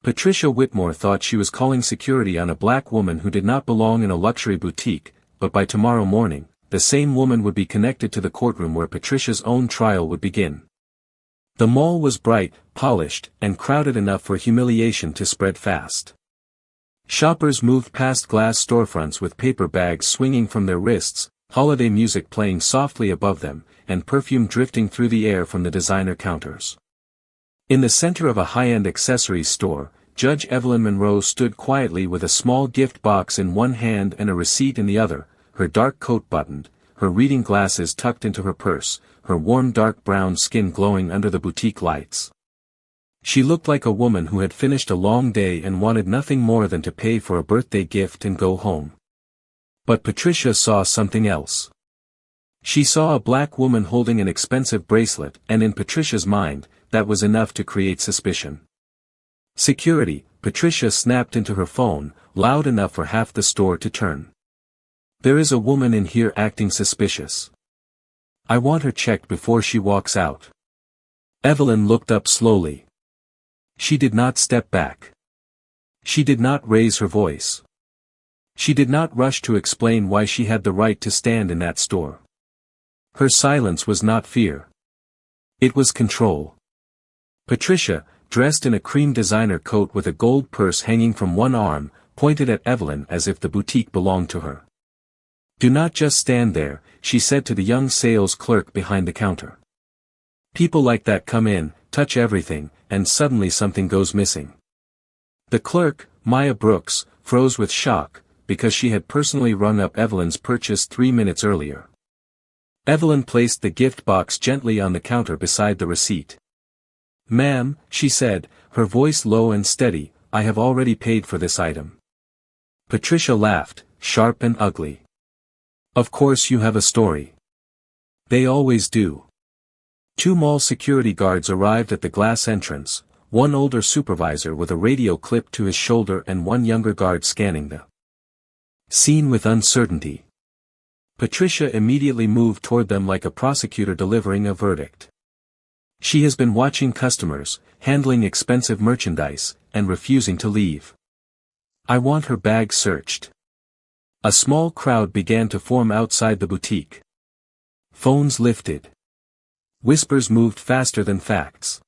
Patricia Whitmore thought she was calling security on a black woman who did not belong in a luxury boutique, but by tomorrow morning, the same woman would be connected to the courtroom where Patricia's own trial would begin. The mall was bright, polished, and crowded enough for humiliation to spread fast. Shoppers moved past glass storefronts with paper bags swinging from their wrists, holiday music playing softly above them, and perfume drifting through the air from the designer counters. In the center of a high-end accessories store, Judge Evelyn Monroe stood quietly with a small gift box in one hand and a receipt in the other, her dark coat buttoned, her reading glasses tucked into her purse, her warm dark brown skin glowing under the boutique lights. She looked like a woman who had finished a long day and wanted nothing more than to pay for a birthday gift and go home. But Patricia saw something else. She saw a black woman holding an expensive bracelet, and in Patricia's mind, that was enough to create suspicion. Security, Patricia snapped into her phone, loud enough for half the store to turn. There is a woman in here acting suspicious. I want her checked before she walks out. Evelyn looked up slowly. She did not step back. She did not raise her voice. She did not rush to explain why she had the right to stand in that store. Her silence was not fear. It was control. Patricia, dressed in a cream designer coat with a gold purse hanging from one arm, pointed at Evelyn as if the boutique belonged to her. Do not just stand there, she said to the young sales clerk behind the counter. People like that come in, touch everything, and suddenly something goes missing. The clerk, Maya Brooks, froze with shock, because she had personally rung up Evelyn's purchase 3 minutes earlier. Evelyn placed the gift box gently on the counter beside the receipt. Ma'am, she said, her voice low and steady, I have already paid for this item. Patricia laughed, sharp and ugly. Of course you have a story. They always do. 2 mall security guards arrived at the glass entrance, one older supervisor with a radio clipped to his shoulder and one younger guard scanning the scene with uncertainty. Patricia immediately moved toward them like a prosecutor delivering a verdict. She has been watching customers, handling expensive merchandise, and refusing to leave. I want her bag searched. A small crowd began to form outside the boutique. Phones lifted. Whispers moved faster than facts.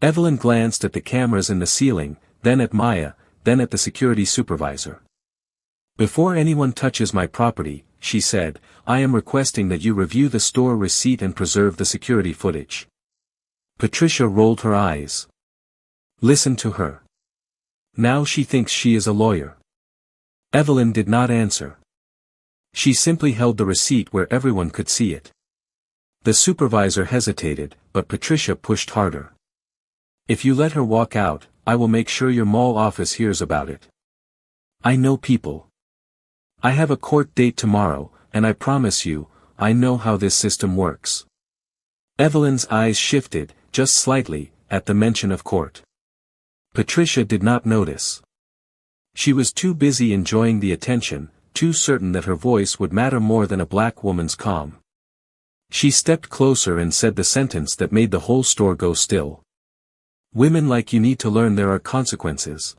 Evelyn glanced at the cameras in the ceiling, then at Maya, then at the security supervisor. Before anyone touches my property, she said, I am requesting that you review the store receipt and preserve the security footage. Patricia rolled her eyes. Listen to her. Now she thinks she is a lawyer. Evelyn did not answer. She simply held the receipt where everyone could see it. The supervisor hesitated, but Patricia pushed harder. If you let her walk out, I will make sure your mall office hears about it. I know people. I have a court date tomorrow, and I promise you, I know how this system works. Evelyn's eyes shifted, just slightly, at the mention of court. Patricia did not notice. She was too busy enjoying the attention, too certain that her voice would matter more than a black woman's calm. She stepped closer and said the sentence that made the whole store go still. Women like you need to learn there are consequences.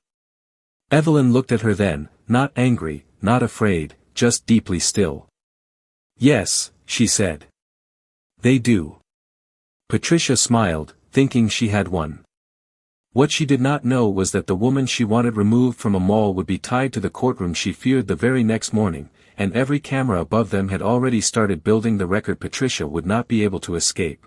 Evelyn looked at her then, not angry, not afraid, just deeply still. Yes, she said. They do. Patricia smiled, thinking she had won. What she did not know was that the woman she wanted removed from a mall would be tied to the courtroom she feared the very next morning, and every camera above them had already started building the record Patricia would not be able to escape.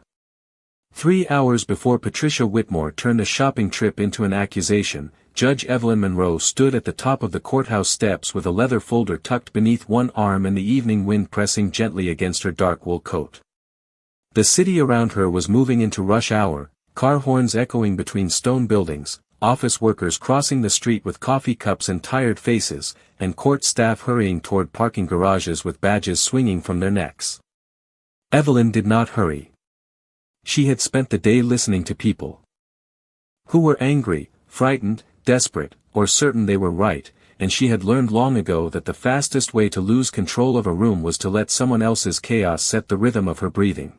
3 hours before Patricia Whitmore turned a shopping trip into an accusation, Judge Evelyn Monroe stood at the top of the courthouse steps with a leather folder tucked beneath one arm and the evening wind pressing gently against her dark wool coat. The city around her was moving into rush hour, car horns echoing between stone buildings, office workers crossing the street with coffee cups and tired faces, and court staff hurrying toward parking garages with badges swinging from their necks. Evelyn did not hurry. She had spent the day listening to people who were angry, frightened, desperate, or certain they were right, and she had learned long ago that the fastest way to lose control of a room was to let someone else's chaos set the rhythm of her breathing.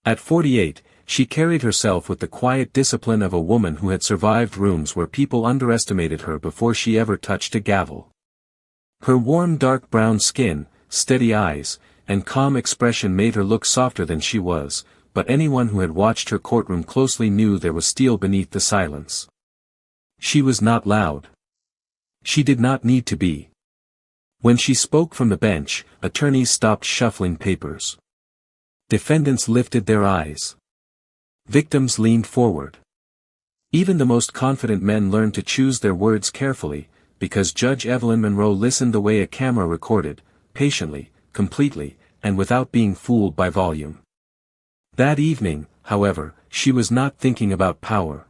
At 48, she carried herself with the quiet discipline of a woman who had survived rooms where people underestimated her before she ever touched a gavel. Her warm dark brown skin, steady eyes, and calm expression made her look softer than she was, but anyone who had watched her courtroom closely knew there was steel beneath the silence. She was not loud. She did not need to be. When she spoke from the bench, attorneys stopped shuffling papers. Defendants lifted their eyes. Victims leaned forward. Even the most confident men learned to choose their words carefully, because Judge Evelyn Monroe listened the way a camera recorded, patiently, completely, and without being fooled by volume. That evening, however, she was not thinking about power.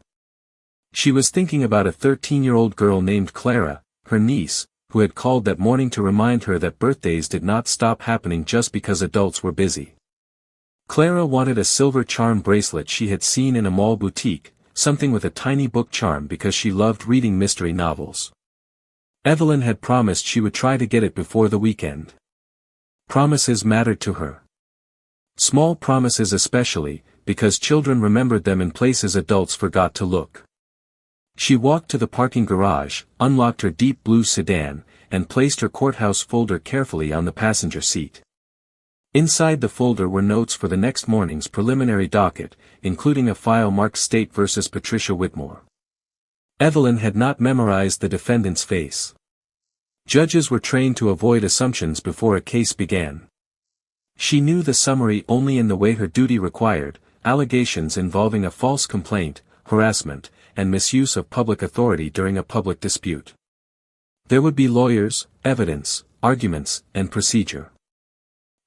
She was thinking about a 13-year-old girl named Clara, her niece, who had called that morning to remind her that birthdays did not stop happening just because adults were busy. Clara wanted a silver charm bracelet she had seen in a mall boutique, something with a tiny book charm because she loved reading mystery novels. Evelyn had promised she would try to get it before the weekend. Promises mattered to her. Small promises especially, because children remembered them in places adults forgot to look. She walked to the parking garage, unlocked her deep blue sedan, and placed her courthouse folder carefully on the passenger seat. Inside the folder were notes for the next morning's preliminary docket, including a file marked State vs. Patricia Whitmore. Evelyn had not memorized the defendant's face. Judges were trained to avoid assumptions before a case began. She knew the summary only in the way her duty required: allegations involving a false complaint, harassment, and misuse of public authority during a public dispute. There would be lawyers, evidence, arguments, and procedure.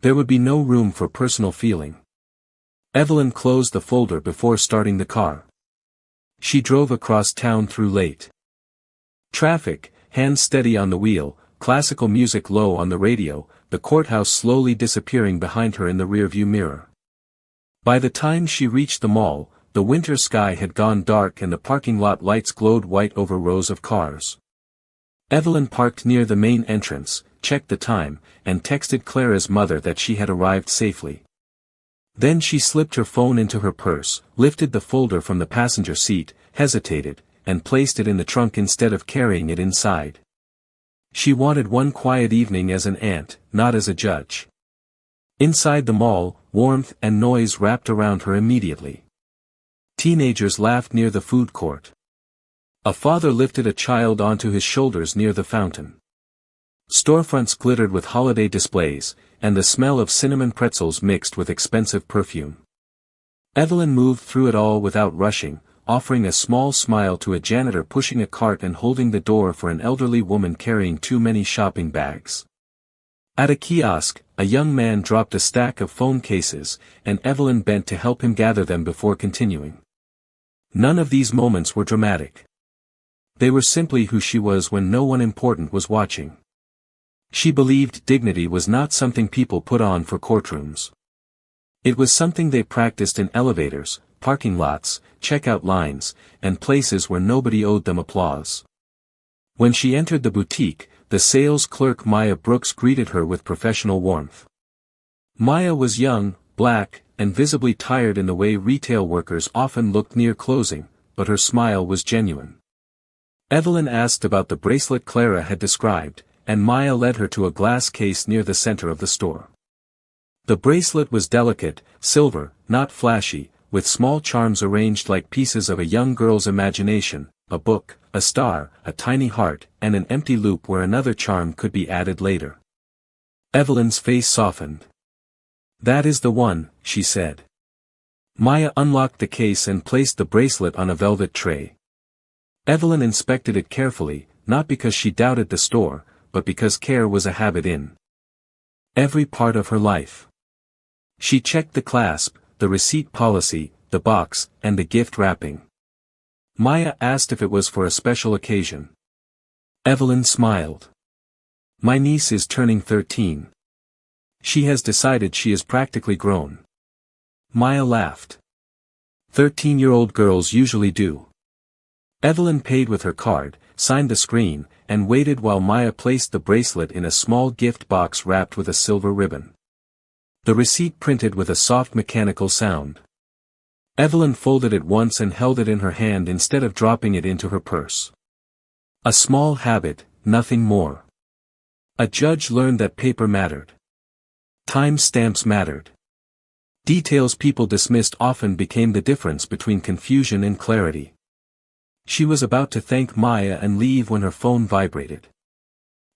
There would be no room for personal feeling. Evelyn closed the folder before starting the car. She drove across town through late traffic, hands steady on the wheel, classical music low on the radio, the courthouse slowly disappearing behind her in the rearview mirror. By the time she reached the mall, the winter sky had gone dark and the parking lot lights glowed white over rows of cars. Evelyn parked near the main entrance, checked the time, and texted Clara's mother that she had arrived safely. Then she slipped her phone into her purse, lifted the folder from the passenger seat, hesitated, and placed it in the trunk instead of carrying it inside. She wanted one quiet evening as an aunt, not as a judge. Inside the mall, warmth and noise wrapped around her immediately. Teenagers laughed near the food court. A father lifted a child onto his shoulders near the fountain. Storefronts glittered with holiday displays, and the smell of cinnamon pretzels mixed with expensive perfume. Evelyn moved through it all without rushing, offering a small smile to a janitor pushing a cart and holding the door for an elderly woman carrying too many shopping bags. At a kiosk, a young man dropped a stack of phone cases, and Evelyn bent to help him gather them before continuing. None of these moments were dramatic. They were simply who she was when no one important was watching. She believed dignity was not something people put on for courtrooms. It was something they practiced in elevators, parking lots, checkout lines, and places where nobody owed them applause. When she entered the boutique, the sales clerk Maya Brooks greeted her with professional warmth. Maya was young, black, and visibly tired in the way retail workers often looked near closing, but her smile was genuine. Evelyn asked about the bracelet Clara had described, and Maya led her to a glass case near the center of the store. The bracelet was delicate, silver, not flashy, with small charms arranged like pieces of a young girl's imagination: a book, a star, a tiny heart, and an empty loop where another charm could be added later. Evelyn's face softened. "That is the one," she said. Maya unlocked the case and placed the bracelet on a velvet tray. Evelyn inspected it carefully, not because she doubted the store, but because care was a habit in every part of her life. She checked the clasp, the receipt policy, the box, and the gift wrapping. Maya asked if it was for a special occasion. Evelyn smiled. "My niece is turning 13. She has decided she is practically grown." Maya laughed. 13-year-old girls usually do. Evelyn paid with her card, signed the screen, and waited while Maya placed the bracelet in a small gift box wrapped with a silver ribbon. The receipt printed with a soft mechanical sound. Evelyn folded it once and held it in her hand instead of dropping it into her purse. A small habit, nothing more. A judge learned that paper mattered. Time stamps mattered. Details people dismissed often became the difference between confusion and clarity. She was about to thank Maya and leave when her phone vibrated.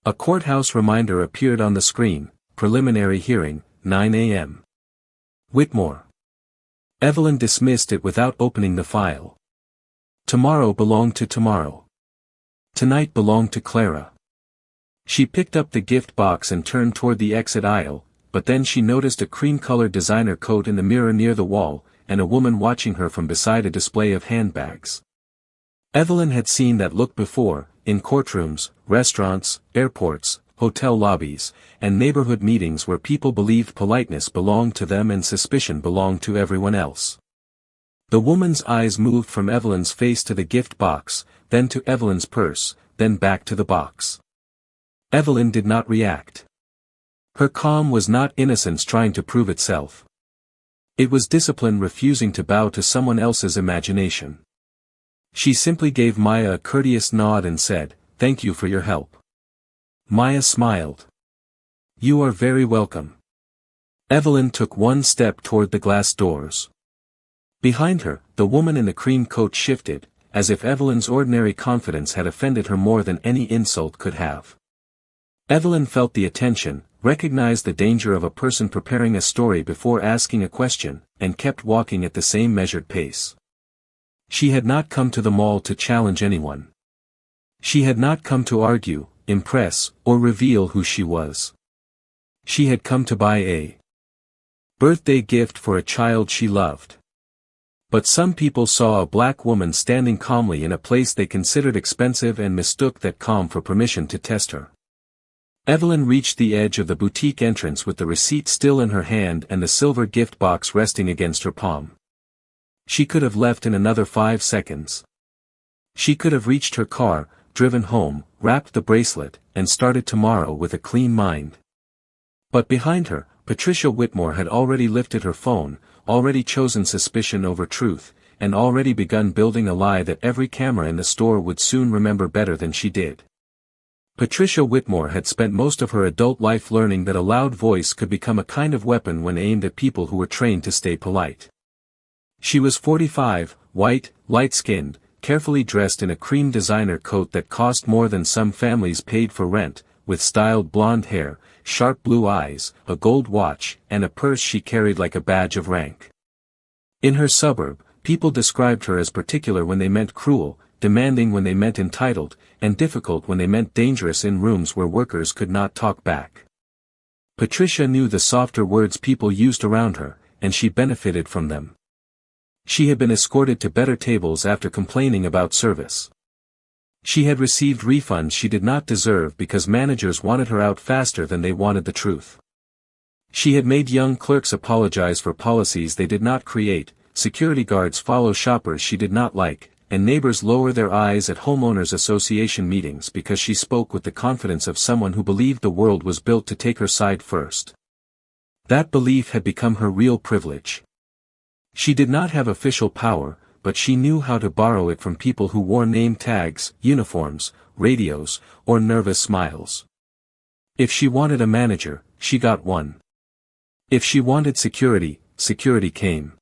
A courthouse reminder appeared on the screen, preliminary hearing, 9 a.m. Whitmore. Evelyn dismissed it without opening the file. Tomorrow belonged to tomorrow. Tonight belonged to Clara. She picked up the gift box and turned toward the exit aisle, but then she noticed a cream-colored designer coat in the mirror near the wall, and a woman watching her from beside a display of handbags. Evelyn had seen that look before, in courtrooms, restaurants, airports, hotel lobbies, and neighborhood meetings where people believed politeness belonged to them and suspicion belonged to everyone else. The woman's eyes moved from Evelyn's face to the gift box, then to Evelyn's purse, then back to the box. Evelyn did not react. Her calm was not innocence trying to prove itself. It was discipline refusing to bow to someone else's imagination. She simply gave Maya a courteous nod and said, "Thank you for your help." Maya smiled. "You are very welcome." Evelyn took one step toward the glass doors. Behind her, the woman in the cream coat shifted, as if Evelyn's ordinary confidence had offended her more than any insult could have. Evelyn felt the attention, recognized the danger of a person preparing a story before asking a question, and kept walking at the same measured pace. She had not come to the mall to challenge anyone. She had not come to argue, impress, or reveal who she was. She had come to buy a birthday gift for a child she loved. But some people saw a black woman standing calmly in a place they considered expensive and mistook that calm for permission to test her. Evelyn reached the edge of the boutique entrance with the receipt still in her hand and the silver gift box resting against her palm. She could have left in another 5 seconds. She could have reached her car, driven home, wrapped the bracelet, and started tomorrow with a clean mind. But behind her, Patricia Whitmore had already lifted her phone, already chosen suspicion over truth, and already begun building a lie that every camera in the store would soon remember better than she did. Patricia Whitmore had spent most of her adult life learning that a loud voice could become a kind of weapon when aimed at people who were trained to stay polite. She was 45, white, light-skinned, carefully dressed in a cream designer coat that cost more than some families paid for rent, with styled blonde hair, sharp blue eyes, a gold watch, and a purse she carried like a badge of rank. In her suburb, people described her as particular when they meant cruel, demanding when they meant entitled, and difficult when they meant dangerous in rooms where workers could not talk back. Patricia knew the softer words people used around her, and she benefited from them. She had been escorted to better tables after complaining about service. She had received refunds she did not deserve because managers wanted her out faster than they wanted the truth. She had made young clerks apologize for policies they did not create, security guards follow shoppers she did not like, and neighbors lower their eyes at homeowners association meetings because she spoke with the confidence of someone who believed the world was built to take her side first. That belief had become her real privilege. She did not have official power, but she knew how to borrow it from people who wore name tags, uniforms, radios, or nervous smiles. If she wanted a manager, she got one. If she wanted security, security came.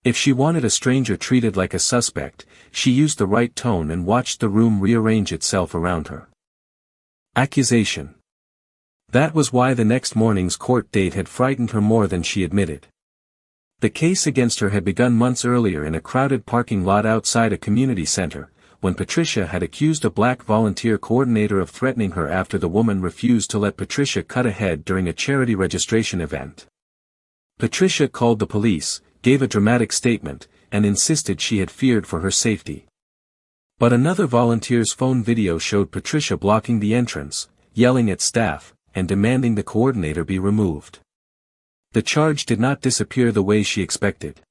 If she wanted a stranger treated like a suspect, she used the right tone and watched the room rearrange itself around her. Accusation. That was why the next morning's court date had frightened her more than she admitted. The case against her had begun months earlier in a crowded parking lot outside a community center, when Patricia had accused a black volunteer coordinator of threatening her after the woman refused to let Patricia cut ahead during a charity registration event. Patricia called the police, gave a dramatic statement, and insisted she had feared for her safety. But another volunteer's phone video showed Patricia blocking the entrance, yelling at staff, and demanding the coordinator be removed. The charge did not disappear the way she expected.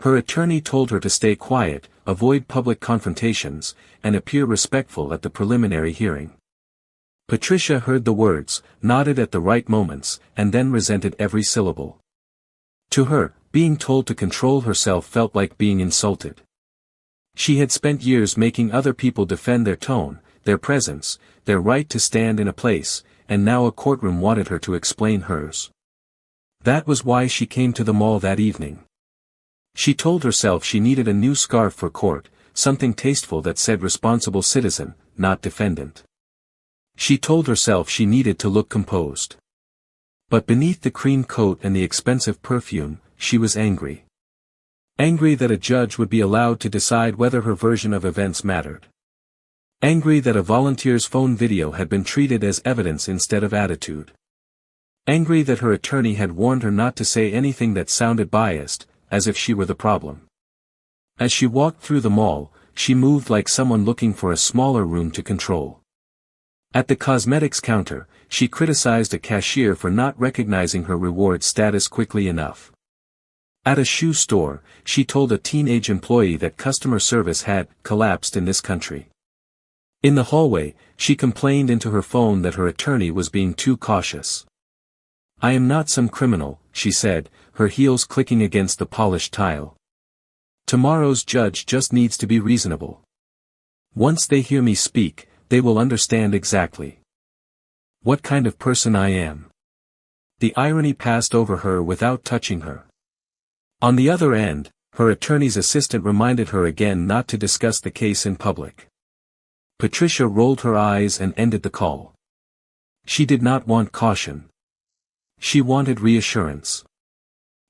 Her attorney told her to stay quiet, avoid public confrontations, and appear respectful at the preliminary hearing. Patricia heard the words, nodded at the right moments, and then resented every syllable. To her, Being told to control herself felt like being insulted. She had spent years making other people defend their tone, their presence, their right to stand in a place, and now a courtroom wanted her to explain hers. That was why she came to the mall that evening. She told herself she needed a new scarf for court, something tasteful that said responsible citizen, not defendant. She told herself she needed to look composed. But beneath the cream coat and the expensive perfume, she was angry. Angry that a judge would be allowed to decide whether her version of events mattered. Angry that a volunteer's phone video had been treated as evidence instead of attitude. Angry that her attorney had warned her not to say anything that sounded biased, as if she were the problem. As she walked through the mall, she moved like someone looking for a smaller room to control. At the cosmetics counter, she criticized a cashier for not recognizing her reward status quickly enough. At a shoe store, she told a teenage employee that customer service had collapsed in this country. In the hallway, she complained into her phone that her attorney was being too cautious. "I am not some criminal," she said, her heels clicking against the polished tile. "Tomorrow's judge just needs to be reasonable. Once they hear me speak, they will understand exactly what kind of person I am." The irony passed over her without touching her. On the other end, her attorney's assistant reminded her again not to discuss the case in public. Patricia rolled her eyes and ended the call. She did not want caution. She wanted reassurance.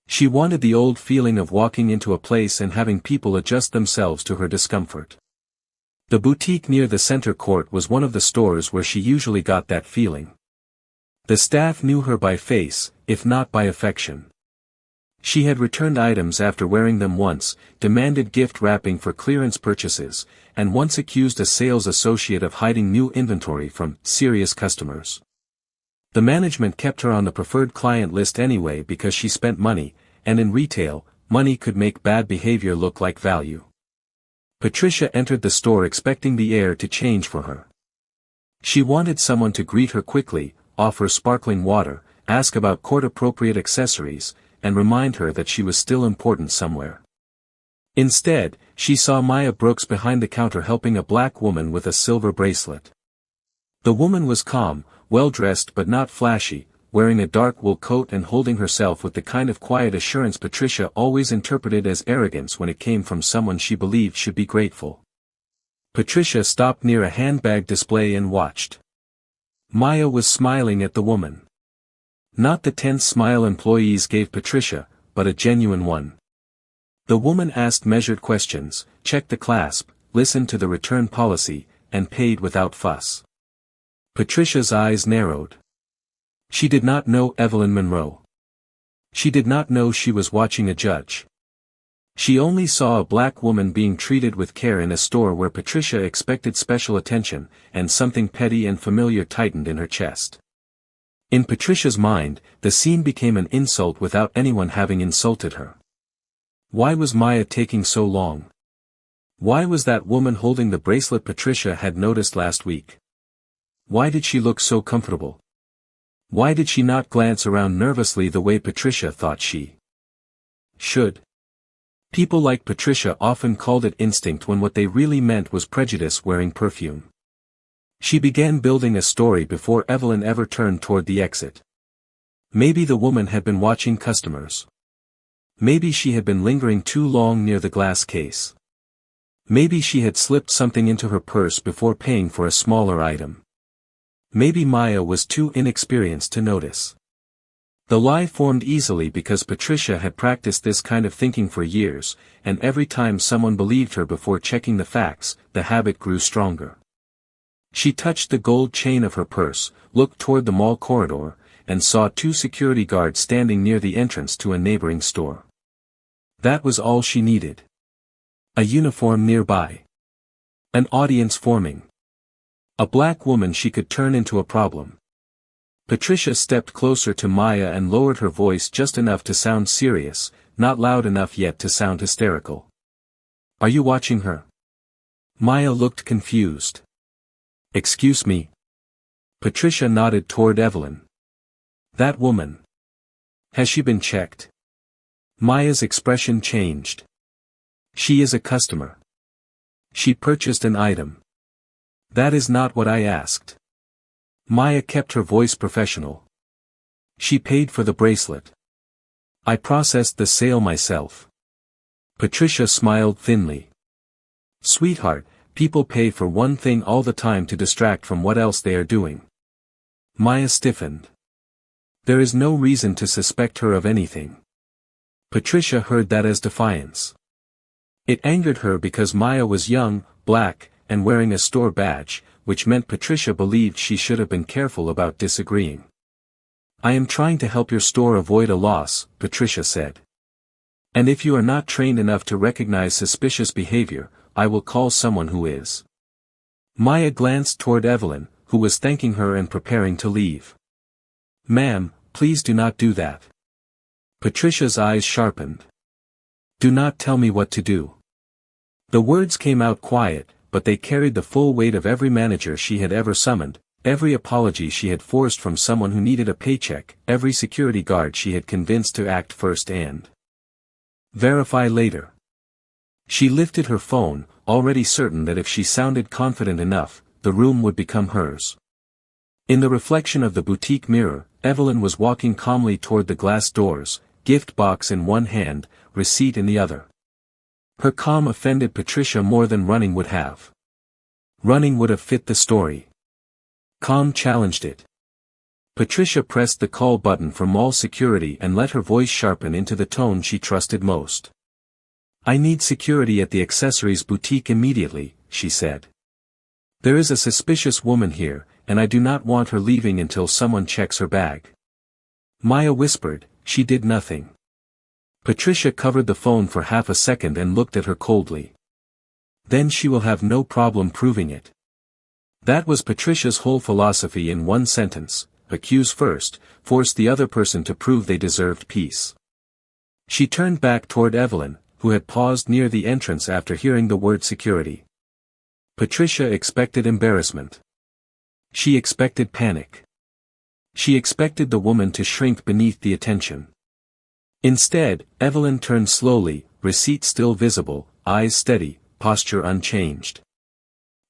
She wanted the old feeling of walking into a place and having people adjust themselves to her discomfort. The boutique near the center court was one of the stores where she usually got that feeling. The staff knew her by face, if not by affection. She had returned items after wearing them once, demanded gift wrapping for clearance purchases, and once accused a sales associate of hiding new inventory from serious customers. The management kept her on the preferred client list anyway because she spent money, and in retail, money could make bad behavior look like value. Patricia entered the store expecting the air to change for her. She wanted someone to greet her quickly, offer sparkling water, ask about court-appropriate accessories, and remind her that she was still important somewhere. Instead, she saw Maya Brooks behind the counter helping a black woman with a silver bracelet. The woman was calm, well-dressed but not flashy, wearing a dark wool coat and holding herself with the kind of quiet assurance Patricia always interpreted as arrogance when it came from someone she believed should be grateful. Patricia stopped near a handbag display and watched. Maya was smiling at the woman. Not the tense smile employees gave Patricia, but a genuine one. The woman asked measured questions, checked the clasp, listened to the return policy, and paid without fuss. Patricia's eyes narrowed. She did not know Evelyn Monroe. She did not know she was watching a judge. She only saw a black woman being treated with care in a store where Patricia expected special attention, and something petty and familiar tightened in her chest. In Patricia's mind, the scene became an insult without anyone having insulted her. Why was Maya taking so long? Why was that woman holding the bracelet Patricia had noticed last week? Why did she look so comfortable? Why did she not glance around nervously the way Patricia thought she should? People like Patricia often called it instinct when what they really meant was prejudice wearing perfume. She began building a story before Evelyn ever turned toward the exit. Maybe the woman had been watching customers. Maybe she had been lingering too long near the glass case. Maybe she had slipped something into her purse before paying for a smaller item. Maybe Maya was too inexperienced to notice. The lie formed easily because Patricia had practiced this kind of thinking for years, and every time someone believed her before checking the facts, the habit grew stronger. She touched the gold chain of her purse, looked toward the mall corridor, and saw two security guards standing near the entrance to a neighboring store. That was all she needed. A uniform nearby. An audience forming. A black woman she could turn into a problem. Patricia stepped closer to Maya and lowered her voice just enough to sound serious, not loud enough yet to sound hysterical. "Are you watching her?" Maya looked confused. "Excuse me?" Patricia nodded toward Evelyn. "That woman. Has she been checked?" Maya's expression changed. She is a customer. She purchased an item. That is not what I asked. Maya kept her voice professional. She paid for the bracelet. I processed the sale myself. Patricia smiled thinly. Sweetheart, people pay for one thing all the time to distract from what else they are doing. Maya stiffened. There is no reason to suspect her of anything. Patricia heard that as defiance. It angered her because Maya was young, black, and wearing a store badge, which meant Patricia believed she should have been careful about disagreeing. I am trying to help your store avoid a loss, Patricia said. And if you are not trained enough to recognize suspicious behavior, I will call someone who is. Maya glanced toward Evelyn, who was thanking her and preparing to leave. Ma'am, please do not do that. Patricia's eyes sharpened. Do not tell me what to do. The words came out quiet, but they carried the full weight of every manager she had ever summoned, every apology she had forced from someone who needed a paycheck, every security guard she had convinced to act first and verify later. She lifted her phone, already certain that if she sounded confident enough, the room would become hers. In the reflection of the boutique mirror, Evelyn was walking calmly toward the glass doors, gift box in one hand, receipt in the other. Her calm offended Patricia more than running would have. Running would have fit the story. Calm challenged it. Patricia pressed the call button for mall security and let her voice sharpen into the tone she trusted most. I need security at the accessories boutique immediately, she said. There is a suspicious woman here, and I do not want her leaving until someone checks her bag. Maya whispered, she did nothing. Patricia covered the phone for half a second and looked at her coldly. Then she will have no problem proving it. That was Patricia's whole philosophy in one sentence: accuse first, force the other person to prove they deserved peace. She turned back toward Evelyn, who had paused near the entrance after hearing the word security. Patricia expected embarrassment. She expected panic. She expected the woman to shrink beneath the attention. Instead, Evelyn turned slowly, receipt still visible, eyes steady, posture unchanged.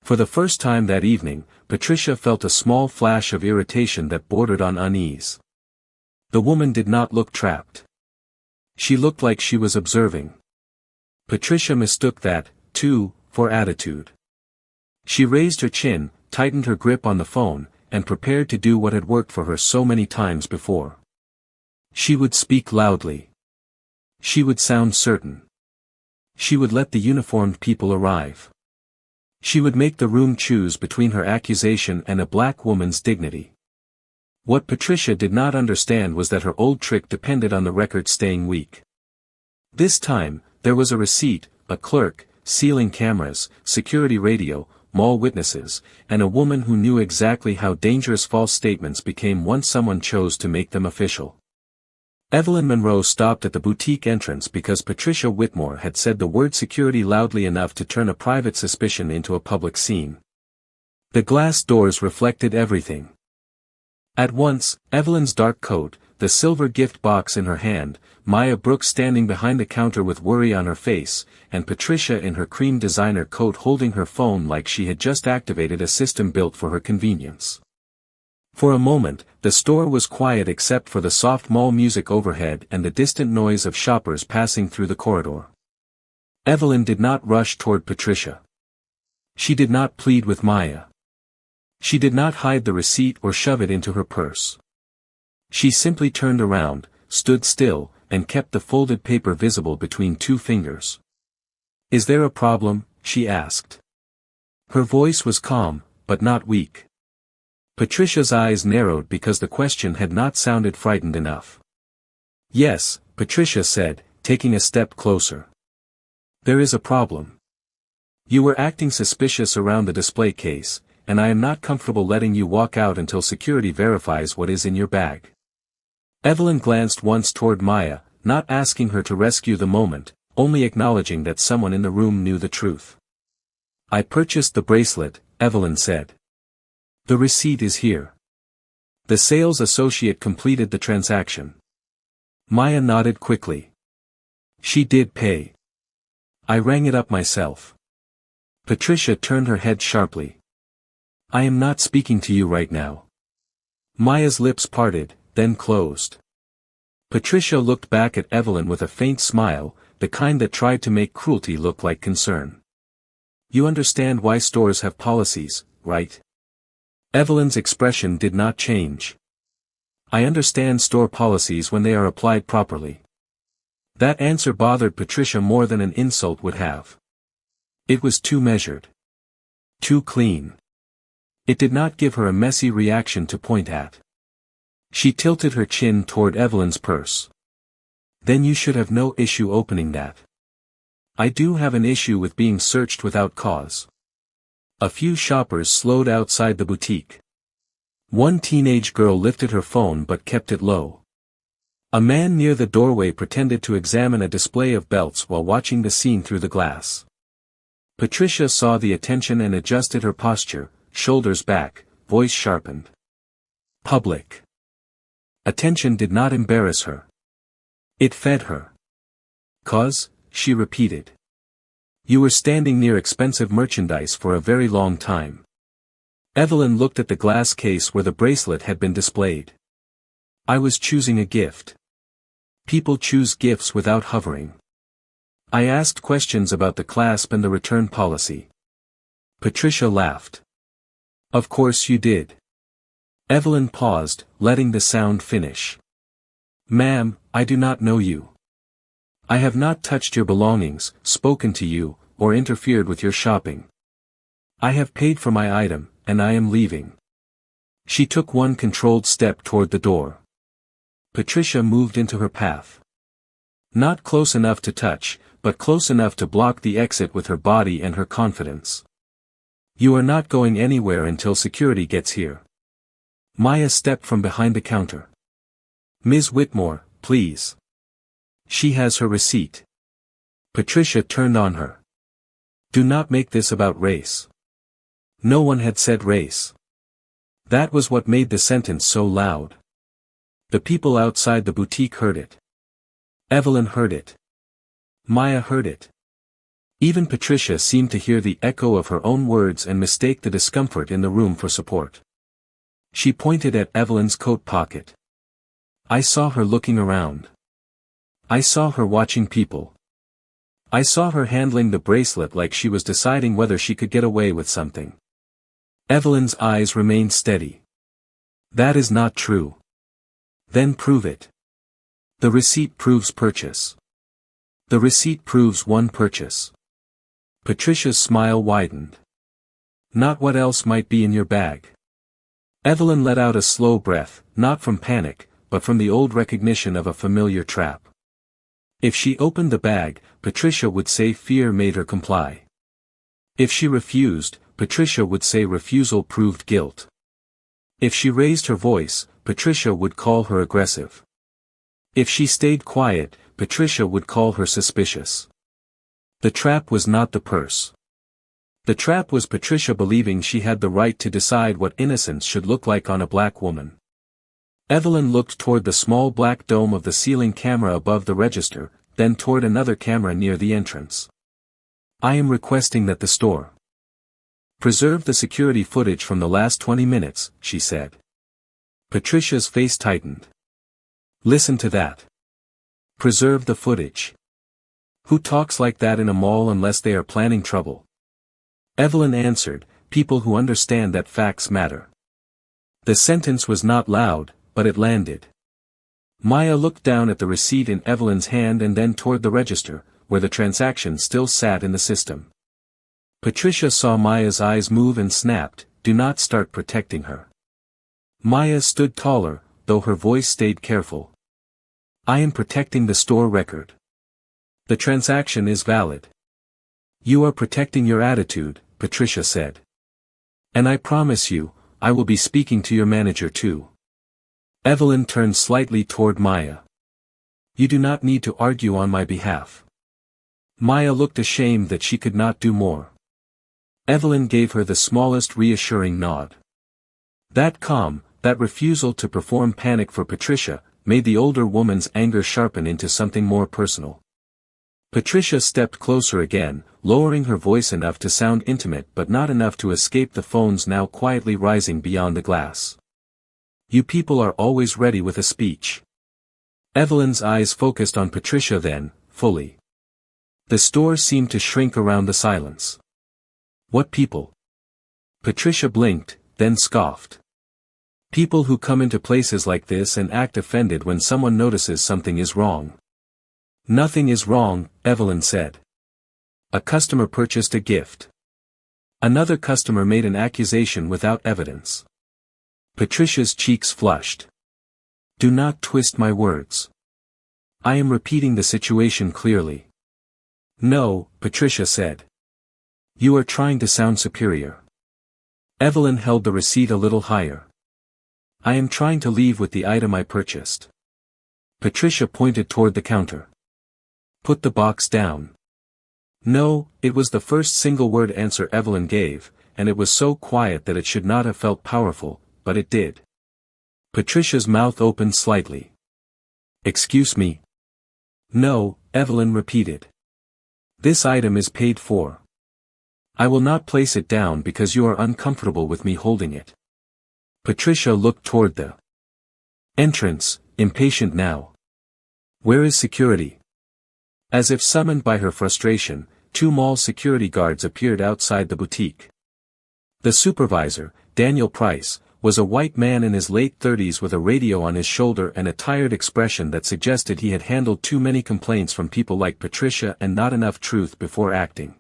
For the first time that evening, Patricia felt a small flash of irritation that bordered on unease. The woman did not look trapped. She looked like she was observing. Patricia mistook that, too, for attitude. She raised her chin, tightened her grip on the phone, and prepared to do what had worked for her so many times before. She would speak loudly. She would sound certain. She would let the uniformed people arrive. She would make the room choose between her accusation and a black woman's dignity. What Patricia did not understand was that her old trick depended on the record staying weak. This time, there was a receipt, a clerk, ceiling cameras, security radio, mall witnesses, and a woman who knew exactly how dangerous false statements became once someone chose to make them official. Evelyn Monroe stopped at the boutique entrance because Patricia Whitmore had said the word security loudly enough to turn a private suspicion into a public scene. The glass doors reflected everything. At once, Evelyn's dark coat, the silver gift box in her hand, Maya Brooks standing behind the counter with worry on her face, and Patricia in her cream designer coat holding her phone like she had just activated a system built for her convenience. For a moment, the store was quiet except for the soft mall music overhead and the distant noise of shoppers passing through the corridor. Evelyn did not rush toward Patricia. She did not plead with Maya. She did not hide the receipt or shove it into her purse. She simply turned around, stood still, and kept the folded paper visible between two fingers. Is there a problem? She asked. Her voice was calm, but not weak. Patricia's eyes narrowed because the question had not sounded frightened enough. Yes, Patricia said, taking a step closer. There is a problem. You were acting suspicious around the display case, and I am not comfortable letting you walk out until security verifies what is in your bag. Evelyn glanced once toward Maya, not asking her to rescue the moment, only acknowledging that someone in the room knew the truth. I purchased the bracelet, Evelyn said. The receipt is here. The sales associate completed the transaction. Maya nodded quickly. She did pay. I rang it up myself. Patricia turned her head sharply. I am not speaking to you right now. Maya's lips parted, then closed. Patricia looked back at Evelyn with a faint smile, the kind that tried to make cruelty look like concern. You understand why stores have policies, right? Evelyn's expression did not change. I understand store policies when they are applied properly. That answer bothered Patricia more than an insult would have. It was too measured. Too clean. It did not give her a messy reaction to point at. She tilted her chin toward Evelyn's purse. Then you should have no issue opening that. I do have an issue with being searched without cause. A few shoppers slowed outside the boutique. One teenage girl lifted her phone but kept it low. A man near the doorway pretended to examine a display of belts while watching the scene through the glass. Patricia saw the attention and adjusted her posture, shoulders back, voice sharpened. Public. Attention did not embarrass her. It fed her. "'Cause," she repeated. "You were standing near expensive merchandise for a very long time." Evelyn looked at the glass case where the bracelet had been displayed. "I was choosing a gift. People choose gifts without hovering. I asked questions about the clasp and the return policy." Patricia laughed. "Of course you did." Evelyn paused, letting the sound finish. "Ma'am, I do not know you. I have not touched your belongings, spoken to you, or interfered with your shopping. I have paid for my item, and I am leaving." She took one controlled step toward the door. Patricia moved into her path. Not close enough to touch, but close enough to block the exit with her body and her confidence. "You are not going anywhere until security gets here." Maya stepped from behind the counter. "Ms. Whitmore, please. She has her receipt." Patricia turned on her. "Do not make this about race." No one had said race. That was what made the sentence so loud. The people outside the boutique heard it. Evelyn heard it. Maya heard it. Even Patricia seemed to hear the echo of her own words and mistake the discomfort in the room for support. She pointed at Evelyn's coat pocket. "I saw her looking around. I saw her watching people. I saw her handling the bracelet like she was deciding whether she could get away with something." Evelyn's eyes remained steady. "That is not true." "Then prove it." "The receipt proves purchase." "The receipt proves one purchase." Patricia's smile widened. "Not what else might be in your bag." Evelyn let out a slow breath, not from panic, but from the old recognition of a familiar trap. If she opened the bag, Patricia would say fear made her comply. If she refused, Patricia would say refusal proved guilt. If she raised her voice, Patricia would call her aggressive. If she stayed quiet, Patricia would call her suspicious. The trap was not the purse. The trap was Patricia believing she had the right to decide what innocence should look like on a black woman. Evelyn looked toward the small black dome of the ceiling camera above the register, then toward another camera near the entrance. "I am requesting that the store preserve the security footage from the last 20 minutes, she said. Patricia's face tightened. "Listen to that. Preserve the footage. Who talks like that in a mall unless they are planning trouble?" Evelyn answered, "People who understand that facts matter." The sentence was not loud, but it landed. Maya looked down at the receipt in Evelyn's hand and then toward the register, where the transaction still sat in the system. Patricia saw Maya's eyes move and snapped, "Do not start protecting her." Maya stood taller, though her voice stayed careful. "I am protecting the store record. The transaction is valid." "You are protecting your attitude," Patricia said. "And I promise you, I will be speaking to your manager too." Evelyn turned slightly toward Maya. "You do not need to argue on my behalf." Maya looked ashamed that she could not do more. Evelyn gave her the smallest reassuring nod. That calm, that refusal to perform panic for Patricia, made the older woman's anger sharpen into something more personal. Patricia stepped closer again, lowering her voice enough to sound intimate but not enough to escape the phones now quietly rising beyond the glass. You people are always ready with a speech. Evelyn's eyes focused on Patricia then, fully. The store seemed to shrink around the silence. What people? Patricia blinked, then scoffed. People who come into places like this and act offended when someone notices something is wrong. Nothing is wrong, Evelyn said. A customer purchased a gift. Another customer made an accusation without evidence. Patricia's cheeks flushed. Do not twist my words. I am repeating the situation clearly. No, Patricia said. You are trying to sound superior. Evelyn held the receipt a little higher. I am trying to leave with the item I purchased. Patricia pointed toward the counter. Put the box down. No, it was the first single-word answer Evelyn gave, and it was so quiet that it should not have felt powerful, but it did. Patricia's mouth opened slightly. Excuse me. No, Evelyn repeated. This item is paid for. I will not place it down because you are uncomfortable with me holding it. Patricia looked toward the entrance, impatient now. Where is security? As if summoned by her frustration, 2 mall security guards appeared outside the boutique. The supervisor, Daniel Price, was a white man in his late 30s with a radio on his shoulder and a tired expression that suggested he had handled too many complaints from people like Patricia and not enough truth before acting.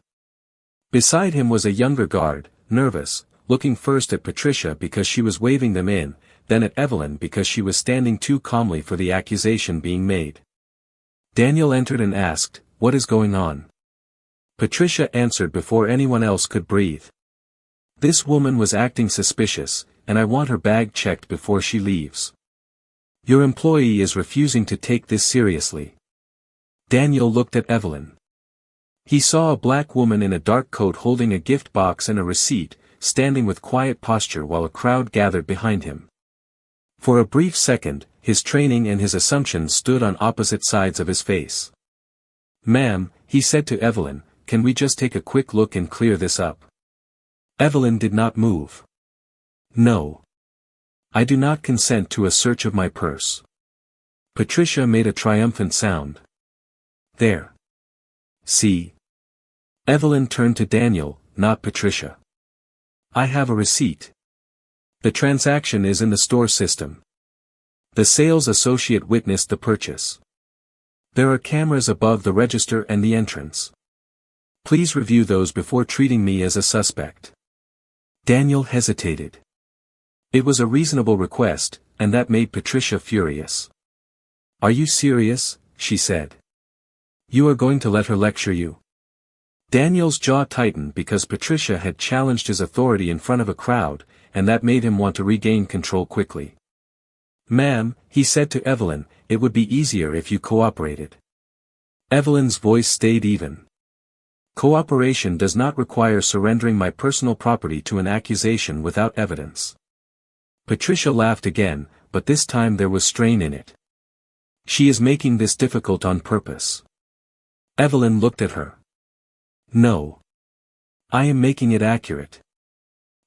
Beside him was a younger guard, nervous, looking first at Patricia because she was waving them in, then at Evelyn because she was standing too calmly for the accusation being made. Daniel entered and asked, "What is going on?" Patricia answered before anyone else could breathe. This woman was acting suspicious, and I want her bag checked before she leaves. Your employee is refusing to take this seriously. Daniel looked at Evelyn. He saw a black woman in a dark coat holding a gift box and a receipt, standing with quiet posture while a crowd gathered behind him. For a brief second, his training and his assumptions stood on opposite sides of his face. Ma'am, he said to Evelyn, can we just take a quick look and clear this up? Evelyn did not move. No. I do not consent to a search of my purse. Patricia made a triumphant sound. There. See. Evelyn turned to Daniel, not Patricia. I have a receipt. The transaction is in the store system. The sales associate witnessed the purchase. There are cameras above the register and the entrance. Please review those before treating me as a suspect. Daniel hesitated. It was a reasonable request, and that made Patricia furious. Are you serious? She said. You are going to let her lecture you? Daniel's jaw tightened because Patricia had challenged his authority in front of a crowd, and that made him want to regain control quickly. Ma'am, he said to Evelyn, it would be easier if you cooperated. Evelyn's voice stayed even. Cooperation does not require surrendering my personal property to an accusation without evidence. Patricia laughed again, but this time there was strain in it. She is making this difficult on purpose. Evelyn looked at her. No. I am making it accurate.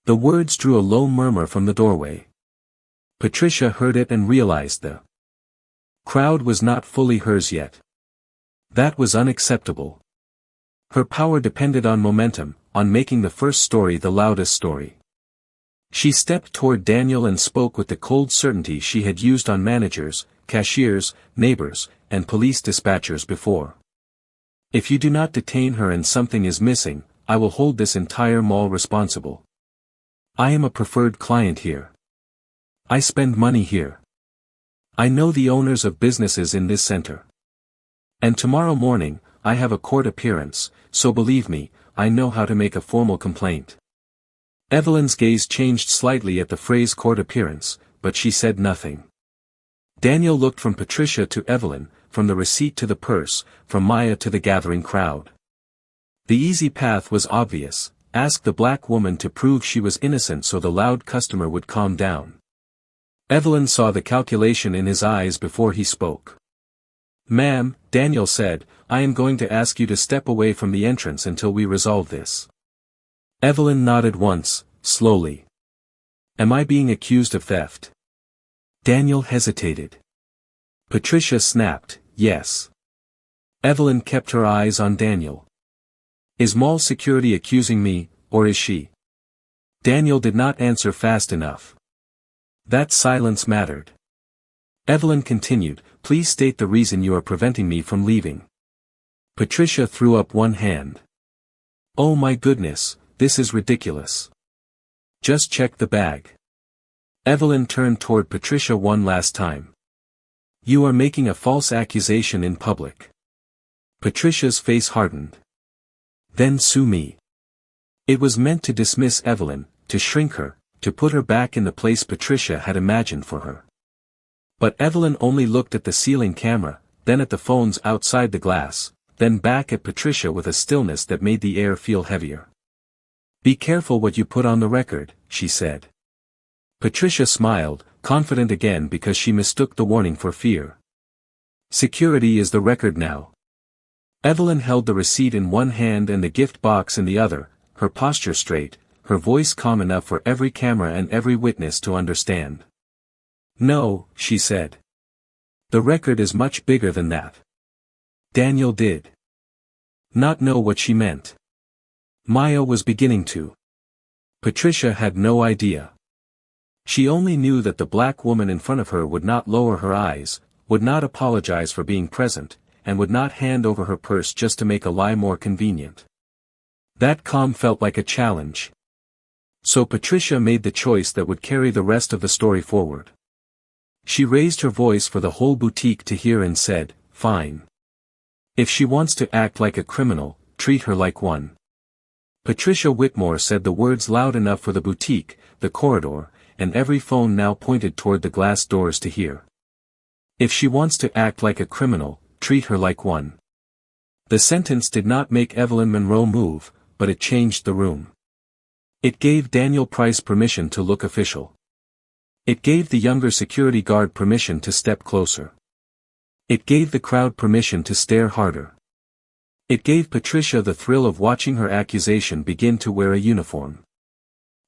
The words drew a low murmur from the doorway. Patricia heard it and realized the crowd was not fully hers yet. That was unacceptable. Her power depended on momentum, on making the first story the loudest story. She stepped toward Daniel and spoke with the cold certainty she had used on managers, cashiers, neighbors, and police dispatchers before. If you do not detain her and something is missing, I will hold this entire mall responsible. I am a preferred client here. I spend money here. I know the owners of businesses in this center. And tomorrow morning, I have a court appearance, so believe me, I know how to make a formal complaint. Evelyn's gaze changed slightly at the phrase court appearance, but she said nothing. Daniel looked from Patricia to Evelyn, from the receipt to the purse, from Maya to the gathering crowd. The easy path was obvious, ask the black woman to prove she was innocent so the loud customer would calm down. Evelyn saw the calculation in his eyes before he spoke. Ma'am, Daniel said, I am going to ask you to step away from the entrance until we resolve this. Evelyn nodded once, slowly. Am I being accused of theft? Daniel hesitated. Patricia snapped, yes. Evelyn kept her eyes on Daniel. Is mall security accusing me, or is she? Daniel did not answer fast enough. That silence mattered. Evelyn continued, please state the reason you are preventing me from leaving. Patricia threw up one hand. Oh my goodness, this is ridiculous. Just check the bag. Evelyn turned toward Patricia one last time. You are making a false accusation in public. Patricia's face hardened. Then sue me. It was meant to dismiss Evelyn, to shrink her, to put her back in the place Patricia had imagined for her. But Evelyn only looked at the ceiling camera, then at the phones outside the glass, then back at Patricia with a stillness that made the air feel heavier. Be careful what you put on the record, she said. Patricia smiled, confident again because she mistook the warning for fear. Security is the record now. Evelyn held the receipt in one hand and the gift box in the other, her posture straight, her voice calm enough for every camera and every witness to understand. No, she said. The record is much bigger than that. Daniel did not know what she meant. Maya was beginning to. Patricia had no idea. She only knew that the black woman in front of her would not lower her eyes, would not apologize for being present, and would not hand over her purse just to make a lie more convenient. That calm felt like a challenge. So Patricia made the choice that would carry the rest of the story forward. She raised her voice for the whole boutique to hear and said, fine. If she wants to act like a criminal, treat her like one. Patricia Whitmore said the words loud enough for the boutique, the corridor, and every phone now pointed toward the glass doors to hear. If she wants to act like a criminal, treat her like one. The sentence did not make Evelyn Monroe move, but it changed the room. It gave Daniel Price permission to look official. It gave the younger security guard permission to step closer. It gave the crowd permission to stare harder. It gave Patricia the thrill of watching her accusation begin to wear a uniform.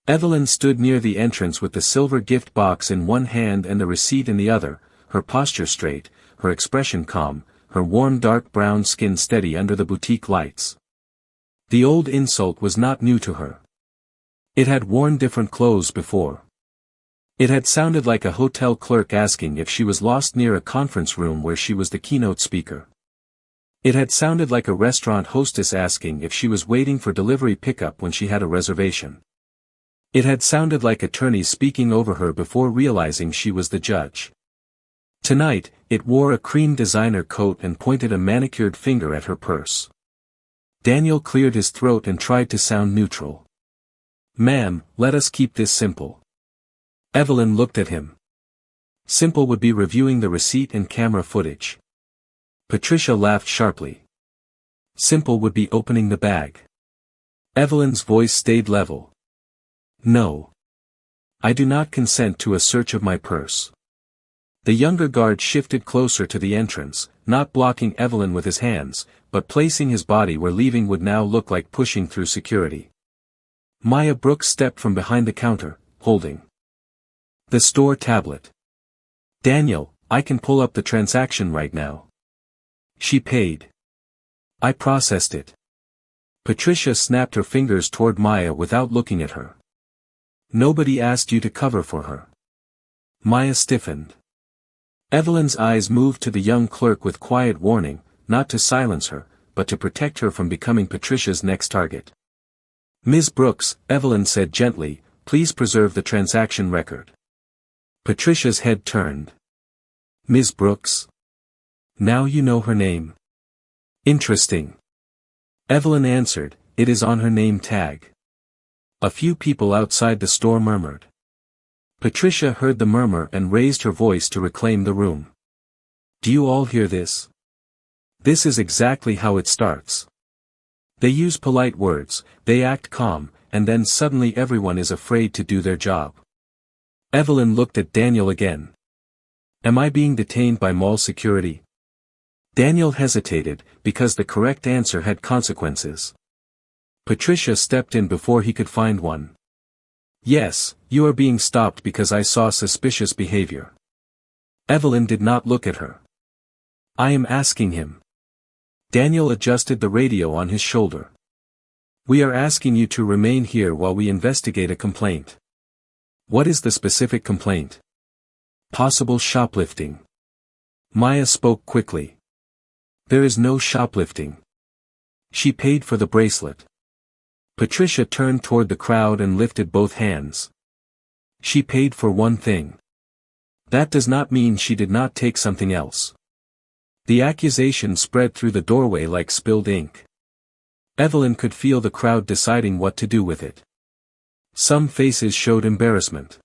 Evelyn stood near the entrance with the silver gift box in one hand and the receipt in the other, her posture straight, her expression calm, her warm dark brown skin steady under the boutique lights. The old insult was not new to her. It had worn different clothes before. It had sounded like a hotel clerk asking if she was lost near a conference room where she was the keynote speaker. It had sounded like a restaurant hostess asking if she was waiting for delivery pickup when she had a reservation. It had sounded like attorneys speaking over her before realizing she was the judge. Tonight, it wore a cream designer coat and pointed a manicured finger at her purse. Daniel cleared his throat and tried to sound neutral. Ma'am, let us keep this simple. Evelyn looked at him. Simple would be reviewing the receipt and camera footage. Patricia laughed sharply. Simple would be opening the bag. Evelyn's voice stayed level. No. I do not consent to a search of my purse. The younger guard shifted closer to the entrance, not blocking Evelyn with his hands, but placing his body where leaving would now look like pushing through security. Maya Brooks stepped from behind the counter, holding the store tablet. Daniel, I can pull up the transaction right now. She paid. I processed it. Patricia snapped her fingers toward Maya without looking at her. Nobody asked you to cover for her. Maya stiffened. Evelyn's eyes moved to the young clerk with quiet warning, not to silence her, but to protect her from becoming Patricia's next target. Ms. Brooks, Evelyn said gently, please preserve the transaction record. Patricia's head turned. Ms. Brooks? Now you know her name. Interesting. Evelyn answered, it is on her name tag. A few people outside the store murmured. Patricia heard the murmur and raised her voice to reclaim the room. Do you all hear this? This is exactly how it starts. They use polite words, they act calm, and then suddenly everyone is afraid to do their job. Evelyn looked at Daniel again. Am I being detained by mall security? Daniel hesitated, because the correct answer had consequences. Patricia stepped in before he could find one. Yes, you are being stopped because I saw suspicious behavior. Evelyn did not look at her. I am asking him. Daniel adjusted the radio on his shoulder. We are asking you to remain here while we investigate a complaint. What is the specific complaint? Possible shoplifting. Maya spoke quickly. There is no shoplifting. She paid for the bracelet. Patricia turned toward the crowd and lifted both hands. She paid for one thing. That does not mean she did not take something else. The accusation spread through the doorway like spilled ink. Evelyn could feel the crowd deciding what to do with it. Some faces showed embarrassment.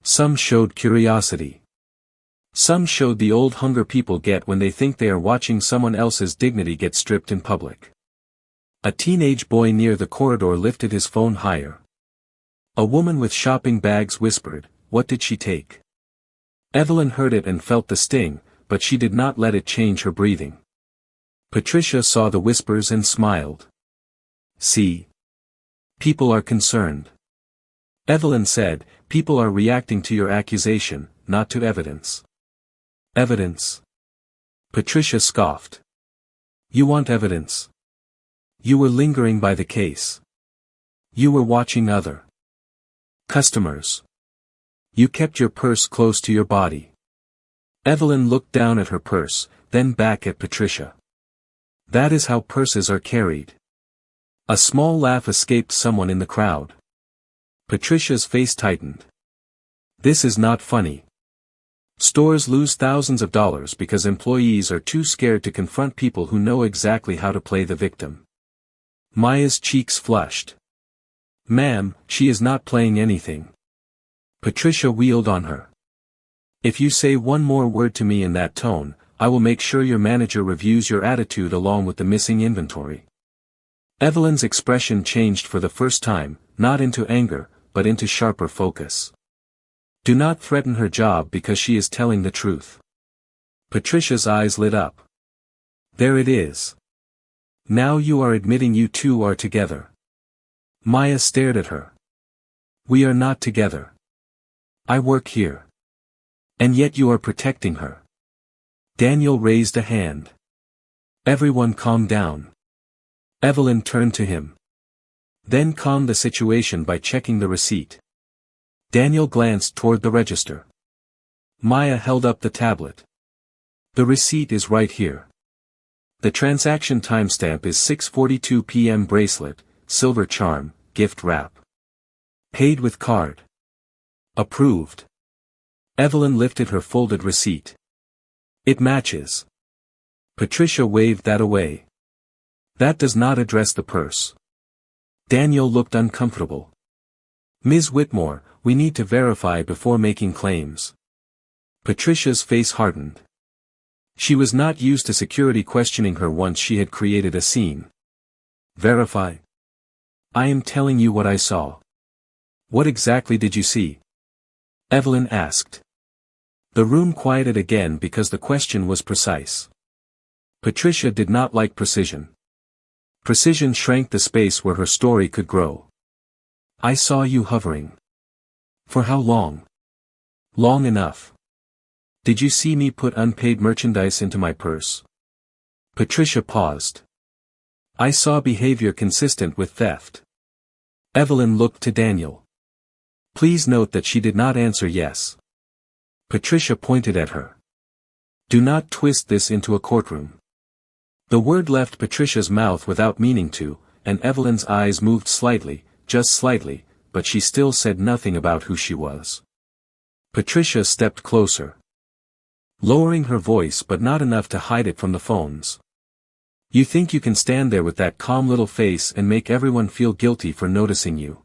Some showed curiosity. Some showed the old hunger people get when they think they are watching someone else's dignity get stripped in public. A teenage boy near the corridor lifted his phone higher. A woman with shopping bags whispered, "What did she take?" Evelyn heard it and felt the sting, but she did not let it change her breathing. Patricia saw the whispers and smiled. See? People are concerned. Evelyn said, people are reacting to your accusation, not to evidence. Evidence? Patricia scoffed. You want evidence? You were lingering by the case. You were watching other customers. You kept your purse close to your body. Evelyn looked down at her purse, then back at Patricia. That is how purses are carried. A small laugh escaped someone in the crowd. Patricia's face tightened. This is not funny. Stores lose thousands of dollars because employees are too scared to confront people who know exactly how to play the victim. Maya's cheeks flushed. Ma'am, she is not playing anything. Patricia wheeled on her. If you say one more word to me in that tone, I will make sure your manager reviews your attitude along with the missing inventory. Evelyn's expression changed for the first time, not into anger, but into sharper focus. Do not threaten her job because she is telling the truth. Patricia's eyes lit up. There it is. Now you are admitting you two are together. Maya stared at her. We are not together. I work here. And yet you are protecting her. Daniel raised a hand. Everyone calm down. Evelyn turned to him. Then calm the situation by checking the receipt. Daniel glanced toward the register. Maya held up the tablet. The receipt is right here. The transaction timestamp is 6:42 p.m. Bracelet, silver charm, gift wrap. Paid with card. Approved. Evelyn lifted her folded receipt. It matches. Patricia waved that away. That does not address the purse. Daniel looked uncomfortable. Ms. Whitmore, we need to verify before making claims. Patricia's face hardened. She was not used to security questioning her once she had created a scene. Verify? I am telling you what I saw. What exactly did you see? Evelyn asked. The room quieted again because the question was precise. Patricia did not like precision. Precision shrank the space where her story could grow. I saw you hovering. For how long? Long enough. Did you see me put unpaid merchandise into my purse? Patricia paused. I saw behavior consistent with theft. Evelyn looked to Daniel. Please note that she did not answer yes. Patricia pointed at her. Do not twist this into a courtroom. The word left Patricia's mouth without meaning to, and Evelyn's eyes moved slightly, just slightly, but she still said nothing about who she was. Patricia stepped closer. Lowering her voice but not enough to hide it from the phones. You think you can stand there with that calm little face and make everyone feel guilty for noticing you?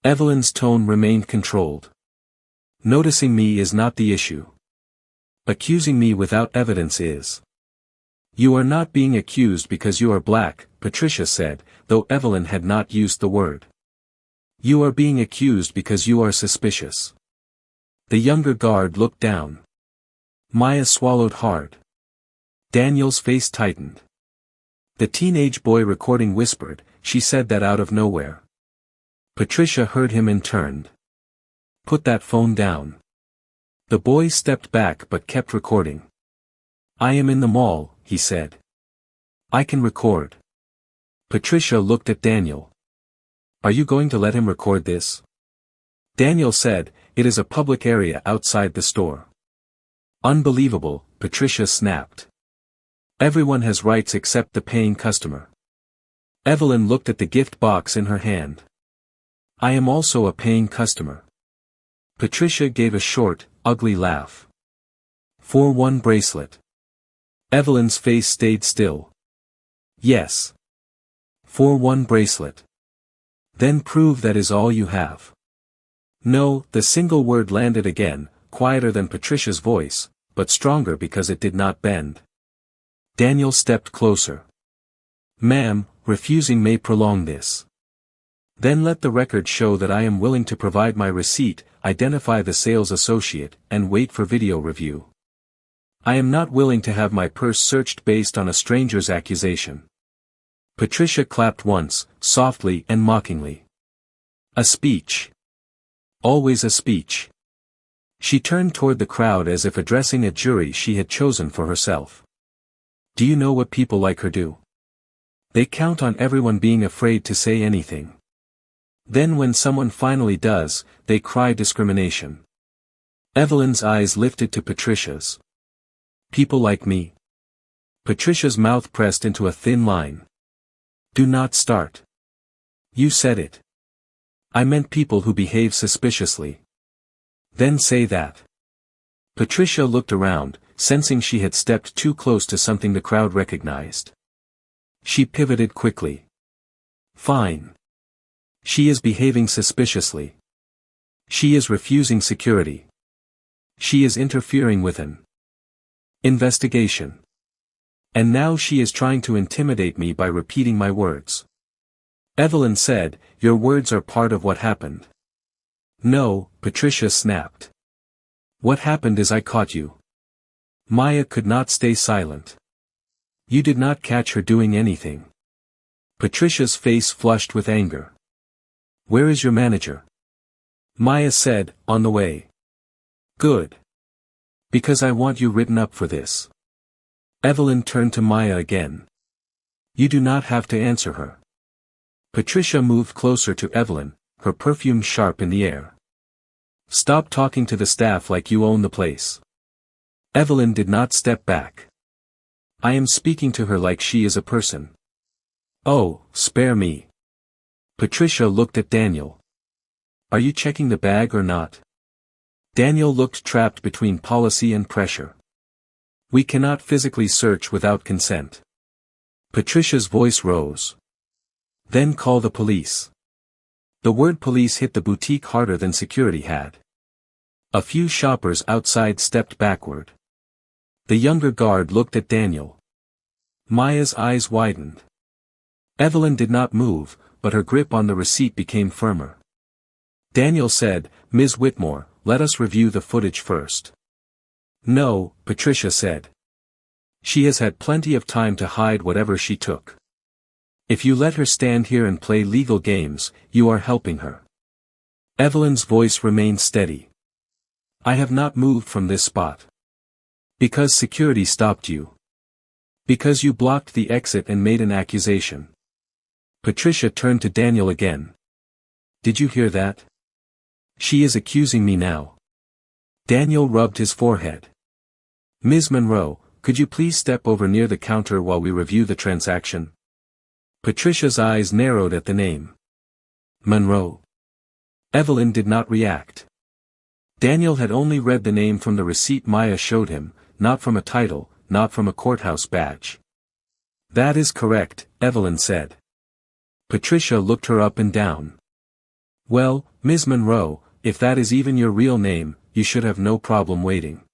Evelyn's tone remained controlled. Noticing me is not the issue. Accusing me without evidence is. You are not being accused because you are black, Patricia said, though Evelyn had not used the word. You are being accused because you are suspicious. The younger guard looked down. Maya swallowed hard. Daniel's face tightened. The teenage boy recording whispered, "She said that out of nowhere." Patricia heard him and turned. "Put that phone down." The boy stepped back but kept recording. "I am in the mall," he said. "I can record." Patricia looked at Daniel. "Are you going to let him record this?" Daniel said, "It is a public area outside the store." "Unbelievable," Patricia snapped. "Everyone has rights except the paying customer." Evelyn looked at the gift box in her hand. "I am also a paying customer." Patricia gave a short, ugly laugh. "For one bracelet." Evelyn's face stayed still. "Yes. For one bracelet." "Then prove that is all you have." "No," the single word landed again, quieter than Patricia's voice, but stronger because it did not bend. Daniel stepped closer. "Ma'am, refusing may prolong this. Then let the record show that I am willing to provide my receipt, identify the sales associate, and wait for video review. I am not willing to have my purse searched based on a stranger's accusation." Patricia clapped once, softly and mockingly. "A speech. Always a speech." She turned toward the crowd as if addressing a jury she had chosen for herself. "Do you know what people like her do? They count on everyone being afraid to say anything. Then when someone finally does, they cry discrimination." Evelyn's eyes lifted to Patricia's. "People like me?" Patricia's mouth pressed into a thin line. "Do not start. You said it." "I meant people who behave suspiciously." "Then say that." Patricia looked around, sensing she had stepped too close to something the crowd recognized. She pivoted quickly. "Fine. She is behaving suspiciously. She is refusing security. She is interfering with an investigation. And now she is trying to intimidate me by repeating my words." Evelyn said, "Your words are part of what happened." "No," Patricia snapped. "What happened is I caught you." Maya could not stay silent. "You did not catch her doing anything." Patricia's face flushed with anger. "Where is your manager?" Maya said, "On the way." "Good. Because I want you written up for this." Evelyn turned to Maya again. "You do not have to answer her." Patricia moved closer to Evelyn, her perfume sharp in the air. "Stop talking to the staff like you own the place." Evelyn did not step back. "I am speaking to her like she is a person." "Oh, spare me." Patricia looked at Daniel. "Are you checking the bag or not?" Daniel looked trapped between policy and pressure. "We cannot physically search without consent." Patricia's voice rose. "Then call the police." The word police hit the boutique harder than security had. A few shoppers outside stepped backward. The younger guard looked at Daniel. Maya's eyes widened. Evelyn did not move, but her grip on the receipt became firmer. Daniel said, "Ms. Whitmore, let us review the footage first." "No," Patricia said. "She has had plenty of time to hide whatever she took. If you let her stand here and play legal games, you are helping her." Evelyn's voice remained steady. "I have not moved from this spot. Because security stopped you. Because you blocked the exit and made an accusation." Patricia turned to Daniel again. "Did you hear that? She is accusing me now." Daniel rubbed his forehead. "Ms. Monroe, could you please step over near the counter while we review the transaction?" Patricia's eyes narrowed at the name. Monroe. Evelyn did not react. Daniel had only read the name from the receipt Maya showed him, not from a title, not from a courthouse badge. "That is correct," Evelyn said. Patricia looked her up and down. "Well, Ms. Monroe, if that is even your real name, you should have no problem waiting."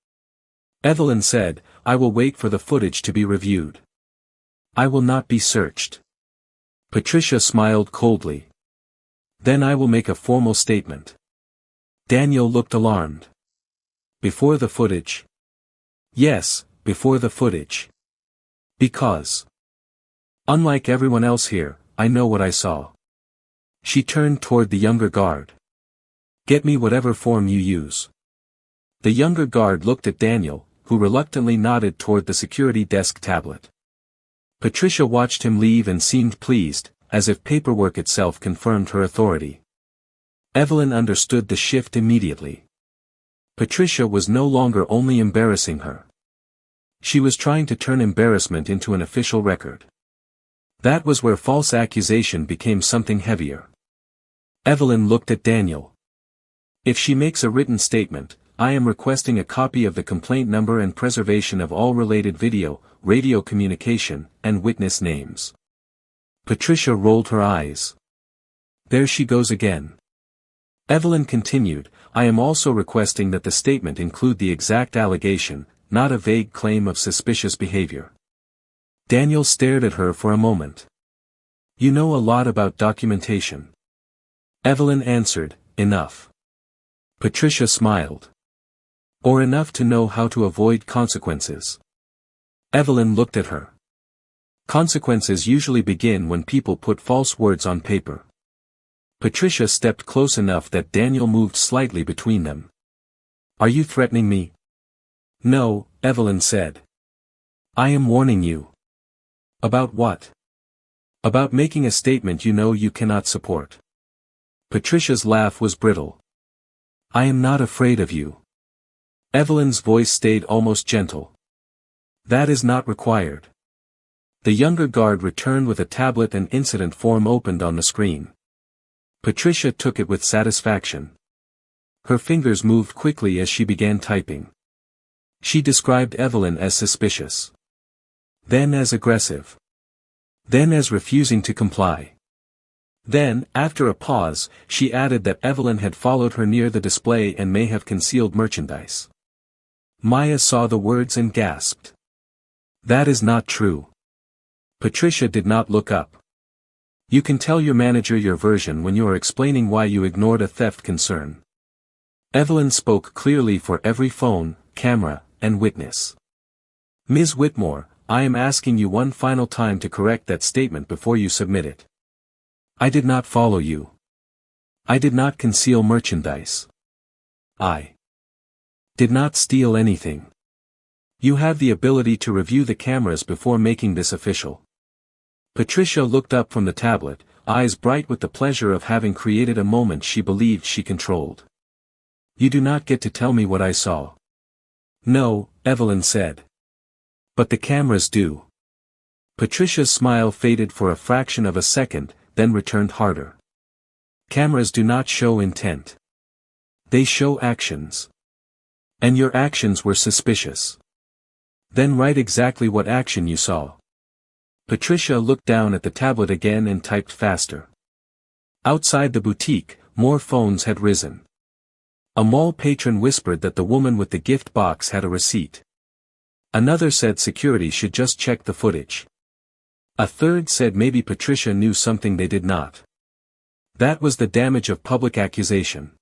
Evelyn said, "I will wait for the footage to be reviewed. I will not be searched." Patricia smiled coldly. "Then I will make a formal statement." Daniel looked alarmed. "Before the footage?" "Yes, before the footage." Because, unlike everyone else here, I know what I saw. She turned toward the younger guard. Get me whatever form you use. The younger guard looked at Daniel, who reluctantly nodded toward the security desk tablet. Patricia watched him leave and seemed pleased, as if paperwork itself confirmed her authority. Evelyn understood the shift immediately. Patricia was no longer only embarrassing her. She was trying to turn embarrassment into an official record. That was where false accusation became something heavier. Evelyn looked at Daniel. If she makes a written statement, I am requesting a copy of the complaint number and preservation of all related video, radio communication, and witness names. Patricia rolled her eyes. There she goes again. Evelyn continued, I am also requesting that the statement include the exact allegation, not a vague claim of suspicious behavior. Daniel stared at her for a moment. You know a lot about documentation. Evelyn answered, enough. Patricia smiled. Or enough to know how to avoid consequences. Evelyn looked at her. Consequences usually begin when people put false words on paper. Patricia stepped close enough that Daniel moved slightly between them. Are you threatening me? No, Evelyn said. I am warning you. About what? About making a statement you know you cannot support. Patricia's laugh was brittle. I am not afraid of you. Evelyn's voice stayed almost gentle. That is not required. The younger guard returned with a tablet and incident form opened on the screen. Patricia took it with satisfaction. Her fingers moved quickly as she began typing. She described Evelyn as suspicious. Then as aggressive. Then as refusing to comply. Then, after a pause, she added that Evelyn had followed her near the display and may have concealed merchandise. Maya saw the words and gasped. That is not true. Patricia did not look up. You can tell your manager your version when you are explaining why you ignored a theft concern. Evelyn spoke clearly for every phone, camera, and witness. Ms. Whitmore, I am asking you one final time to correct that statement before you submit it. I did not follow you. I did not conceal merchandise. I did not steal anything. You have the ability to review the cameras before making this official. Patricia looked up from the tablet, eyes bright with the pleasure of having created a moment she believed she controlled. You do not get to tell me what I saw. No, Evelyn said. But the cameras do. Patricia's smile faded for a fraction of a second, then returned harder. Cameras do not show intent. They show actions. And your actions were suspicious. Then write exactly what action you saw. Patricia looked down at the tablet again and typed faster. Outside the boutique, more phones had risen. A mall patron whispered that the woman with the gift box had a receipt. Another said security should just check the footage. A third said maybe Patricia knew something they did not. That was the damage of public accusation.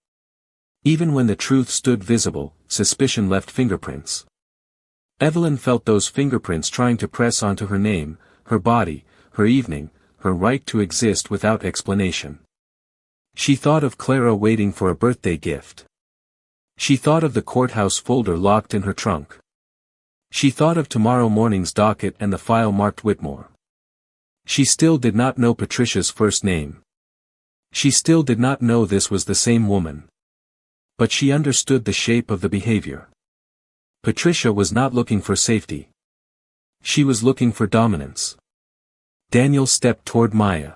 Even when the truth stood visible, suspicion left fingerprints. Evelyn felt those fingerprints trying to press onto her name, her body, her evening, her right to exist without explanation. She thought of Clara waiting for a birthday gift. She thought of the courthouse folder locked in her trunk. She thought of tomorrow morning's docket and the file marked Whitmore. She still did not know Patricia's first name. She still did not know this was the same woman. But she understood the shape of the behavior. Patricia was not looking for safety. She was looking for dominance. Daniel stepped toward Maya.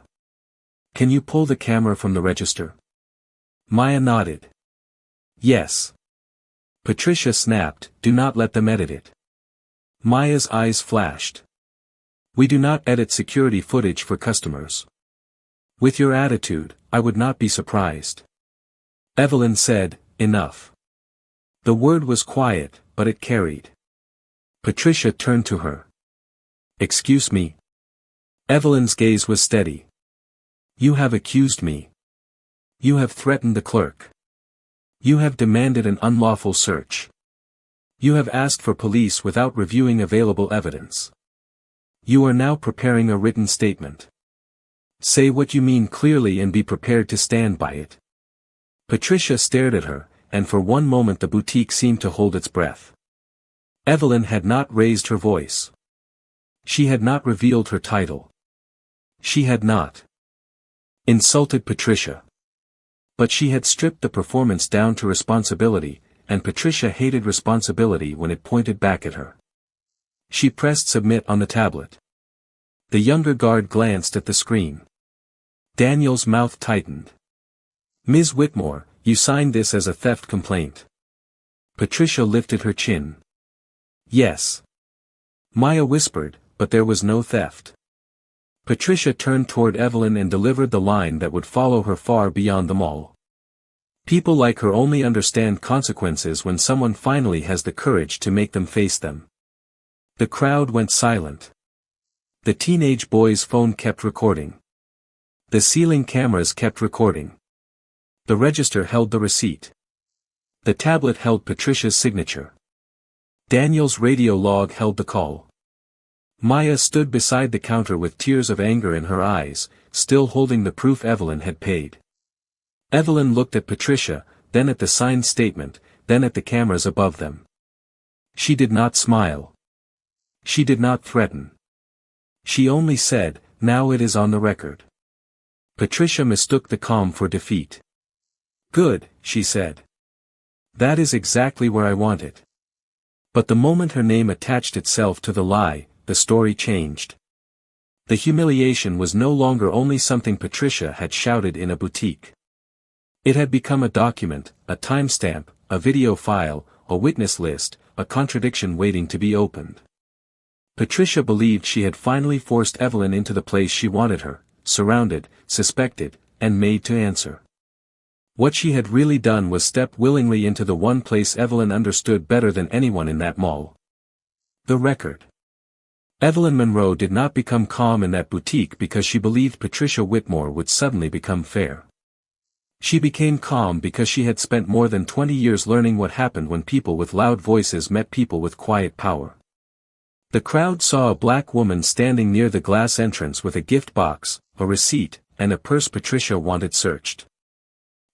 Can you pull the camera from the register? Maya nodded. Yes. Patricia snapped, do not let them edit it. Maya's eyes flashed. We do not edit security footage for customers. With your attitude, I would not be surprised. Evelyn said, enough. The word was quiet, but it carried. Patricia turned to her. Excuse me. Evelyn's gaze was steady. You have accused me. You have threatened the clerk. You have demanded an unlawful search. You have asked for police without reviewing available evidence. You are now preparing a written statement. Say what you mean clearly and be prepared to stand by it. Patricia stared at her, and for one moment the boutique seemed to hold its breath. Evelyn had not raised her voice. She had not revealed her title. She had not insulted Patricia. But she had stripped the performance down to responsibility, and Patricia hated responsibility when it pointed back at her. She pressed submit on the tablet. The younger guard glanced at the screen. Daniel's mouth tightened. Ms. Whitmore, you signed this as a theft complaint. Patricia lifted her chin. Yes. Maya whispered, but there was no theft. Patricia turned toward Evelyn and delivered the line that would follow her far beyond them all. People like her only understand consequences when someone finally has the courage to make them face them. The crowd went silent. The teenage boy's phone kept recording. The ceiling cameras kept recording. The register held the receipt. The tablet held Patricia's signature. Daniel's radio log held the call. Maya stood beside the counter with tears of anger in her eyes, still holding the proof Evelyn had paid. Evelyn looked at Patricia, then at the signed statement, then at the cameras above them. She did not smile. She did not threaten. She only said, now it is on the record. Patricia mistook the calm for defeat. Good, she said. That is exactly where I want it. But the moment her name attached itself to the lie, the story changed. The humiliation was no longer only something Patricia had shouted in a boutique. It had become a document, a timestamp, a video file, a witness list, a contradiction waiting to be opened. Patricia believed she had finally forced Evelyn into the place she wanted her, surrounded, suspected, and made to answer. What she had really done was step willingly into the one place Evelyn understood better than anyone in that mall. The record. Evelyn Monroe did not become calm in that boutique because she believed Patricia Whitmore would suddenly become fair. She became calm because she had spent more than 20 years learning what happened when people with loud voices met people with quiet power. The crowd saw a black woman standing near the glass entrance with a gift box, a receipt, and a purse Patricia wanted searched.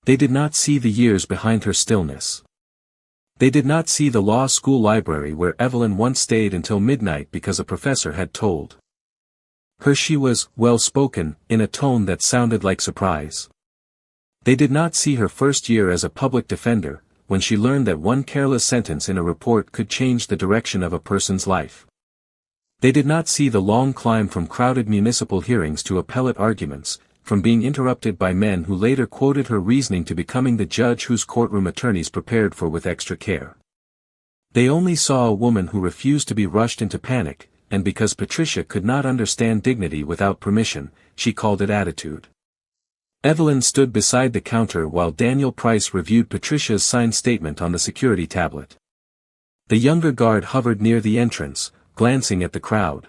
They did not see the years behind her stillness. They did not see the law school library where Evelyn once stayed until midnight because a professor had told her she was well-spoken, in a tone that sounded like surprise. They did not see her first year as a public defender, when she learned that one careless sentence in a report could change the direction of a person's life. They did not see the long climb from crowded municipal hearings to appellate arguments, from being interrupted by men who later quoted her reasoning to becoming the judge whose courtroom attorneys prepared for with extra care. They only saw a woman who refused to be rushed into panic, and because Patricia could not understand dignity without permission, she called it attitude. Evelyn stood beside the counter while Daniel Price reviewed Patricia's signed statement on the security tablet. The younger guard hovered near the entrance, glancing at the crowd.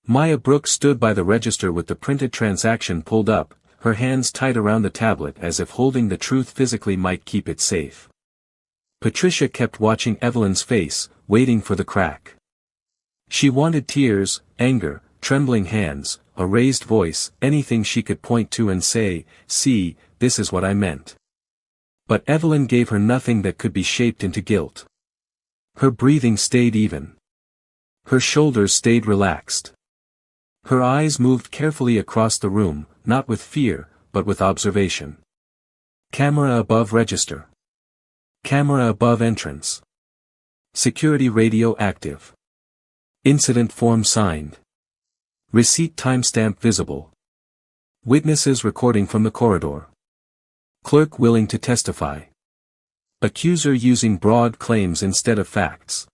Maya Brooks stood by the register with the printed transaction pulled up, her hands tight around the tablet as if holding the truth physically might keep it safe. Patricia kept watching Evelyn's face, waiting for the crack. She wanted tears, anger, trembling hands, a raised voice, anything she could point to and say, see, this is what I meant. But Evelyn gave her nothing that could be shaped into guilt. Her breathing stayed even. Her shoulders stayed relaxed. Her eyes moved carefully across the room, not with fear, but with observation. Camera above register. Camera above entrance. Security radio active. Incident form signed. Receipt timestamp visible. Witnesses recording from the corridor. Clerk willing to testify. Accuser using broad claims instead of facts.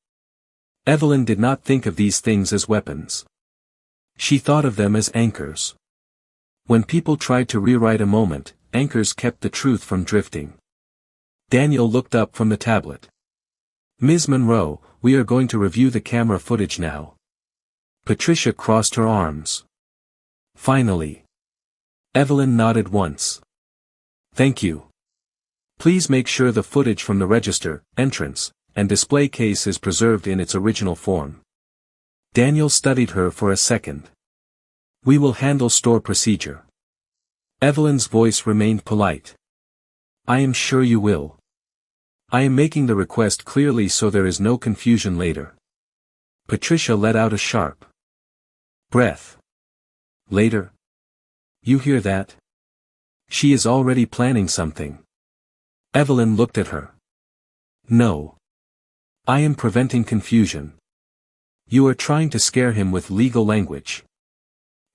Evelyn did not think of these things as weapons. She thought of them as anchors. When people tried to rewrite a moment, anchors kept the truth from drifting. Daniel looked up from the tablet. Ms. Monroe, we are going to review the camera footage now. Patricia crossed her arms. Finally. Evelyn nodded once. Thank you. Please make sure the footage from the register, entrance, and display case is preserved in its original form. Daniel studied her for a second. We will handle store procedure. Evelyn's voice remained polite. I am sure you will. I am making the request clearly so there is no confusion later. Patricia let out a sharp breath. Later? You hear that? She is already planning something. Evelyn looked at her. No. I am preventing confusion. You are trying to scare him with legal language.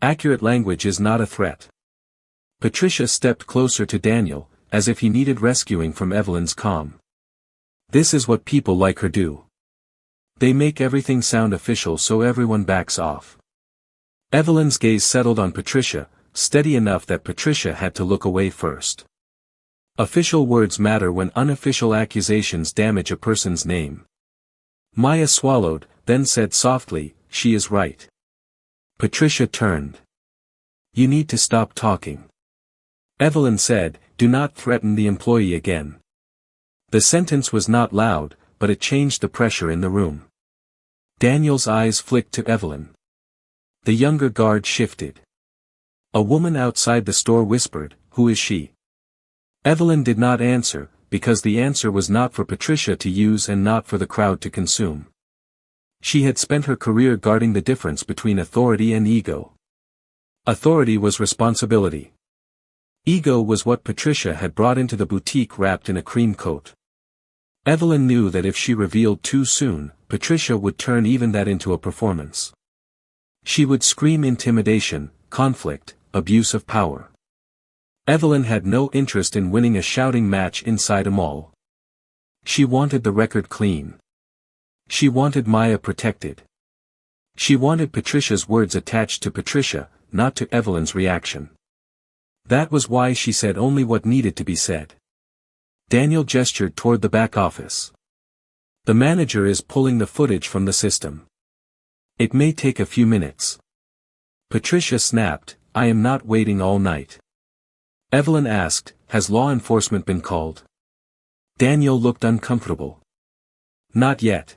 Accurate language is not a threat. Patricia stepped closer to Daniel, as if he needed rescuing from Evelyn's calm. This is what people like her do. They make everything sound official so everyone backs off. Evelyn's gaze settled on Patricia, steady enough that Patricia had to look away first. Official words matter when unofficial accusations damage a person's name. Maya swallowed, then said softly, she is right. Patricia turned. You need to stop talking. Evelyn said, do not threaten the employee again. The sentence was not loud, but it changed the pressure in the room. Daniel's eyes flicked to Evelyn. The younger guard shifted. A woman outside the store whispered, who is she? Evelyn did not answer, because the answer was not for Patricia to use and not for the crowd to consume. She had spent her career guarding the difference between authority and ego. Authority was responsibility. Ego was what Patricia had brought into the boutique wrapped in a cream coat. Evelyn knew that if she revealed too soon, Patricia would turn even that into a performance. She would scream intimidation, conflict, abuse of power. Evelyn had no interest in winning a shouting match inside a mall. She wanted the record clean. She wanted Maya protected. She wanted Patricia's words attached to Patricia, not to Evelyn's reaction. That was why she said only what needed to be said. Daniel gestured toward the back office. The manager is pulling the footage from the system. It may take a few minutes. Patricia snapped, I am not waiting all night. Evelyn asked, has law enforcement been called? Daniel looked uncomfortable. Not yet.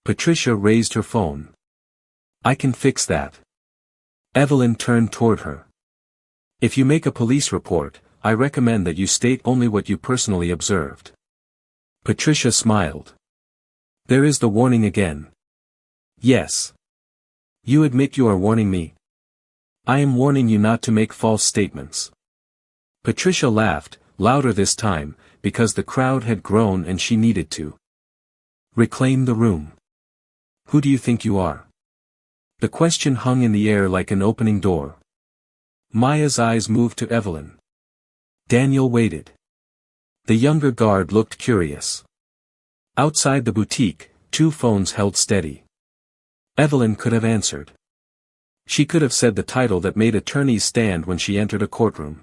Patricia raised her phone. I can fix that. Evelyn turned toward her. If you make a police report, I recommend that you state only what you personally observed. Patricia smiled. There is the warning again. Yes. You admit you are warning me? I am warning you not to make false statements. Patricia laughed, louder this time, because the crowd had grown and she needed to reclaim the room. Who do you think you are? The question hung in the air like an opening door. Maya's eyes moved to Evelyn. Daniel waited. The younger guard looked curious. Outside the boutique, 2 phones held steady. Evelyn could have answered. She could have said the title that made attorneys stand when she entered a courtroom.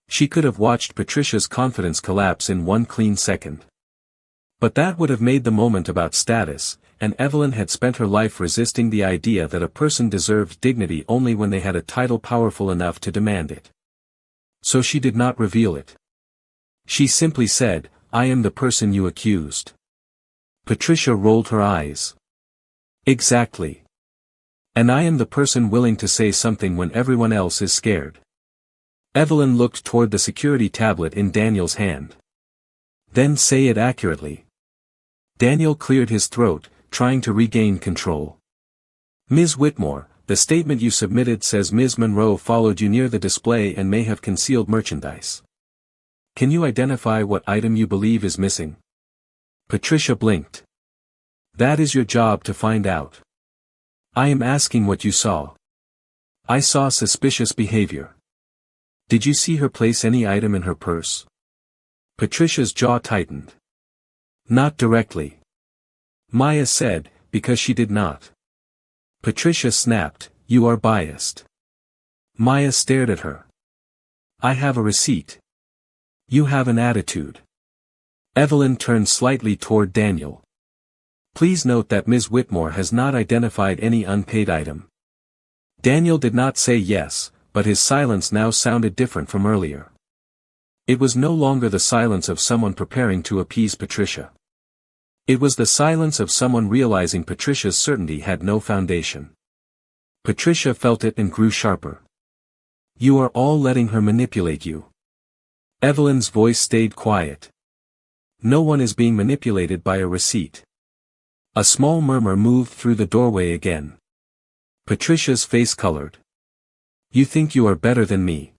She could have watched Patricia's confidence collapse in one clean second. But that would have made the moment about status, and Evelyn had spent her life resisting the idea that a person deserved dignity only when they had a title powerful enough to demand it. So she did not reveal it. She simply said, I am the person you accused. Patricia rolled her eyes. Exactly. And I am the person willing to say something when everyone else is scared. Evelyn looked toward the security tablet in Daniel's hand. Then say it accurately. Daniel cleared his throat, trying to regain control. Ms. Whitmore, the statement you submitted says Ms. Monroe followed you near the display and may have concealed merchandise. Can you identify what item you believe is missing? Patricia blinked. That is your job to find out. I am asking what you saw. I saw suspicious behavior. Did you see her place any item in her purse? Patricia's jaw tightened. Not directly. Maya said, because she did not. Patricia snapped, you are biased. Maya stared at her. I have a receipt. You have an attitude. Evelyn turned slightly toward Daniel. Please note that Ms. Whitmore has not identified any unpaid item. Daniel did not say yes, but his silence now sounded different from earlier. It was no longer the silence of someone preparing to appease Patricia. It was the silence of someone realizing Patricia's certainty had no foundation. Patricia felt it and grew sharper. You are all letting her manipulate you. Evelyn's voice stayed quiet. No one is being manipulated by a receipt. A small murmur moved through the doorway again. Patricia's face colored. You think you are better than me?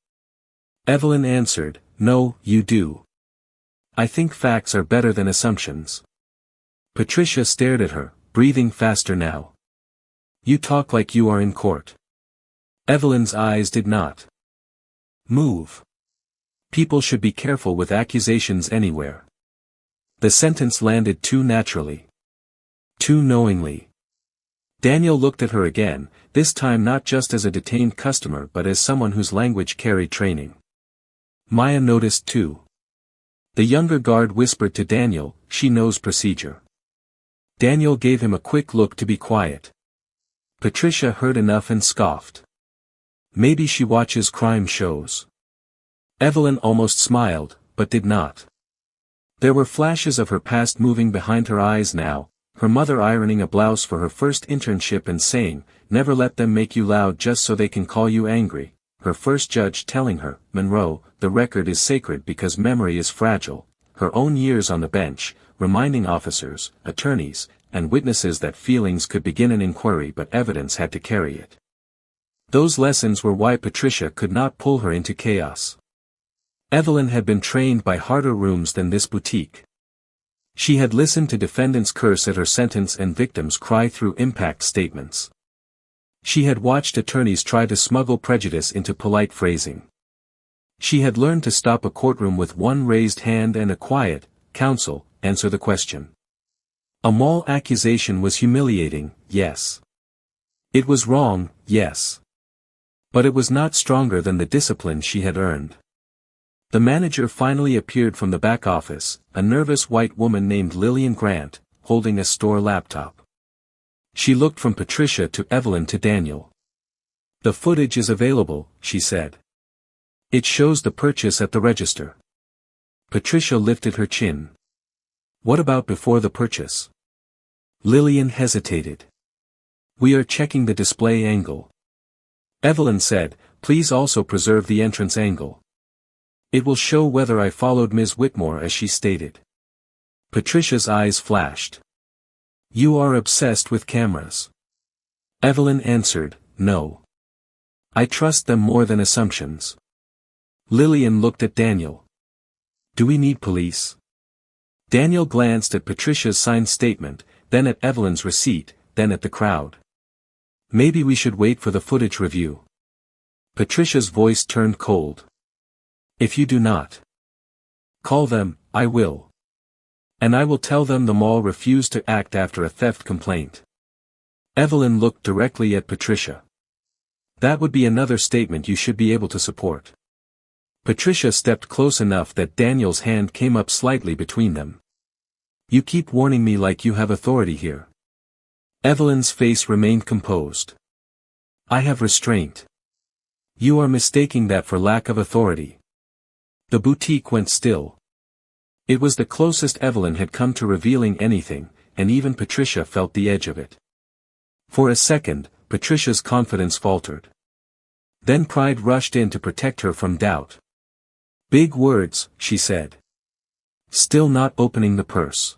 Evelyn answered, no, you do. I think facts are better than assumptions. Patricia stared at her, breathing faster now. You talk like you are in court. Evelyn's eyes did not move. People should be careful with accusations anywhere. The sentence landed too naturally. Too knowingly. Daniel looked at her again, this time not just as a detained customer but as someone whose language carried training. Maya noticed too. The younger guard whispered to Daniel, she knows procedure. Daniel gave him a quick look to be quiet. Patricia heard enough and scoffed. Maybe she watches crime shows. Evelyn almost smiled, but did not. There were flashes of her past moving behind her eyes now, her mother ironing a blouse for her first internship and saying, never let them make you loud just so they can call you angry, her first judge telling her, Monroe, the record is sacred because memory is fragile, her own years on the bench, reminding officers, attorneys, and witnesses that feelings could begin an inquiry but evidence had to carry it. Those lessons were why Patricia could not pull her into chaos. Evelyn had been trained by harder rooms than this boutique. She had listened to defendants curse at her sentence and victims cry through impact statements. She had watched attorneys try to smuggle prejudice into polite phrasing. She had learned to stop a courtroom with one raised hand and a quiet, counsel, answer the question. A mall accusation was humiliating, yes. It was wrong, yes. But it was not stronger than the discipline she had earned. The manager finally appeared from the back office, a nervous white woman named Lillian Grant, holding a store laptop. She looked from Patricia to Evelyn to Daniel. The footage is available, she said. It shows the purchase at the register. Patricia lifted her chin. What about before the purchase? Lillian hesitated. We are checking the display angle. Evelyn said, please also preserve the entrance angle. It will show whether I followed Ms. Whitmore as she stated. Patricia's eyes flashed. You are obsessed with cameras. Evelyn answered, no. I trust them more than assumptions. Lillian looked at Daniel. Do we need police? Daniel glanced at Patricia's signed statement, then at Evelyn's receipt, then at the crowd. Maybe we should wait for the footage review. Patricia's voice turned cold. If you do not call them, I will. And I will tell them the mall refused to act after a theft complaint. Evelyn looked directly at Patricia. That would be another statement you should be able to support. Patricia stepped close enough that Daniel's hand came up slightly between them. You keep warning me like you have authority here. Evelyn's face remained composed. I have restraint. You are mistaking that for lack of authority. The boutique went still. It was the closest Evelyn had come to revealing anything, and even Patricia felt the edge of it. For a second, Patricia's confidence faltered. Then pride rushed in to protect her from doubt. Big words, she said. Still not opening the purse.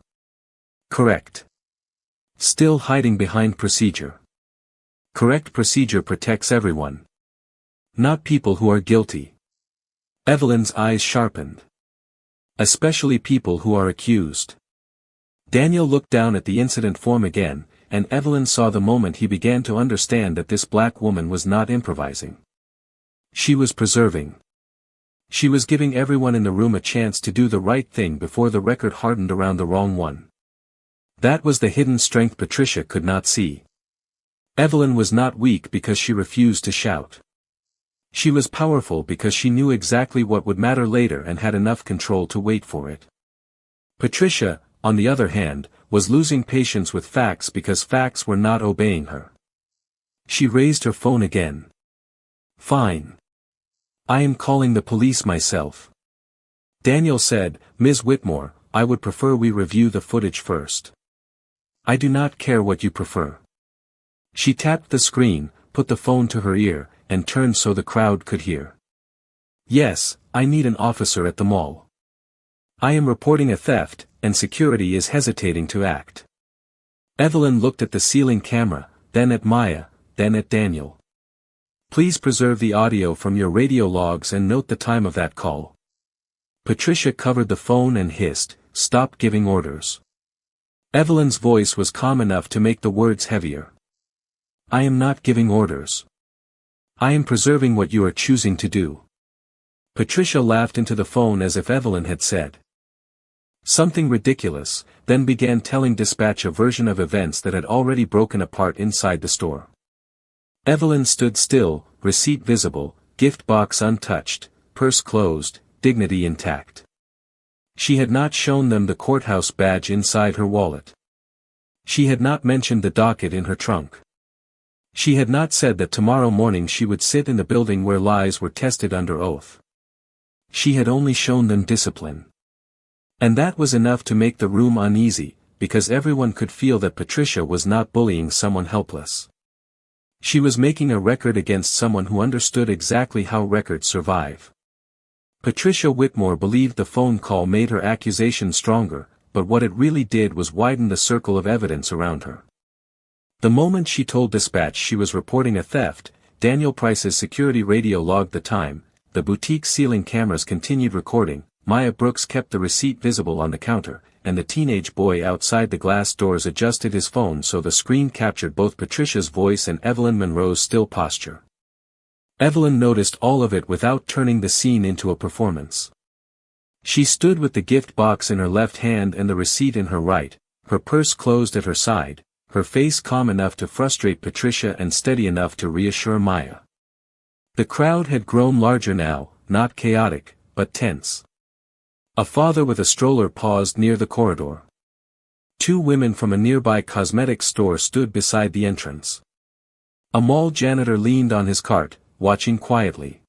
Correct. Still hiding behind procedure. Correct procedure protects everyone. Not people who are guilty. Evelyn's eyes sharpened. Especially people who are accused. Daniel looked down at the incident form again, and Evelyn saw the moment he began to understand that this black woman was not improvising. She was preserving. She was giving everyone in the room a chance to do the right thing before the record hardened around the wrong one. That was the hidden strength Patricia could not see. Evelyn was not weak because she refused to shout. She was powerful because she knew exactly what would matter later and had enough control to wait for it. Patricia, on the other hand, was losing patience with facts because facts were not obeying her. She raised her phone again. Fine. I am calling the police myself. Daniel said, Ms. Whitmore, I would prefer we review the footage first. I do not care what you prefer. She tapped the screen, put the phone to her ear, and turned so the crowd could hear. Yes, I need an officer at the mall. I am reporting a theft, and security is hesitating to act. Evelyn looked at the ceiling camera, then at Maya, then at Daniel. Please preserve the audio from your radio logs and note the time of that call. Patricia covered the phone and hissed, "Stop giving orders." Evelyn's voice was calm enough to make the words heavier. I am not giving orders. I am preserving what you are choosing to do. Patricia laughed into the phone as if Evelyn had said something ridiculous, then began telling dispatch a version of events that had already broken apart inside the store. Evelyn stood still, receipt visible, gift box untouched, purse closed, dignity intact. She had not shown them the courthouse badge inside her wallet. She had not mentioned the docket in her trunk. She had not said that tomorrow morning she would sit in the building where lies were tested under oath. She had only shown them discipline. And that was enough to make the room uneasy, because everyone could feel that Patricia was not bullying someone helpless. She was making a record against someone who understood exactly how records survive. Patricia Whitmore believed the phone call made her accusation stronger, but what it really did was widen the circle of evidence around her. The moment she told dispatch she was reporting a theft, Daniel Price's security radio logged the time, the boutique ceiling cameras continued recording, Maya Brooks kept the receipt visible on the counter, and the teenage boy outside the glass doors adjusted his phone so the screen captured both Patricia's voice and Evelyn Monroe's still posture. Evelyn noticed all of it without turning the scene into a performance. She stood with the gift box in her left hand and the receipt in her right, her purse closed at her side, her face calm enough to frustrate Patricia and steady enough to reassure Maya. The crowd had grown larger now, not chaotic, but tense. A father with a stroller paused near the corridor. Two women from a nearby cosmetics store stood beside the entrance. A mall janitor leaned on his cart, watching quietly.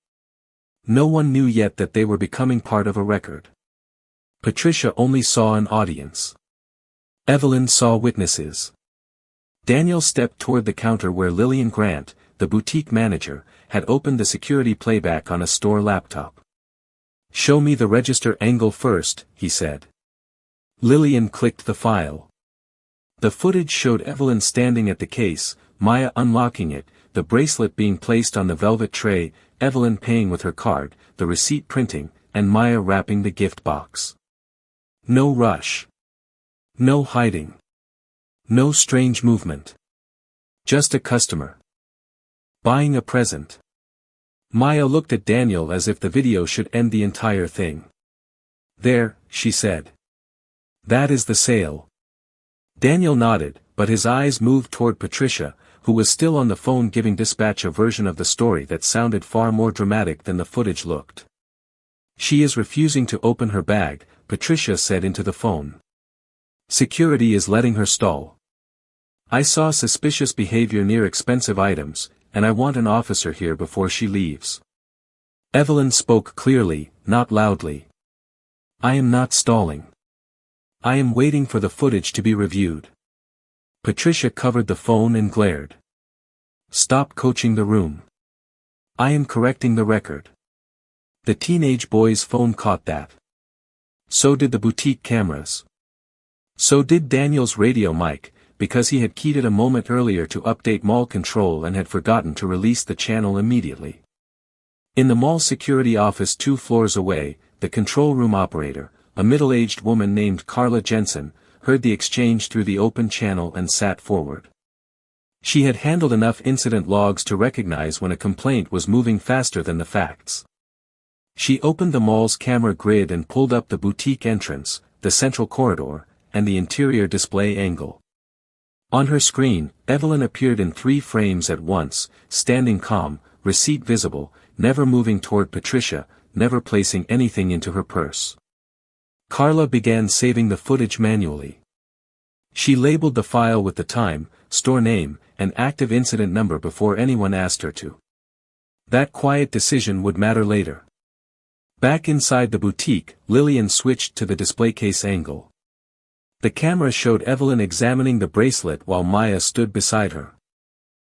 No one knew yet that they were becoming part of a record. Patricia only saw an audience. Evelyn saw witnesses. Daniel stepped toward the counter where Lillian Grant, the boutique manager, had opened the security playback on a store laptop. Show me the register angle first, he said. Lillian clicked the file. The footage showed Evelyn standing at the case, Maya unlocking it, the bracelet being placed on the velvet tray, Evelyn paying with her card, the receipt printing, and Maya wrapping the gift box. No rush. No hiding. No strange movement. Just a customer buying a present. Maya looked at Daniel as if the video should end the entire thing. There, she said. That is the sale. Daniel nodded, but his eyes moved toward Patricia, who was still on the phone giving dispatch a version of the story that sounded far more dramatic than the footage looked. She is refusing to open her bag, Patricia said into the phone. Security is letting her stall. I saw suspicious behavior near expensive items, and I want an officer here before she leaves. Evelyn spoke clearly, not loudly. I am not stalling. I am waiting for the footage to be reviewed. Patricia covered the phone and glared. Stop coaching the room. I am correcting the record. The teenage boy's phone caught that. So did the boutique cameras. So did Daniel's radio mic, because he had keyed it a moment earlier to update mall control and had forgotten to release the channel immediately. In the mall security office 2 floors away, the control room operator, a middle-aged woman named Carla Jensen, heard the exchange through the open channel and sat forward. She had handled enough incident logs to recognize when a complaint was moving faster than the facts. She opened the mall's camera grid and pulled up the boutique entrance, the central corridor, and the interior display angle. On her screen, Evelyn appeared in 3 frames at once, standing calm, receipt visible, never moving toward Patricia, never placing anything into her purse. Carla began saving the footage manually. She labeled the file with the time, store name, and active incident number before anyone asked her to. That quiet decision would matter later. Back inside the boutique, Lillian switched to the display case angle. The camera showed Evelyn examining the bracelet while Maya stood beside her.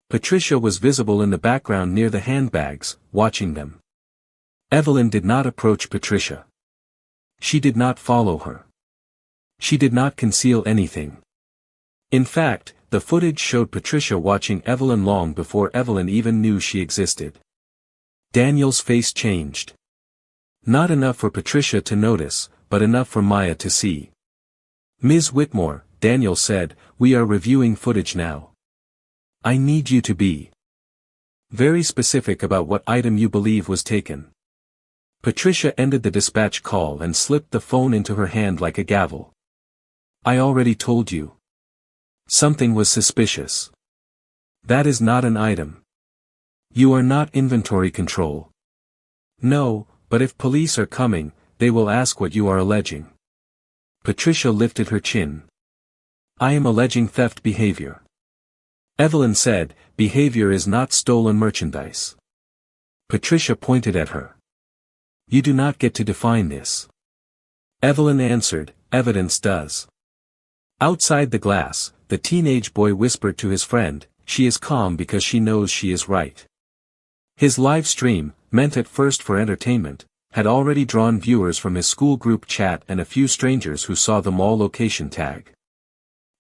Patricia was visible in the background near the handbags, watching them. Evelyn did not approach Patricia. She did not follow her. She did not conceal anything. In fact, the footage showed Patricia watching Evelyn long before Evelyn even knew she existed. Daniel's face changed. Not enough for Patricia to notice, but enough for Maya to see. "Ms. Whitmore," Daniel said, "we are reviewing footage now. I need you to be very specific about what item you believe was taken." Patricia ended the dispatch call and slipped the phone into her hand like a gavel. "I already told you. Something was suspicious. That is not an item. You are not inventory control." "No, but if police are coming, they will ask what you are alleging." Patricia lifted her chin. "I am alleging theft behavior." Evelyn said, "Behavior is not stolen merchandise." Patricia pointed at her. "You do not get to define this." Evelyn answered, "Evidence does." Outside the glass, the teenage boy whispered to his friend, "She is calm because she knows she is right." His live stream, meant at first for entertainment, had already drawn viewers from his school group chat and a few strangers who saw the mall location tag.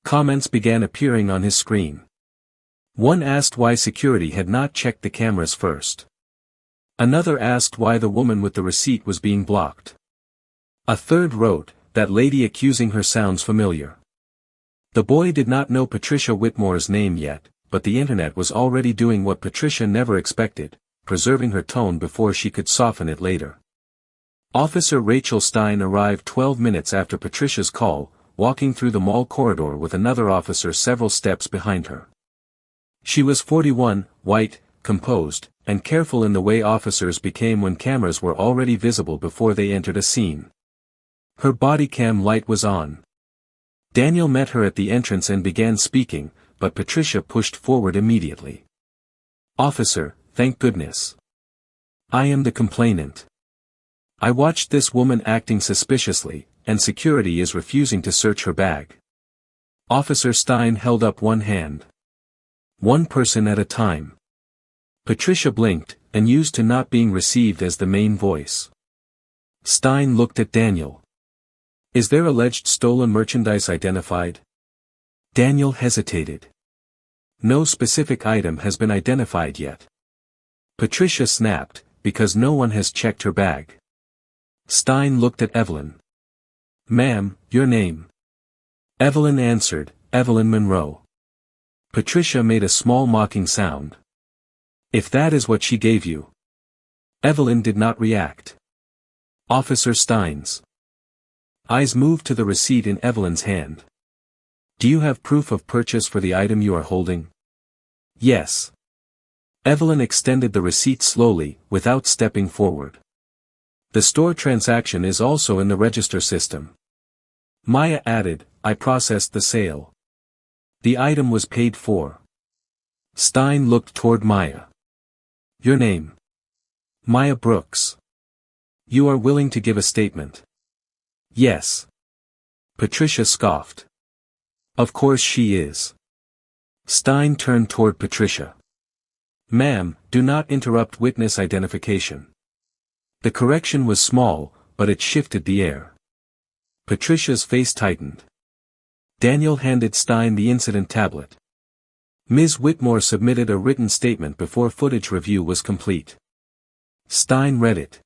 Comments began appearing on his screen. One asked why security had not checked the cameras first. Another asked why the woman with the receipt was being blocked. A third wrote, "That lady accusing her sounds familiar." The boy did not know Patricia Whitmore's name yet, but the internet was already doing what Patricia never expected, preserving her tone before she could soften it later. Officer Rachel Stein arrived 12 minutes after Patricia's call, walking through the mall corridor with another officer several steps behind her. She was 41, white, composed, and careful in the way officers became when cameras were already visible before they entered a scene. Her body cam light was on. Daniel met her at the entrance and began speaking, but Patricia pushed forward immediately. "Officer, thank goodness. I am the complainant. I watched this woman acting suspiciously, and security is refusing to search her bag." Officer Stein held up one hand. "One person at a time." Patricia blinked, and used to not being received as the main voice. Stein looked at Daniel. "Is there alleged stolen merchandise identified?" Daniel hesitated. "No specific item has been identified yet." Patricia snapped, "Because no one has checked her bag." Stein looked at Evelyn. "Ma'am, your name?" Evelyn answered, "Evelyn Monroe." Patricia made a small mocking sound. "If that is what she gave you." Evelyn did not react. Officer Stein's eyes moved to the receipt in Evelyn's hand. "Do you have proof of purchase for the item you are holding?" "Yes." Evelyn extended the receipt slowly, without stepping forward. "The store transaction is also in the register system." Maya added, "I processed the sale. The item was paid for." Stein looked toward Maya. "Your name?" "Maya Brooks." "You are willing to give a statement?" "Yes." Patricia scoffed. "Of course she is." Stein turned toward Patricia. "Ma'am, do not interrupt witness identification." The correction was small, but it shifted the air. Patricia's face tightened. Daniel handed Stein the incident tablet. Ms. Whitmore submitted a written statement before footage review was complete. Stein read it.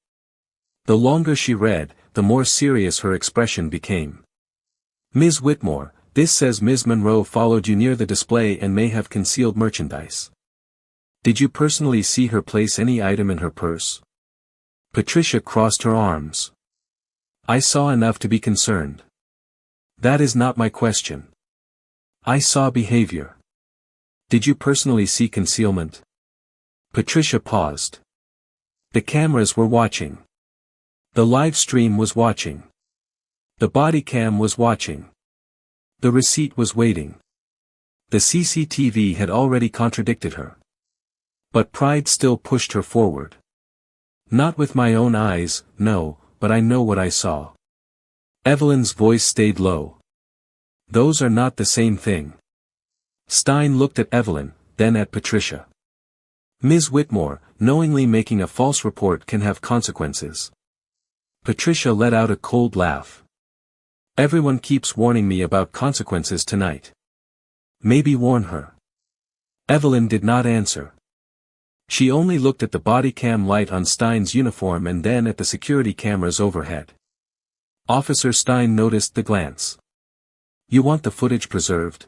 The longer she read, the more serious her expression became. "Ms. Whitmore, this says Ms. Monroe followed you near the display and may have concealed merchandise. Did you personally see her place any item in her purse?" Patricia crossed her arms. "I saw enough to be concerned. That is not my question. I saw behavior. Did you personally see concealment?" Patricia paused. The cameras were watching. The live stream was watching. The body cam was watching. The receipt was waiting. The CCTV had already contradicted her. But pride still pushed her forward. "Not with my own eyes, no, but I know what I saw." Evelyn's voice stayed low. Those are not the same thing. Stein looked at Evelyn, then at Patricia. Ms. Whitmore, knowingly making a false report can have consequences. Patricia let out a cold laugh. Everyone keeps warning me about consequences tonight. Maybe warn her. Evelyn did not answer. She only looked at the body cam light on Stein's uniform and then at the security cameras overhead. Officer Stein noticed the glance. You want the footage preserved?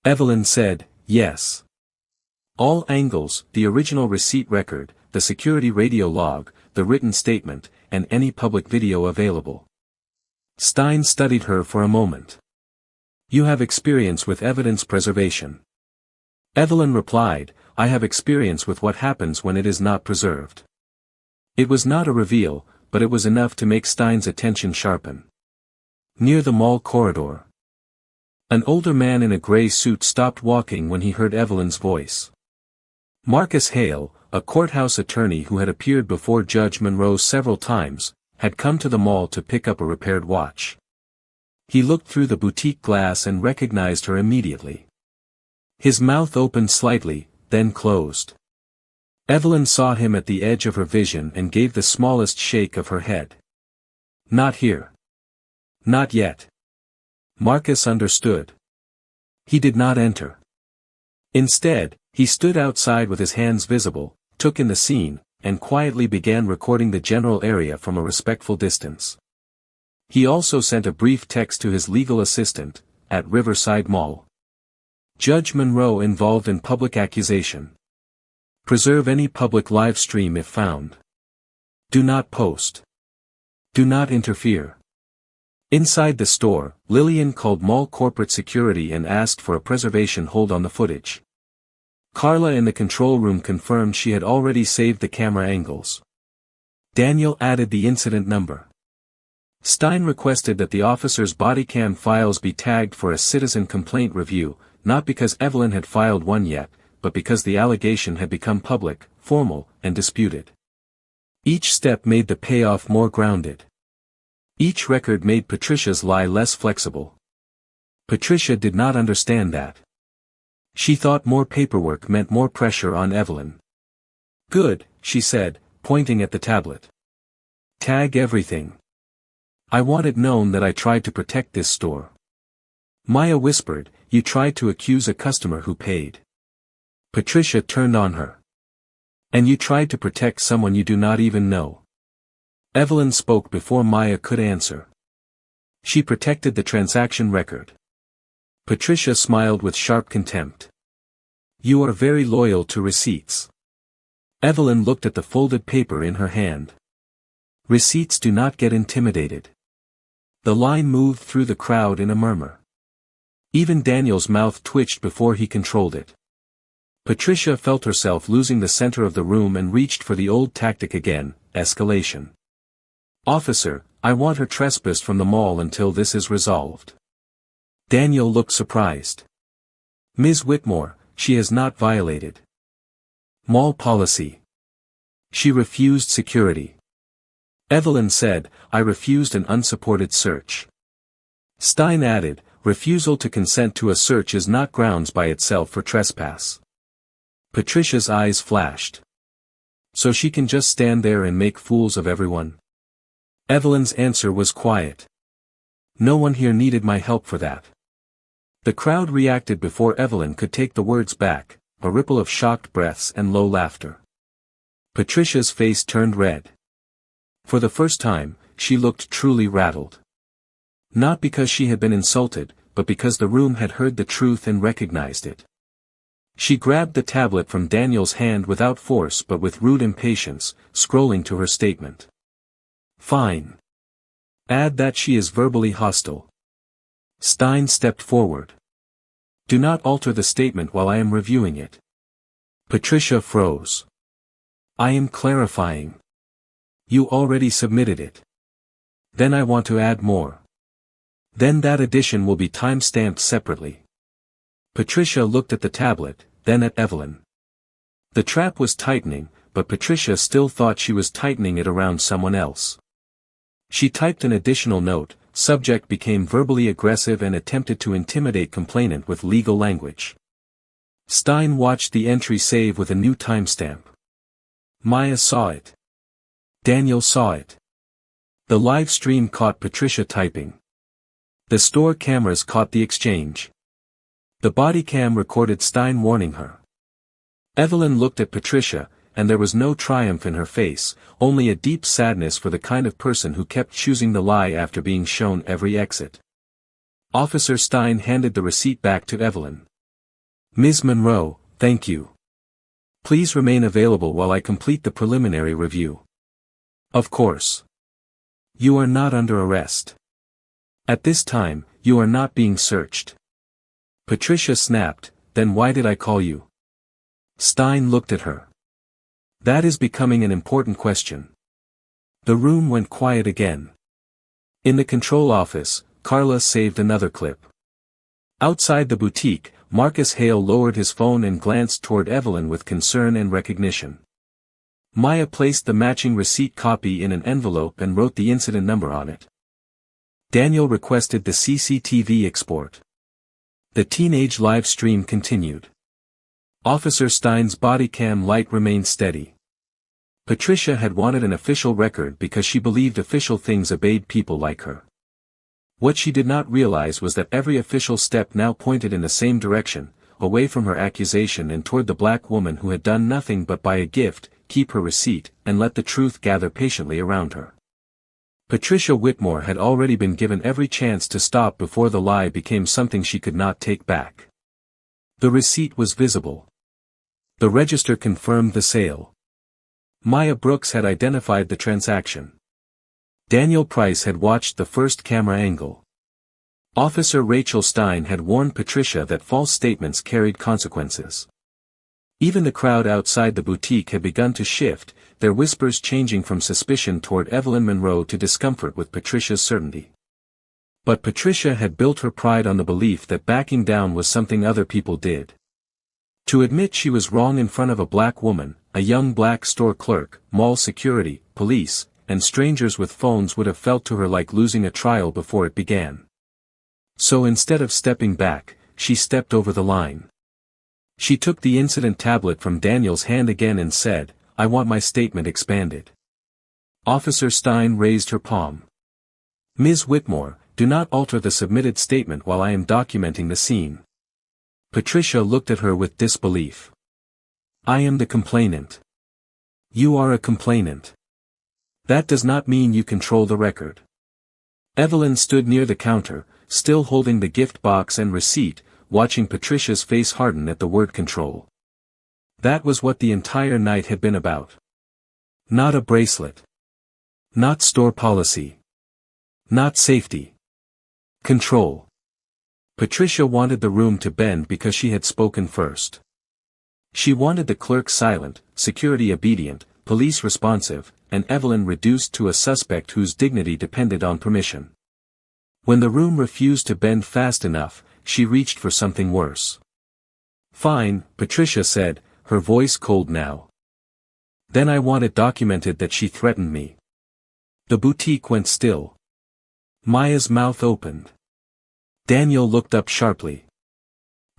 Evelyn said, yes. All angles, the original receipt record, the security radio log, the written statement, and any public video available. Stein studied her for a moment. You have experience with evidence preservation. Evelyn replied, I have experience with what happens when it is not preserved. It was not a reveal, but it was enough to make Stein's attention sharpen. Near the mall corridor. An older man in a gray suit stopped walking when he heard Evelyn's voice. Marcus Hale, a courthouse attorney who had appeared before Judge Monroe several times, had come to the mall to pick up a repaired watch. He looked through the boutique glass and recognized her immediately. His mouth opened slightly, then closed. Evelyn saw him at the edge of her vision and gave the smallest shake of her head. Not here. Not yet. Marcus understood. He did not enter. Instead, he stood outside with his hands visible, took in the scene, and quietly began recording the general area from a respectful distance. He also sent a brief text to his legal assistant, at Riverside Mall. Judge Monroe involved in public accusation. Preserve any public live stream if found. Do not post. Do not interfere. Inside the store, Lillian called mall corporate security and asked for a preservation hold on the footage. Carla in the control room confirmed she had already saved the camera angles. Daniel added the incident number. Stein requested that the officer's body cam files be tagged for a citizen complaint review, not because Evelyn had filed one yet, but because the allegation had become public, formal, and disputed. Each step made the payoff more grounded. Each record made Patricia's lie less flexible. Patricia did not understand that. She thought more paperwork meant more pressure on Evelyn. Good, she said, pointing at the tablet. Tag everything. I want it known that I tried to protect this store. Maya whispered, you tried to accuse a customer who paid. Patricia turned on her. And you tried to protect someone you do not even know. Evelyn spoke before Maya could answer. She protected the transaction record. Patricia smiled with sharp contempt. You are very loyal to receipts. Evelyn looked at the folded paper in her hand. Receipts do not get intimidated. The line moved through the crowd in a murmur. Even Daniel's mouth twitched before he controlled it. Patricia felt herself losing the center of the room and reached for the old tactic again, escalation. Officer, I want her trespassed from the mall until this is resolved. Daniel looked surprised. Ms. Whitmore, she has not violated mall policy. She refused security. Evelyn said, I refused an unsupported search. Stein added, refusal to consent to a search is not grounds by itself for trespass. Patricia's eyes flashed. So she can just stand there and make fools of everyone? Evelyn's answer was quiet. No one here needed my help for that. The crowd reacted before Evelyn could take the words back, a ripple of shocked breaths and low laughter. Patricia's face turned red. For the first time, she looked truly rattled. Not because she had been insulted, but because the room had heard the truth and recognized it. She grabbed the tablet from Daniel's hand without force but with rude impatience, scrolling to her statement. Fine. Add that she is verbally hostile. Stein stepped forward. Do not alter the statement while I am reviewing it. Patricia froze. I am clarifying. You already submitted it. Then I want to add more. Then that addition will be time-stamped separately. Patricia looked at the tablet, then at Evelyn. The trap was tightening, but Patricia still thought she was tightening it around someone else. She typed an additional note, Subject became verbally aggressive and attempted to intimidate complainant with legal language. Stein watched the entry save with a new timestamp. Maya saw it. Daniel saw it. The live stream caught Patricia typing. The store cameras caught the exchange. The body cam recorded Stein warning her. Evelyn looked at Patricia, and there was no triumph in her face, only a deep sadness for the kind of person who kept choosing the lie after being shown every exit. Officer Stein handed the receipt back to Evelyn. Ms. Monroe, thank you. Please remain available while I complete the preliminary review. Of course. You are not under arrest. At this time, you are not being searched. Patricia snapped, then why did I call you? Stein looked at her. That is becoming an important question. The room went quiet again. In the control office, Carla saved another clip. Outside the boutique, Marcus Hale lowered his phone and glanced toward Evelyn with concern and recognition. Maya placed the matching receipt copy in an envelope and wrote the incident number on it. Daniel requested the CCTV export. The teenage live stream continued. Officer Stein's body cam light remained steady. Patricia had wanted an official record because she believed official things obeyed people like her. What she did not realize was that every official step now pointed in the same direction, away from her accusation and toward the black woman who had done nothing but buy a gift, keep her receipt, and let the truth gather patiently around her. Patricia Whitmore had already been given every chance to stop before the lie became something she could not take back. The receipt was visible. The register confirmed the sale. Maya Brooks had identified the transaction. Daniel Price had watched the first camera angle. Officer Rachel Stein had warned Patricia that false statements carried consequences. Even the crowd outside the boutique had begun to shift, their whispers changing from suspicion toward Evelyn Monroe to discomfort with Patricia's certainty. But Patricia had built her pride on the belief that backing down was something other people did. To admit she was wrong in front of a black woman, a young black store clerk, mall security, police, and strangers with phones would have felt to her like losing a trial before it began. So instead of stepping back, she stepped over the line. She took the incident tablet from Daniel's hand again and said, "I want my statement expanded." Officer Stein raised her palm. "Ms. Whitmore, do not alter the submitted statement while I am documenting the scene." Patricia looked at her with disbelief. "I am the complainant." "You are a complainant. That does not mean you control the record." Evelyn stood near the counter, still holding the gift box and receipt, watching Patricia's face harden at the word control. That was what the entire night had been about. Not a bracelet. Not store policy. Not safety. Control. Patricia wanted the room to bend because she had spoken first. She wanted the clerk silent, security obedient, police responsive, and Evelyn reduced to a suspect whose dignity depended on permission. When the room refused to bend fast enough, she reached for something worse. "Fine," Patricia said, her voice cold now. "Then I want it documented that she threatened me." The boutique went still. Maya's mouth opened. Daniel looked up sharply.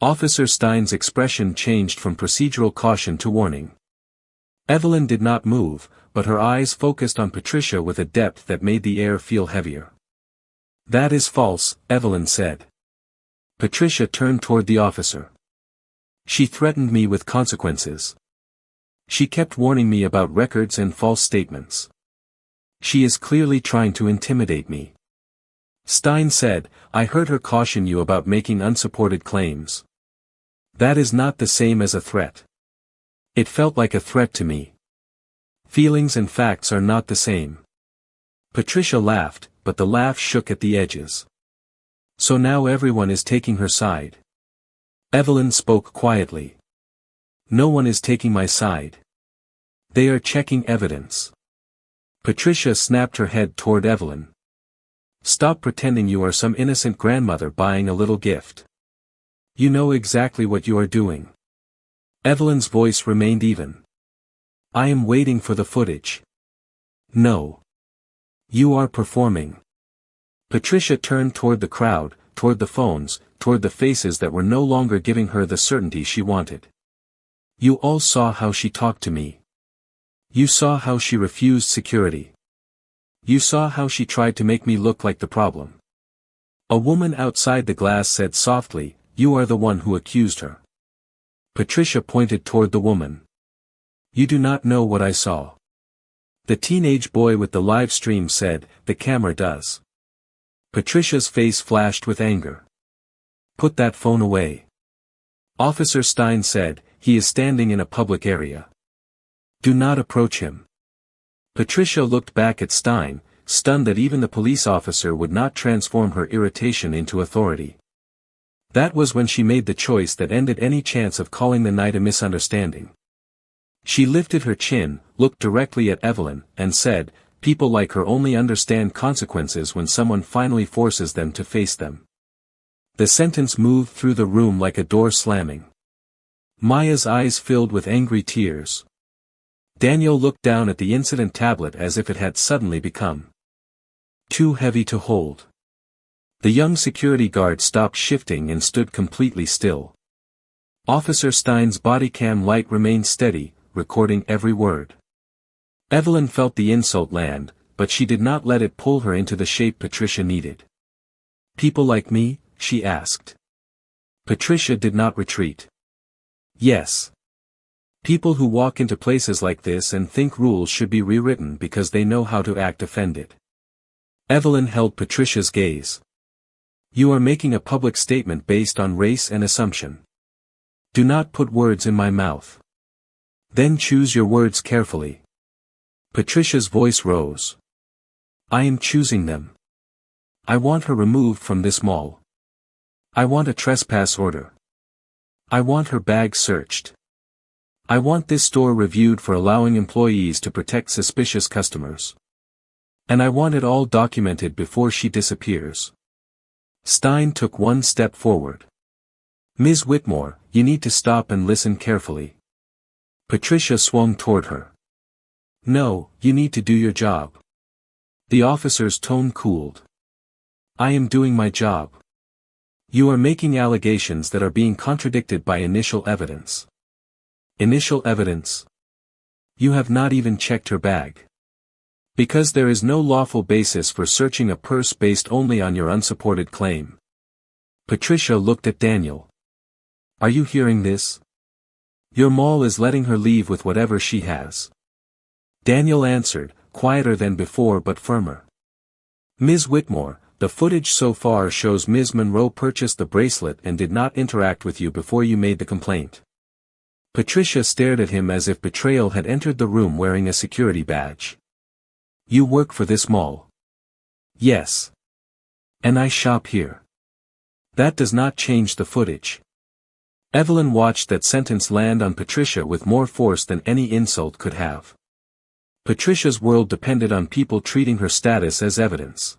Officer Stein's expression changed from procedural caution to warning. Evelyn did not move, but her eyes focused on Patricia with a depth that made the air feel heavier. "That is false," Evelyn said. Patricia turned toward the officer. "She threatened me with consequences. She kept warning me about records and false statements. She is clearly trying to intimidate me." Stein said, "I heard her caution you about making unsupported claims. That is not the same as a threat. It felt like a threat to me. Feelings and facts are not the same." Patricia laughed, but the laugh shook at the edges. "So now everyone is taking her side." Evelyn spoke quietly. "No one is taking my side. They are checking evidence." Patricia snapped her head toward Evelyn. "Stop pretending you are some innocent grandmother buying a little gift. You know exactly what you are doing." Evelyn's voice remained even. "I am waiting for the footage." "No. You are performing. Patricia turned toward the crowd, toward the phones, toward the faces that were no longer giving her the certainty she wanted. You all saw how she talked to me. You saw how she refused security. You saw how she tried to make me look like the problem. A woman outside the glass said softly, "You are the one who accused her." Patricia pointed toward the woman. "You do not know what I saw." The teenage boy with the live stream said, "The camera does." Patricia's face flashed with anger. "Put that phone away." Officer Stein said, "He is standing in a public area. Do not approach him." Patricia looked back at Stein, stunned that even the police officer would not transform her irritation into authority. That was when she made the choice that ended any chance of calling the night a misunderstanding. She lifted her chin, looked directly at Evelyn, and said, "People like her only understand consequences when someone finally forces them to face them." The sentence moved through the room like a door slamming. Maya's eyes filled with angry tears. Daniel looked down at the incident tablet as if it had suddenly become too heavy to hold. The young security guard stopped shifting and stood completely still. Officer Stein's body cam light remained steady, recording every word. Evelyn felt the insult land, but she did not let it pull her into the shape Patricia needed. "People like me?" she asked. Patricia did not retreat. "Yes. People who walk into places like this and think rules should be rewritten because they know how to act offended." Evelyn held Patricia's gaze. "You are making a public statement based on race and assumption. Do not put words in my mouth. Then choose your words carefully." Patricia's voice rose. "I am choosing them. I want her removed from this mall. I want a trespass order. I want her bag searched. I want this store reviewed for allowing employees to protect suspicious customers. And I want it all documented before she disappears." Stein took one step forward. "Ms. Whitmore, you need to stop and listen carefully." Patricia swung toward her. "No, you need to do your job." The officer's tone cooled. "I am doing my job. You are making allegations that are being contradicted by initial evidence." "Initial evidence? You have not even checked her bag. Because there is no lawful basis for searching a purse based only on your unsupported claim." Patricia looked at Daniel. "Are you hearing this? Your mall is letting her leave with whatever she has." Daniel answered, quieter than before but firmer. "Ms. Whitmore, the footage so far shows Ms. Monroe purchased the bracelet and did not interact with you before you made the complaint." Patricia stared at him as if betrayal had entered the room wearing a security badge. "You work for this mall?" "Yes. And I shop here. That does not change the footage." Evelyn watched that sentence land on Patricia with more force than any insult could have. Patricia's world depended on people treating her status as evidence.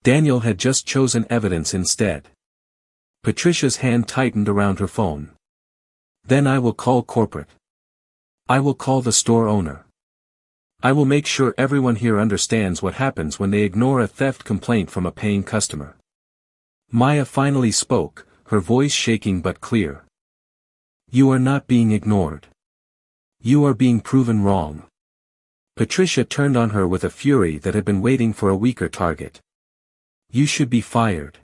Daniel had just chosen evidence instead. Patricia's hand tightened around her phone. "Then I will call corporate. I will call the store owner. I will make sure everyone here understands what happens when they ignore a theft complaint from a paying customer." Maya finally spoke, her voice shaking but clear. "You are not being ignored. You are being proven wrong." Patricia turned on her with a fury that had been waiting for a weaker target. "You should be fired.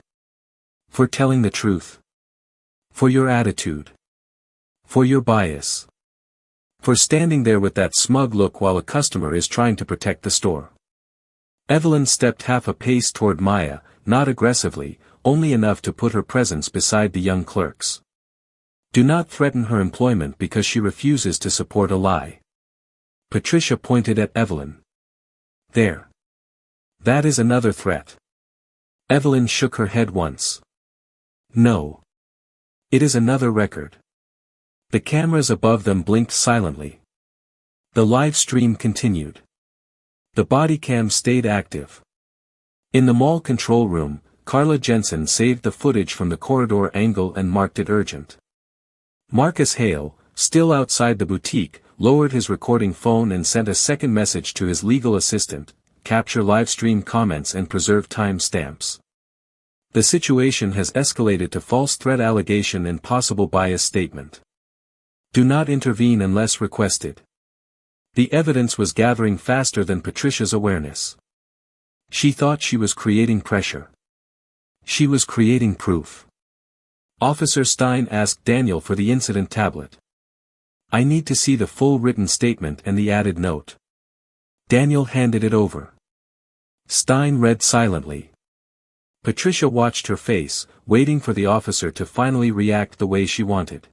For telling the truth. For your attitude. For your bias. For standing there with that smug look while a customer is trying to protect the store." Evelyn stepped half a pace toward Maya, not aggressively, only enough to put her presence beside the young clerks. "Do not threaten her employment because she refuses to support a lie." Patricia pointed at Evelyn. "There. That is another threat." Evelyn shook her head once. "No. It is another record." The cameras above them blinked silently. The live stream continued. The body cam stayed active. In the mall control room, Carla Jensen saved the footage from the corridor angle and marked it urgent. Marcus Hale, still outside the boutique, lowered his recording phone and sent a second message to his legal assistant, capture live-stream comments and preserve time stamps. The situation has escalated to false threat allegation and possible bias statement. Do not intervene unless requested. The evidence was gathering faster than Patricia's awareness. She thought she was creating pressure. She was creating proof. Officer Stein asked Daniel for the incident tablet. I need to see the full written statement and the added note. Daniel handed it over. Stein read silently. Patricia watched her face, waiting for the officer to finally react the way she wanted.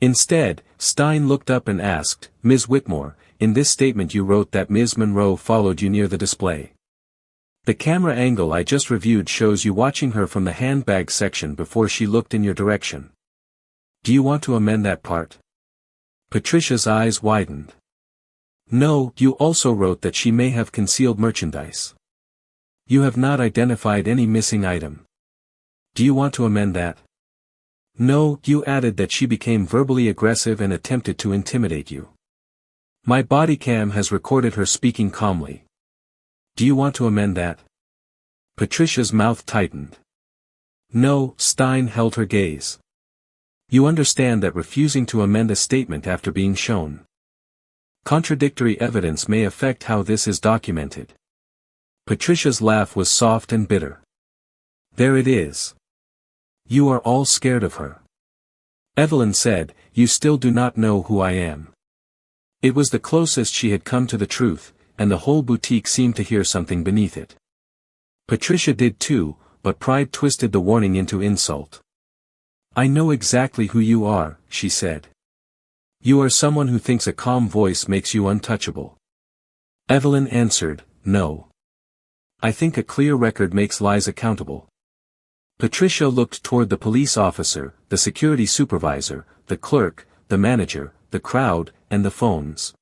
Instead, Stein looked up and asked, Ms. Whitmore, in this statement you wrote that Ms. Monroe followed you near the display. The camera angle I just reviewed shows you watching her from the handbag section before she looked in your direction. Do you want to amend that part? Patricia's eyes widened. No, you also wrote that she may have concealed merchandise. You have not identified any missing item. Do you want to amend that? No, you added that she became verbally aggressive and attempted to intimidate you. My body cam has recorded her speaking calmly. Do you want to amend that? Patricia's mouth tightened. No, Stein held her gaze. You understand that refusing to amend a statement after being shown contradictory evidence may affect how this is documented. Patricia's laugh was soft and bitter. There it is. You are all scared of her. Evelyn said, you still do not know who I am. It was the closest she had come to the truth, and the whole boutique seemed to hear something beneath it. Patricia did too, but pride twisted the warning into insult. I know exactly who you are, she said. You are someone who thinks a calm voice makes you untouchable. Evelyn answered, no. I think a clear record makes lies accountable. Patricia looked toward the police officer, the security supervisor, the clerk, the manager, the crowd, and the phones.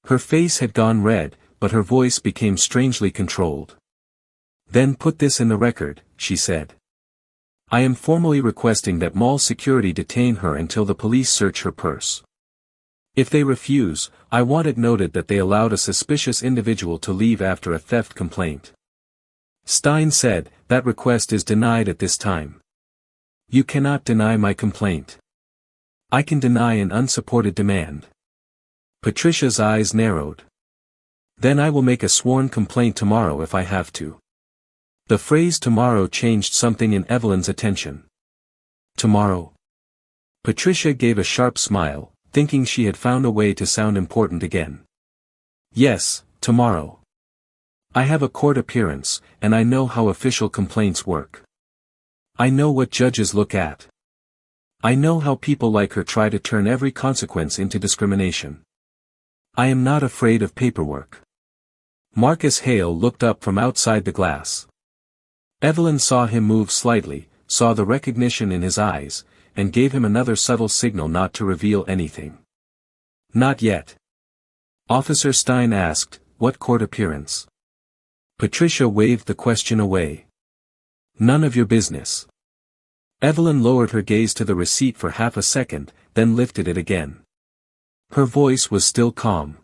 Her face had gone red, but her voice became strangely controlled. Then put this in the record, she said. I am formally requesting that mall security detain her until the police search her purse. If they refuse, I want it noted that they allowed a suspicious individual to leave after a theft complaint. Stein said, that request is denied at this time. You cannot deny my complaint. I can deny an unsupported demand. Patricia's eyes narrowed. Then I will make a sworn complaint tomorrow if I have to. The phrase tomorrow changed something in Evelyn's attention. Tomorrow? Patricia gave a sharp smile, thinking she had found a way to sound important again. Yes, tomorrow. I have a court appearance, and I know how official complaints work. I know what judges look at. I know how people like her try to turn every consequence into discrimination. I am not afraid of paperwork. Marcus Hale looked up from outside the glass. Evelyn saw him move slightly, saw the recognition in his eyes, and gave him another subtle signal not to reveal anything. Not yet. Officer Stein asked, what court appearance? Patricia waved the question away. None of your business. Evelyn lowered her gaze to the receipt for half a second, then lifted it again. Her voice was still calm.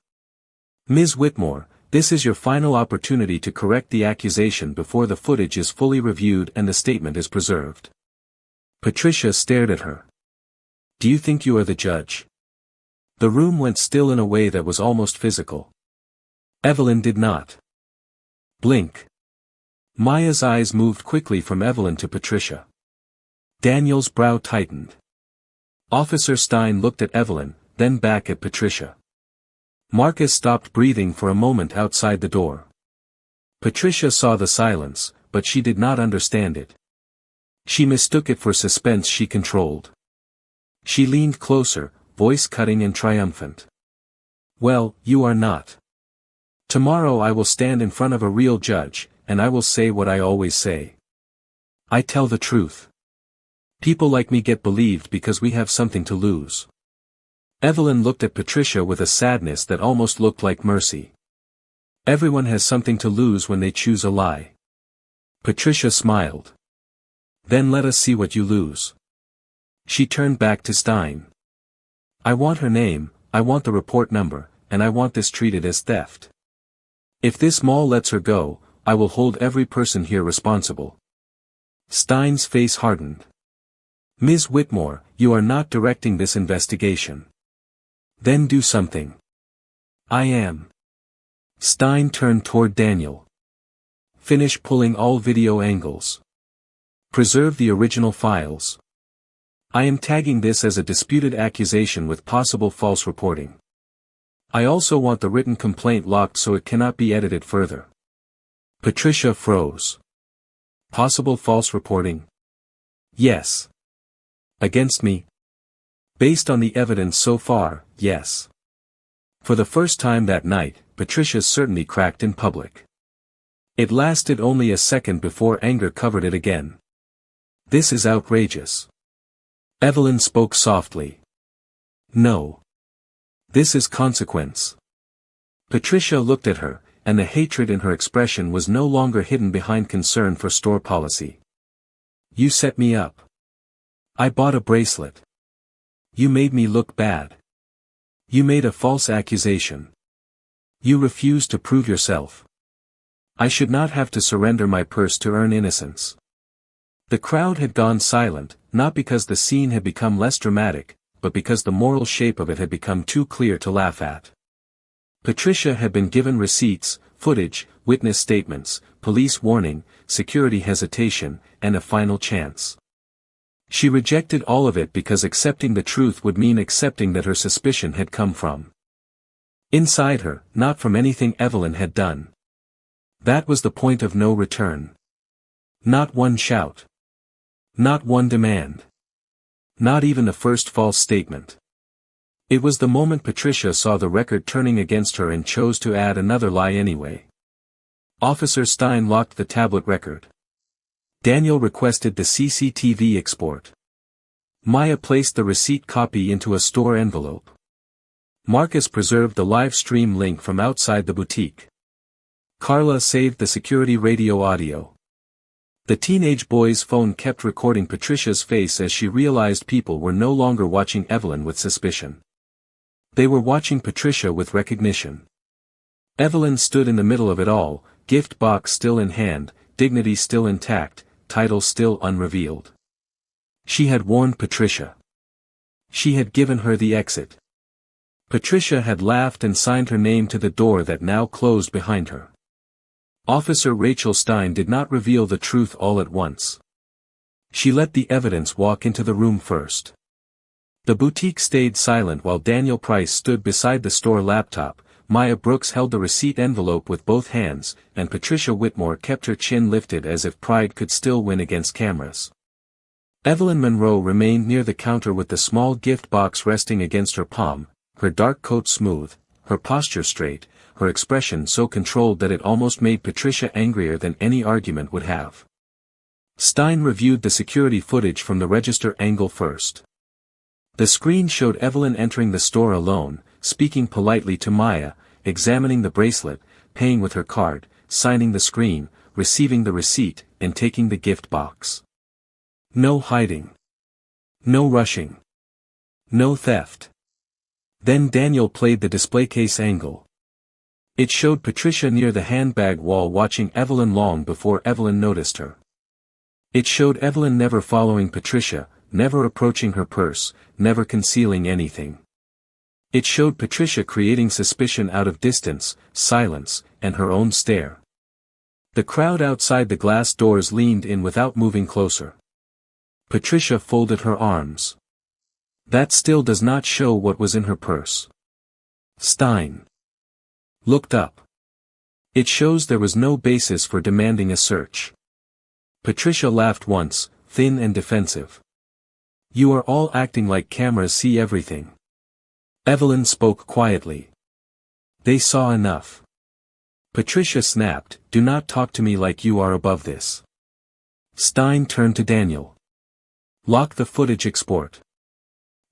Ms. Whitmore, this is your final opportunity to correct the accusation before the footage is fully reviewed and the statement is preserved. Patricia stared at her. Do you think you are the judge? The room went still in a way that was almost physical. Evelyn did not blink. Maya's eyes moved quickly from Evelyn to Patricia. Daniel's brow tightened. Officer Stein looked at Evelyn, then back at Patricia. Marcus stopped breathing for a moment outside the door. Patricia saw the silence, but she did not understand it. She mistook it for suspense she controlled. She leaned closer, voice cutting and triumphant. Well, you are not. Tomorrow I will stand in front of a real judge, and I will say what I always say. I tell the truth. People like me get believed because we have something to lose. Evelyn looked at Patricia with a sadness that almost looked like mercy. Everyone has something to lose when they choose a lie. Patricia smiled. Then let us see what you lose. She turned back to Stein. I want her name, I want the report number, and I want this treated as theft. If this mall lets her go, I will hold every person here responsible. Stein's face hardened. Ms. Whitmore, you are not directing this investigation. Then do something. I am. Stein turned toward Daniel. Finish pulling all video angles. Preserve the original files. I am tagging this as a disputed accusation with possible false reporting. I also want the written complaint locked so it cannot be edited further. Patricia froze. Possible false reporting? Yes. Against me? Based on the evidence so far, yes. For the first time that night, Patricia's certainty cracked in public. It lasted only a second before anger covered it again. This is outrageous. Evelyn spoke softly. No. This is consequence. Patricia looked at her, and the hatred in her expression was no longer hidden behind concern for store policy. You set me up. I bought a bracelet. You made me look bad. You made a false accusation. You refused to prove yourself. I should not have to surrender my purse to earn innocence. The crowd had gone silent, not because the scene had become less dramatic, but because the moral shape of it had become too clear to laugh at. Patricia had been given receipts, footage, witness statements, police warning, security hesitation, and a final chance. She rejected all of it because accepting the truth would mean accepting that her suspicion had come from inside her, not from anything Evelyn had done. That was the point of no return. Not one shout. Not one demand. Not even a first false statement. It was the moment Patricia saw the record turning against her and chose to add another lie anyway. Officer Stein locked the tablet record. Daniel requested the CCTV export. Maya placed the receipt copy into a store envelope. Marcus preserved the live stream link from outside the boutique. Carla saved the security radio audio. The teenage boy's phone kept recording Patricia's face as she realized people were no longer watching Evelyn with suspicion. They were watching Patricia with recognition. Evelyn stood in the middle of it all, gift box still in hand, dignity still intact, title still unrevealed. She had warned Patricia. She had given her the exit. Patricia had laughed and signed her name to the door that now closed behind her. Officer Rachel Stein did not reveal the truth all at once. She let the evidence walk into the room first. The boutique stayed silent while Daniel Price stood beside the store laptop, Maya Brooks held the receipt envelope with both hands, and Patricia Whitmore kept her chin lifted as if pride could still win against cameras. Evelyn Monroe remained near the counter with the small gift box resting against her palm, her dark coat smooth, her posture straight, her expression so controlled that it almost made Patricia angrier than any argument would have. Stein reviewed the security footage from the register angle first. The screen showed Evelyn entering the store alone, speaking politely to Maya, examining the bracelet, paying with her card, signing the screen, receiving the receipt, and taking the gift box. No hiding. No rushing. No theft. Then Daniel played the display case angle. It showed Patricia near the handbag wall watching Evelyn long before Evelyn noticed her. It showed Evelyn never following Patricia, never approaching her purse, never concealing anything. It showed Patricia creating suspicion out of distance, silence, and her own stare. The crowd outside the glass doors leaned in without moving closer. Patricia folded her arms. That still does not show what was in her purse. Stein looked up. It shows there was no basis for demanding a search. Patricia laughed once, thin and defensive. You are all acting like cameras see everything. Evelyn spoke quietly. They saw enough. Patricia snapped, do not talk to me like you are above this. Stein turned to Daniel. Lock the footage export.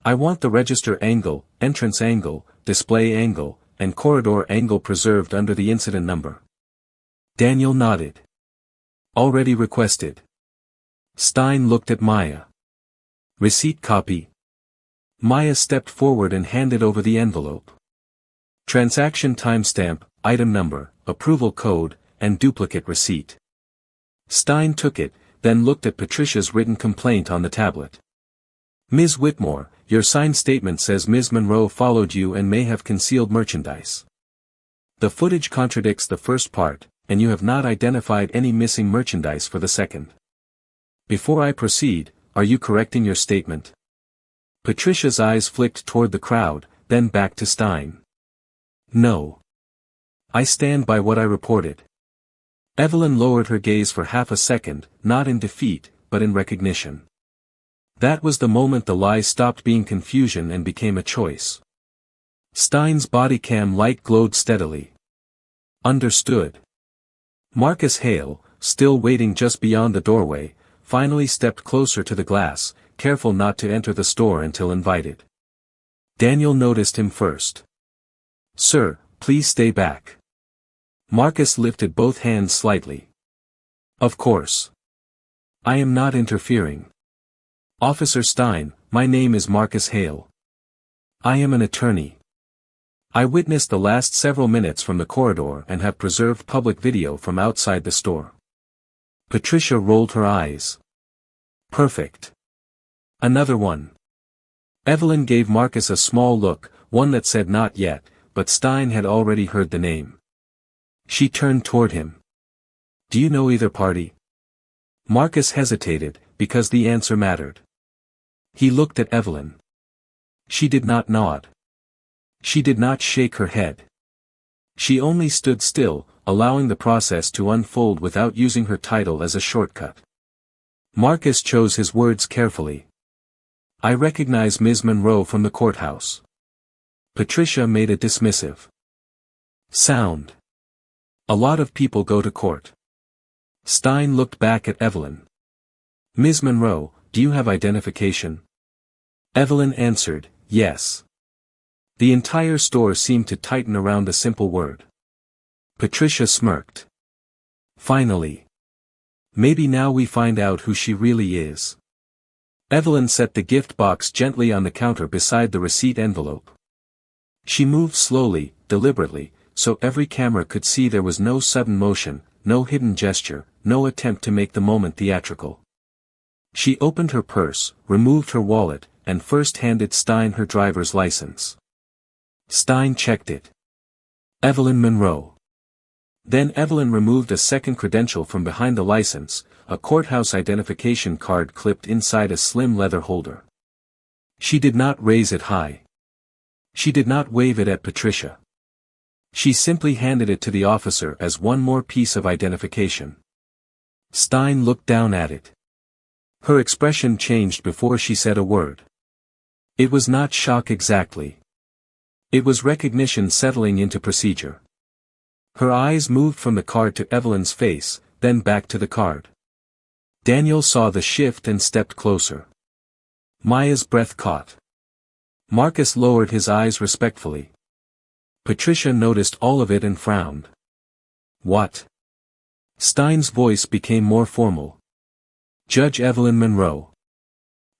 I want the register angle, entrance angle, display angle, and corridor angle preserved under the incident number. Daniel nodded. Already requested. Stein looked at Maya. Receipt copy. Maya stepped forward and handed over the envelope. Transaction timestamp, item number, approval code, and duplicate receipt. Stein took it, then looked at Patricia's written complaint on the tablet. Ms. Whitmore, your signed statement says Ms. Monroe followed you and may have concealed merchandise. The footage contradicts the first part, and you have not identified any missing merchandise for the second. Before I proceed, are you correcting your statement? Patricia's eyes flicked toward the crowd, then back to Stein. No. I stand by what I reported. Evelyn lowered her gaze for half a second, not in defeat, but in recognition. That was the moment the lie stopped being confusion and became a choice. Stein's body cam light glowed steadily. Understood. Marcus Hale, still waiting just beyond the doorway, finally stepped closer to the glass, careful not to enter the store until invited. Daniel noticed him first. Sir, please stay back. Marcus lifted both hands slightly. Of course. I am not interfering. Officer Stein, my name is Marcus Hale. I am an attorney. I witnessed the last several minutes from the corridor and have preserved public video from outside the store. Patricia rolled her eyes. Perfect. Another one. Evelyn gave Marcus a small look, one that said not yet, but Stein had already heard the name. She turned toward him. Do you know either party? Marcus hesitated, because the answer mattered. He looked at Evelyn. She did not nod. She did not shake her head. She only stood still, allowing the process to unfold without using her title as a shortcut. Marcus chose his words carefully. I recognize Ms. Monroe from the courthouse. Patricia made a dismissive sound. A lot of people go to court. Stein looked back at Evelyn. Ms. Monroe, do you have identification? Evelyn answered, yes. The entire store seemed to tighten around a simple word. Patricia smirked. Finally. Maybe now we find out who she really is. Evelyn set the gift box gently on the counter beside the receipt envelope. She moved slowly, deliberately, so every camera could see there was no sudden motion, no hidden gesture, no attempt to make the moment theatrical. She opened her purse, removed her wallet, and first handed Stein her driver's license. Stein checked it. Evelyn Monroe. Then Evelyn removed a second credential from behind the license, a courthouse identification card clipped inside a slim leather holder. She did not raise it high. She did not wave it at Patricia. She simply handed it to the officer as one more piece of identification. Stein looked down at it. Her expression changed before she said a word. It was not shock exactly. It was recognition settling into procedure. Her eyes moved from the card to Evelyn's face, then back to the card. Daniel saw the shift and stepped closer. Maya's breath caught. Marcus lowered his eyes respectfully. Patricia noticed all of it and frowned. What? Stein's voice became more formal. Judge Evelyn Monroe.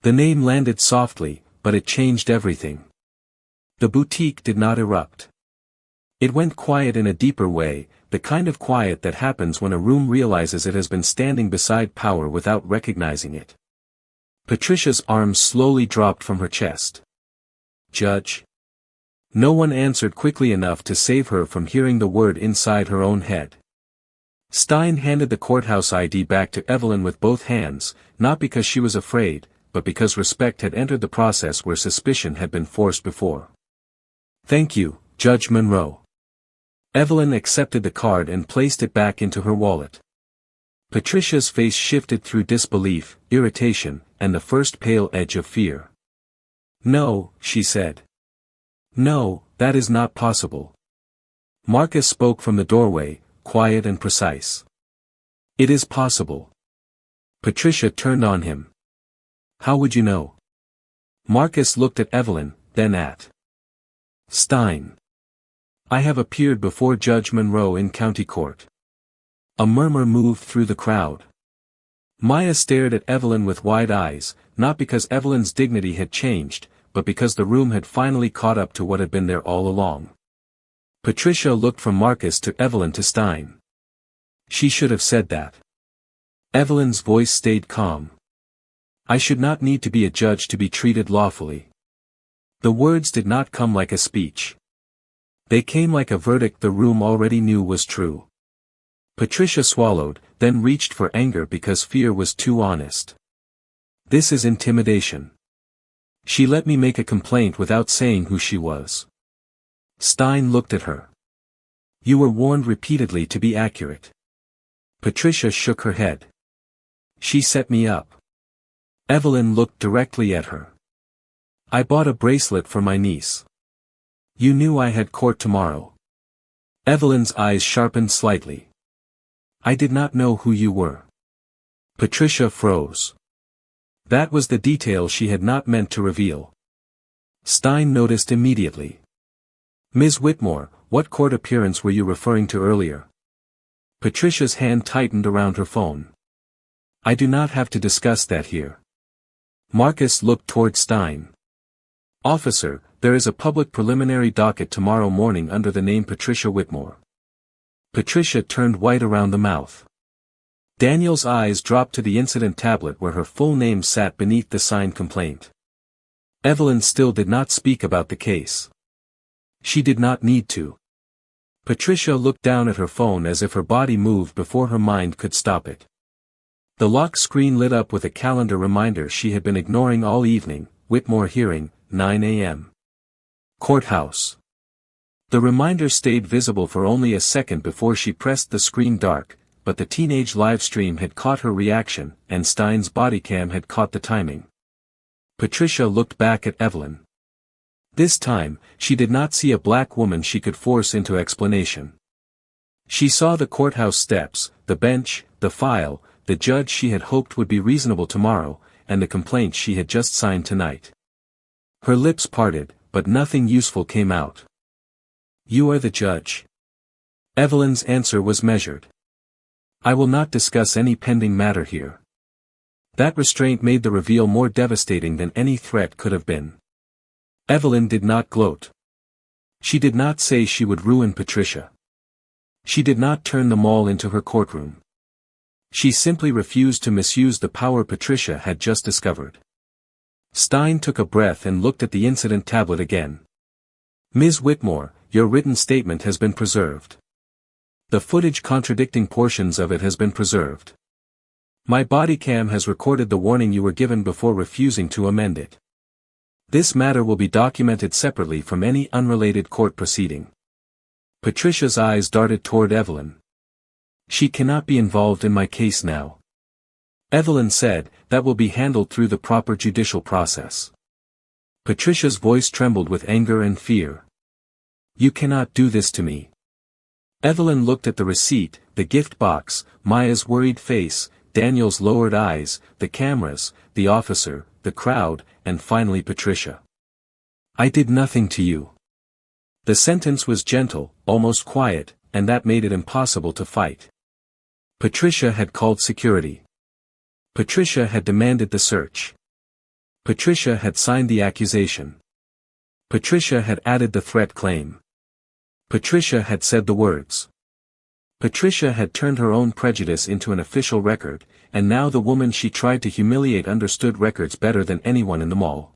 The name landed softly, but it changed everything. The boutique did not erupt. It went quiet in a deeper way, the kind of quiet that happens when a room realizes it has been standing beside power without recognizing it. Patricia's arms slowly dropped from her chest. Judge? No one answered quickly enough to save her from hearing the word inside her own head. Stein handed the courthouse ID back to Evelyn with both hands, not because she was afraid, but because respect had entered the process where suspicion had been forced before. Thank you, Judge Monroe. Evelyn accepted the card and placed it back into her wallet. Patricia's face shifted through disbelief, irritation, and the first pale edge of fear. No, she said. No, that is not possible. Marcus spoke from the doorway, quiet and precise. It is possible. Patricia turned on him. How would you know? Marcus looked at Evelyn, then at Stein. I have appeared before Judge Monroe in county court. A murmur moved through the crowd. Maya stared at Evelyn with wide eyes, not because Evelyn's dignity had changed, but because the room had finally caught up to what had been there all along. Patricia looked from Marcus to Evelyn to Stein. She should have said that. Evelyn's voice stayed calm. I should not need to be a judge to be treated lawfully. The words did not come like a speech. They came like a verdict the room already knew was true. Patricia swallowed, then reached for anger because fear was too honest. This is intimidation. She let me make a complaint without saying who she was. Stein looked at her. You were warned repeatedly to be accurate. Patricia shook her head. She set me up. Evelyn looked directly at her. I bought a bracelet for my niece. You knew I had court tomorrow. Evelyn's eyes sharpened slightly. I did not know who you were. Patricia froze. That was the detail she had not meant to reveal. Stein noticed immediately. Ms. Whitmore, what court appearance were you referring to earlier? Patricia's hand tightened around her phone. I do not have to discuss that here. Marcus looked toward Stein. Officer, there is a public preliminary docket tomorrow morning under the name Patricia Whitmore. Patricia turned white around the mouth. Daniel's eyes dropped to the incident tablet where her full name sat beneath the signed complaint. Evelyn still did not speak about the case. She did not need to. Patricia looked down at her phone as if her body moved before her mind could stop it. The lock screen lit up with a calendar reminder she had been ignoring all evening, Whitmore hearing, 9 a.m. Courthouse. The reminder stayed visible for only a second before she pressed the screen dark, but the teenage livestream had caught her reaction, and Stein's bodycam had caught the timing. Patricia looked back at Evelyn. This time, she did not see a black woman she could force into explanation. She saw the courthouse steps, the bench, the file, the judge she had hoped would be reasonable tomorrow, and the complaint she had just signed tonight. Her lips parted, but nothing useful came out. You are the judge. Evelyn's answer was measured. I will not discuss any pending matter here. That restraint made the reveal more devastating than any threat could have been. Evelyn did not gloat. She did not say she would ruin Patricia. She did not turn them all into her courtroom. She simply refused to misuse the power Patricia had just discovered. Stein took a breath and looked at the incident tablet again. Ms. Whitmore, your written statement has been preserved. The footage contradicting portions of it has been preserved. My bodycam has recorded the warning you were given before refusing to amend it. This matter will be documented separately from any unrelated court proceeding. Patricia's eyes darted toward Evelyn. She cannot be involved in my case now. Evelyn said, that will be handled through the proper judicial process. Patricia's voice trembled with anger and fear. You cannot do this to me. Evelyn looked at the receipt, the gift box, Maya's worried face, Daniel's lowered eyes, the cameras, the officer, the crowd, and finally Patricia. I did nothing to you. The sentence was gentle, almost quiet, and that made it impossible to fight. Patricia had called security. Patricia had demanded the search. Patricia had signed the accusation. Patricia had added the threat claim. Patricia had said the words. Patricia had turned her own prejudice into an official record, and now the woman she tried to humiliate understood records better than anyone in the mall.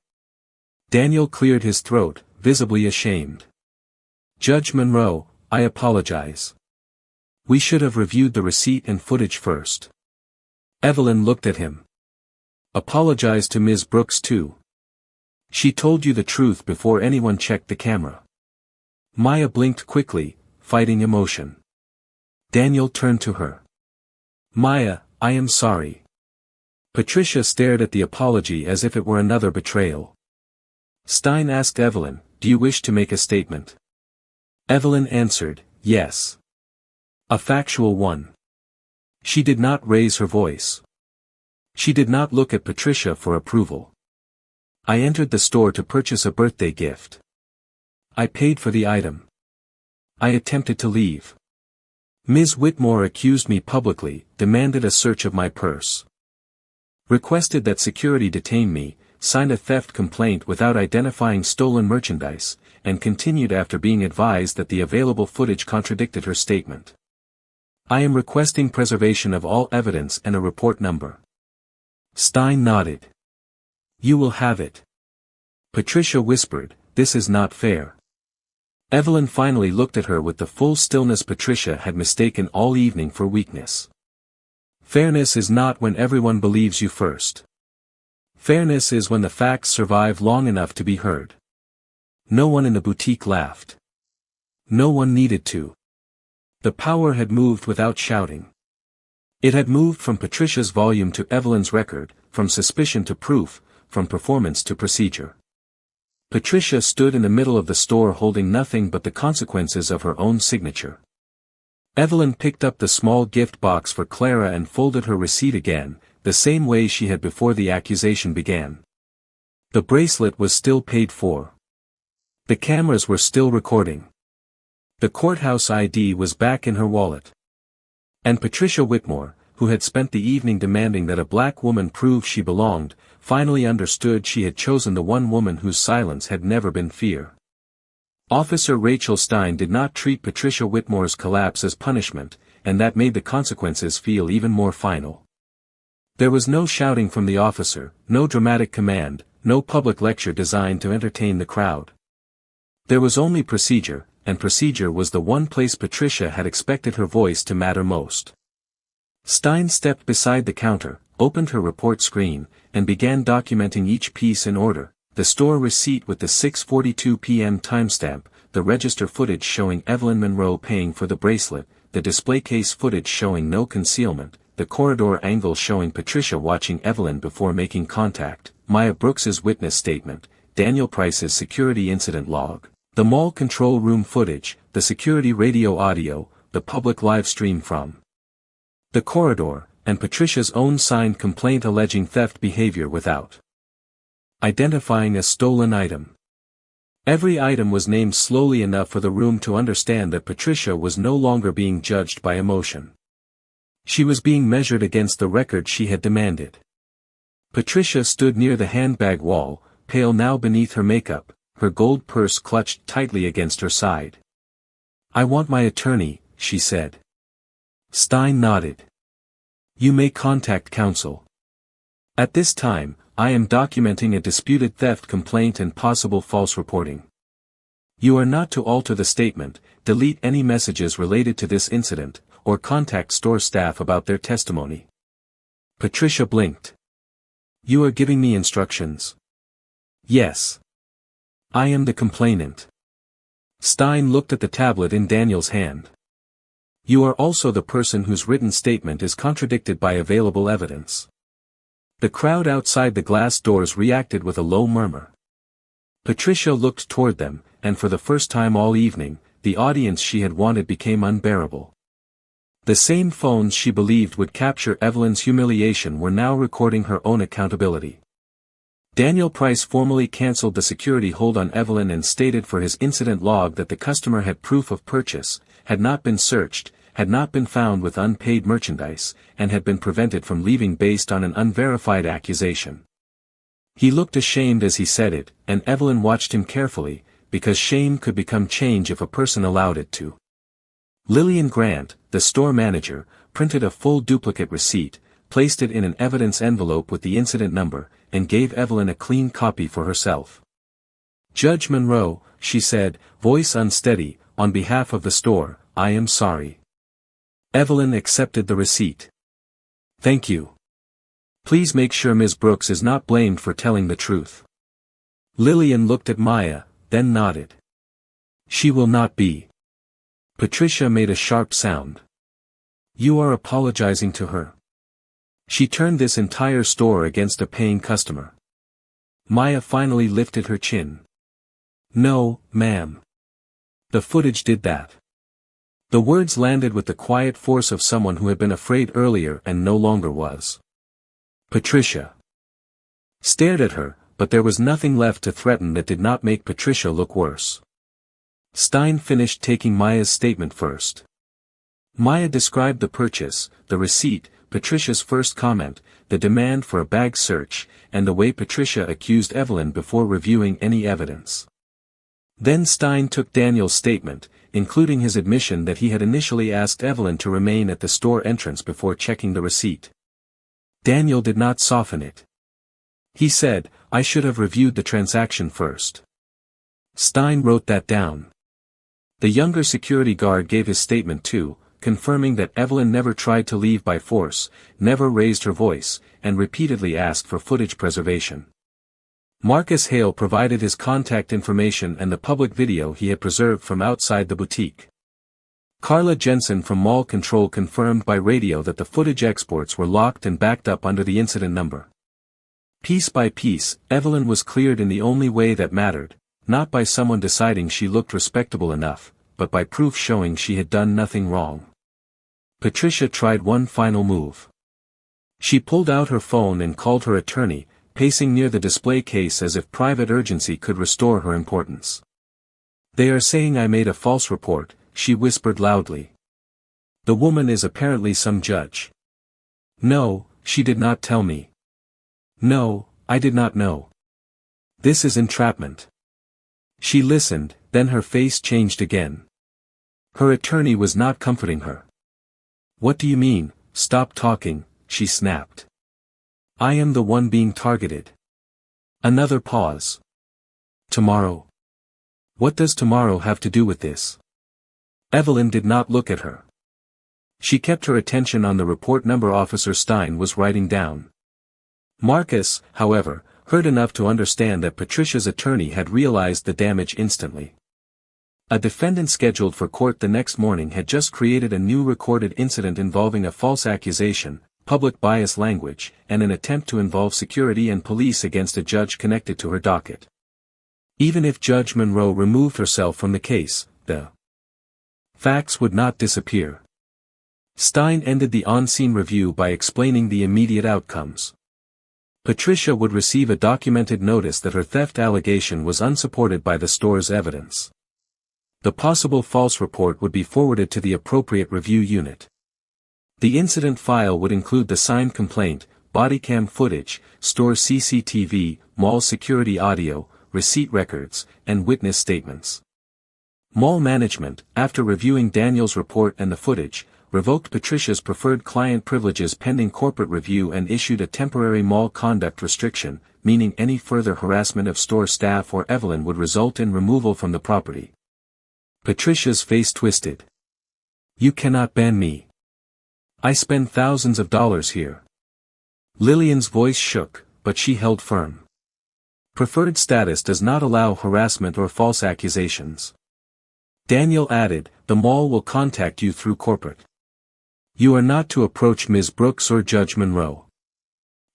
Daniel cleared his throat, visibly ashamed. Judge Monroe, I apologize. We should have reviewed the receipt and footage first. Evelyn looked at him. Apologize to Ms. Brooks too. She told you the truth before anyone checked the camera. Maya blinked quickly, fighting emotion. Daniel turned to her. Maya, I am sorry. Patricia stared at the apology as if it were another betrayal. Stein asked Evelyn, do you wish to make a statement? Evelyn answered, yes. A factual one. She did not raise her voice. She did not look at Patricia for approval. I entered the store to purchase a birthday gift. I paid for the item. I attempted to leave. Ms. Whitmore accused me publicly, demanded a search of my purse. Requested that security detain me, signed a theft complaint without identifying stolen merchandise, and continued after being advised that the available footage contradicted her statement. I am requesting preservation of all evidence and a report number. Stein nodded. You will have it. Patricia whispered, this is not fair. Evelyn finally looked at her with the full stillness Patricia had mistaken all evening for weakness. Fairness is not when everyone believes you first. Fairness is when the facts survive long enough to be heard. No one in the boutique laughed. No one needed to. The power had moved without shouting. It had moved from Patricia's volume to Evelyn's record, from suspicion to proof, from performance to procedure. Patricia stood in the middle of the store holding nothing but the consequences of her own signature. Evelyn picked up the small gift box for Clara and folded her receipt again, the same way she had before the accusation began. The bracelet was still paid for. The cameras were still recording. The courthouse ID was back in her wallet. And Patricia Whitmore, who had spent the evening demanding that a black woman prove she belonged, finally understood she had chosen the one woman whose silence had never been fear. Officer Rachel Stein did not treat Patricia Whitmore's collapse as punishment, and that made the consequences feel even more final. There was no shouting from the officer, no dramatic command, no public lecture designed to entertain the crowd. There was only procedure, and procedure was the one place Patricia had expected her voice to matter most. Stein stepped beside the counter, opened her report screen, and began documenting each piece in order, the store receipt with the 6:42 p.m. timestamp, the register footage showing Evelyn Monroe paying for the bracelet, the display case footage showing no concealment, the corridor angle showing Patricia watching Evelyn before making contact, Maya Brooks's witness statement, Daniel Price's security incident log, the mall control room footage, the security radio audio, the public live stream from the corridor, and Patricia's own signed complaint alleging theft behavior without identifying a stolen item. Every item was named slowly enough for the room to understand that Patricia was no longer being judged by emotion. She was being measured against the record she had demanded. Patricia stood near the handbag wall, pale now beneath her makeup, her gold purse clutched tightly against her side. I want my attorney, she said. Stein nodded. You may contact counsel. At this time, I am documenting a disputed theft complaint and possible false reporting. You are not to alter the statement, delete any messages related to this incident, or contact store staff about their testimony. Patricia blinked. You are giving me instructions? Yes. I am the complainant. Stein looked at the tablet in Daniel's hand. You are also the person whose written statement is contradicted by available evidence. The crowd outside the glass doors reacted with a low murmur. Patricia looked toward them, and for the first time all evening, the audience she had wanted became unbearable. The same phones she believed would capture Evelyn's humiliation were now recording her own accountability. Daniel Price formally cancelled the security hold on Evelyn and stated for his incident log that the customer had proof of purchase, had not been searched, had not been found with unpaid merchandise, and had been prevented from leaving based on an unverified accusation. He looked ashamed as he said it, and Evelyn watched him carefully, because shame could become change if a person allowed it to. Lillian Grant, the store manager, printed a full duplicate receipt, placed it in an evidence envelope with the incident number, and gave Evelyn a clean copy for herself. Judge Monroe, she said, voice unsteady, on behalf of the store, I am sorry. Evelyn accepted the receipt. Thank you. Please make sure Ms. Brooks is not blamed for telling the truth. Lillian looked at Maya, then nodded. She will not be. Patricia made a sharp sound. You are apologizing to her. She turned this entire store against a paying customer. Maya finally lifted her chin. No, ma'am. The footage did that. The words landed with the quiet force of someone who had been afraid earlier and no longer was. Patricia stared at her, but there was nothing left to threaten that did not make Patricia look worse. Stein finished taking Maya's statement first. Maya described the purchase, the receipt, Patricia's first comment, the demand for a bag search, and the way Patricia accused Evelyn before reviewing any evidence. Then Stein took Daniel's statement, including his admission that he had initially asked Evelyn to remain at the store entrance before checking the receipt. Daniel did not soften it. He said, "I should have reviewed the transaction first." Stein wrote that down. The younger security guard gave his statement too, confirming that Evelyn never tried to leave by force, never raised her voice, and repeatedly asked for footage preservation. Marcus Hale provided his contact information and the public video he had preserved from outside the boutique. Carla Jensen from Mall Control confirmed by radio that the footage exports were locked and backed up under the incident number. Piece by piece, Evelyn was cleared in the only way that mattered, not by someone deciding she looked respectable enough, but by proof showing she had done nothing wrong. Patricia tried one final move. She pulled out her phone and called her attorney, pacing near the display case as if private urgency could restore her importance. "They are saying I made a false report," she whispered loudly. "The woman is apparently some judge." "No, she did not tell me." "No, I did not know. This is entrapment." She listened, then her face changed again. Her attorney was not comforting her. "What do you mean? Stop talking," she snapped. "I am the one being targeted." Another pause. "Tomorrow? What does tomorrow have to do with this?" Evelyn did not look at her. She kept her attention on the report number Officer Stein was writing down. Marcus, however, heard enough to understand that Patricia's attorney had realized the damage instantly. A defendant scheduled for court the next morning had just created a new recorded incident involving a false accusation, public bias language, and an attempt to involve security and police against a judge connected to her docket. Even if Judge Monroe removed herself from the case, the facts would not disappear. Stein ended the on-scene review by explaining the immediate outcomes. Patricia would receive a documented notice that her theft allegation was unsupported by the store's evidence. The possible false report would be forwarded to the appropriate review unit. The incident file would include the signed complaint, body cam footage, store CCTV, mall security audio, receipt records, and witness statements. Mall management, after reviewing Daniel's report and the footage, revoked Patricia's preferred client privileges pending corporate review and issued a temporary mall conduct restriction, meaning any further harassment of store staff or Evelyn would result in removal from the property. Patricia's face twisted. "You cannot ban me. I spend thousands of dollars here." Lillian's voice shook, but she held firm. "Preferred status does not allow harassment or false accusations." Daniel added, "The mall will contact you through corporate. You are not to approach Ms. Brooks or Judge Monroe."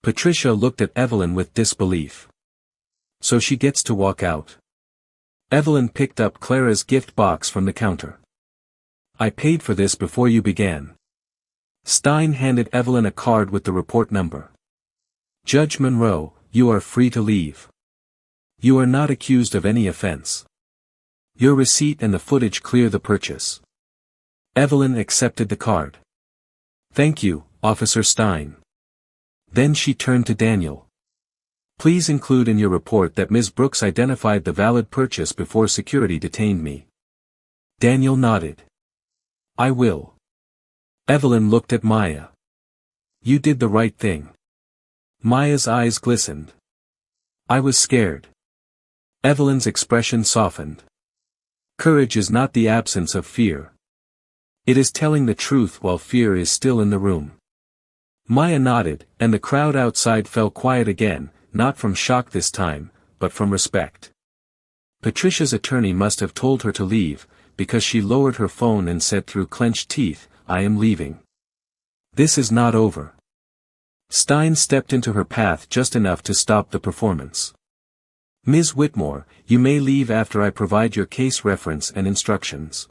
Patricia looked at Evelyn with disbelief. "So she gets to walk out?" Evelyn picked up Clara's gift box from the counter. "I paid for this before you began." Stein handed Evelyn a card with the report number. "Judge Monroe, you are free to leave. You are not accused of any offense. Your receipt and the footage clear the purchase." Evelyn accepted the card. "Thank you, Officer Stein." Then she turned to Daniel. "Please include in your report that Ms. Brooks identified the valid purchase before security detained me." Daniel nodded. "I will." Evelyn looked at Maya. "You did the right thing." Maya's eyes glistened. "I was scared." Evelyn's expression softened. "Courage is not the absence of fear. It is telling the truth while fear is still in the room." Maya nodded, and the crowd outside fell quiet again, not from shock this time, but from respect. Patricia's attorney must have told her to leave, because she lowered her phone and said through clenched teeth, "I am leaving. This is not over." Stein stepped into her path just enough to stop the performance. "Ms. Whitmore, you may leave after I provide your case reference and instructions.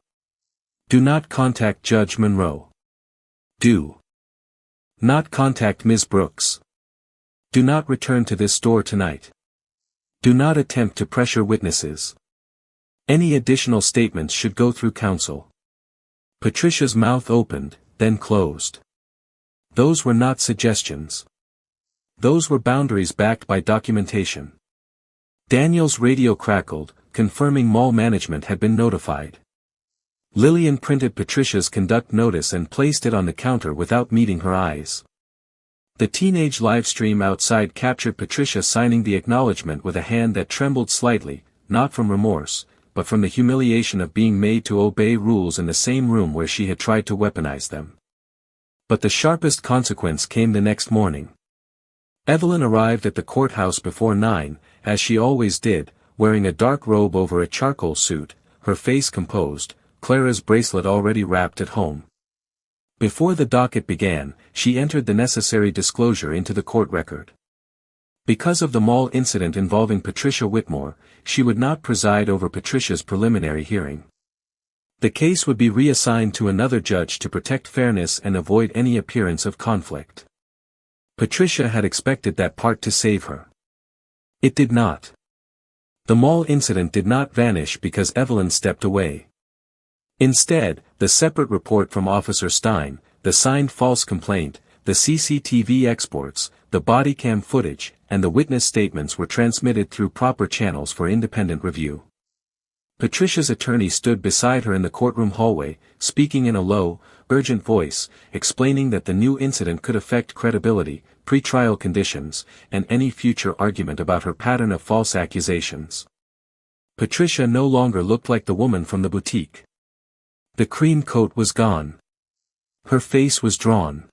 Do not contact Judge Monroe. Do not contact Ms. Brooks. Do not return to this store tonight. Do not attempt to pressure witnesses. Any additional statements should go through counsel." Patricia's mouth opened, then closed. Those were not suggestions. Those were boundaries backed by documentation. Daniel's radio crackled, confirming mall management had been notified. Lillian printed Patricia's conduct notice and placed it on the counter without meeting her eyes. The teenage livestream outside captured Patricia signing the acknowledgement with a hand that trembled slightly, not from remorse, but from the humiliation of being made to obey rules in the same room where she had tried to weaponize them. But the sharpest consequence came the next morning. Evelyn arrived at the courthouse before 9, as she always did, wearing a dark robe over a charcoal suit, her face composed, Clara's bracelet already wrapped at home. Before the docket began, she entered the necessary disclosure into the court record. Because of the mall incident involving Patricia Whitmore, she would not preside over Patricia's preliminary hearing. The case would be reassigned to another judge to protect fairness and avoid any appearance of conflict. Patricia had expected that part to save her. It did not. The mall incident did not vanish because Evelyn stepped away. Instead, the separate report from Officer Stein, the signed false complaint, the CCTV exports, the body cam footage, and the witness statements were transmitted through proper channels for independent review. Patricia's attorney stood beside her in the courtroom hallway, speaking in a low, urgent voice, explaining that the new incident could affect credibility, pretrial conditions, and any future argument about her pattern of false accusations. Patricia no longer looked like the woman from the boutique. The cream coat was gone. Her face was drawn.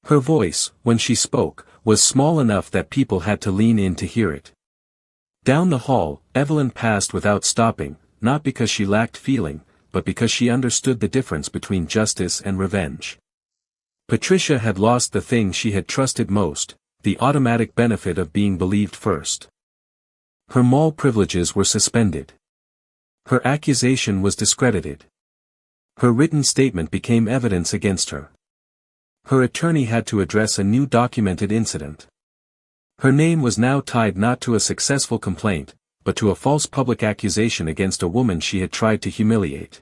Her voice, when she spoke, was small enough that people had to lean in to hear it. Down the hall, Evelyn passed without stopping, not because she lacked feeling, but because she understood the difference between justice and revenge. Patricia had lost the thing she had trusted most, the automatic benefit of being believed first. Her mall privileges were suspended. Her accusation was discredited. Her written statement became evidence against her. Her attorney had to address a new documented incident. Her name was now tied not to a successful complaint, but to a false public accusation against a woman she had tried to humiliate.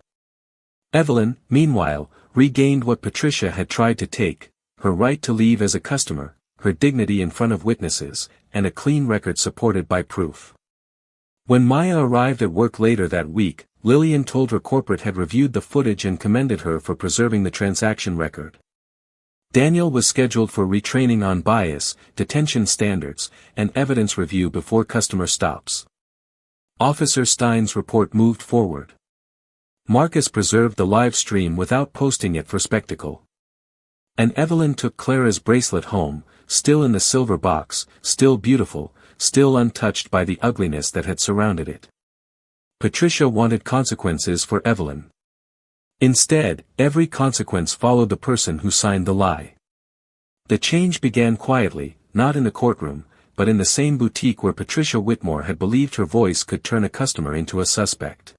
Evelyn, meanwhile, regained what Patricia had tried to take, her right to leave as a customer, her dignity in front of witnesses, and a clean record supported by proof. When Maya arrived at work later that week, Lillian told her corporate had reviewed the footage and commended her for preserving the transaction record. Daniel was scheduled for retraining on bias, detention standards, and evidence review before customer stops. Officer Stein's report moved forward. Marcus preserved the live stream without posting it for spectacle. And Evelyn took Clara's bracelet home, still in the silver box, still beautiful, still untouched by the ugliness that had surrounded it. Patricia wanted consequences for Evelyn. Instead, every consequence followed the person who signed the lie. The change began quietly, not in the courtroom, but in the same boutique where Patricia Whitmore had believed her voice could turn a customer into a suspect.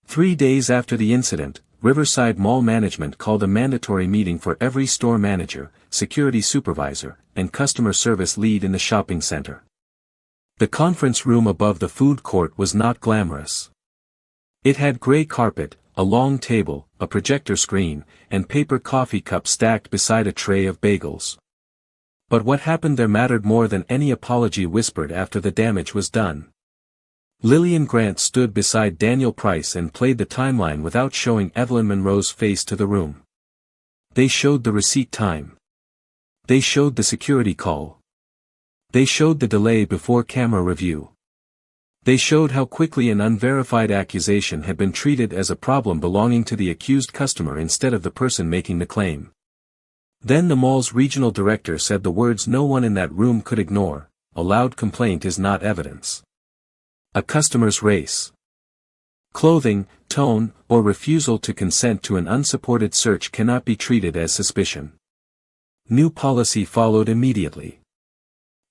3 days after the incident, Riverside Mall management called a mandatory meeting for every store manager, security supervisor, and customer service lead in the shopping center. The conference room above the food court was not glamorous. It had gray carpet, a long table, a projector screen, and paper coffee cups stacked beside a tray of bagels. But what happened there mattered more than any apology whispered after the damage was done. Lillian Grant stood beside Daniel Price and played the timeline without showing Evelyn Monroe's face to the room. They showed the receipt time. They showed the security call. They showed the delay before camera review. They showed how quickly an unverified accusation had been treated as a problem belonging to the accused customer instead of the person making the claim. Then the mall's regional director said the words no one in that room could ignore: a loud complaint is not evidence. A customer's race, clothing, tone, or refusal to consent to an unsupported search cannot be treated as suspicion. New policy followed immediately.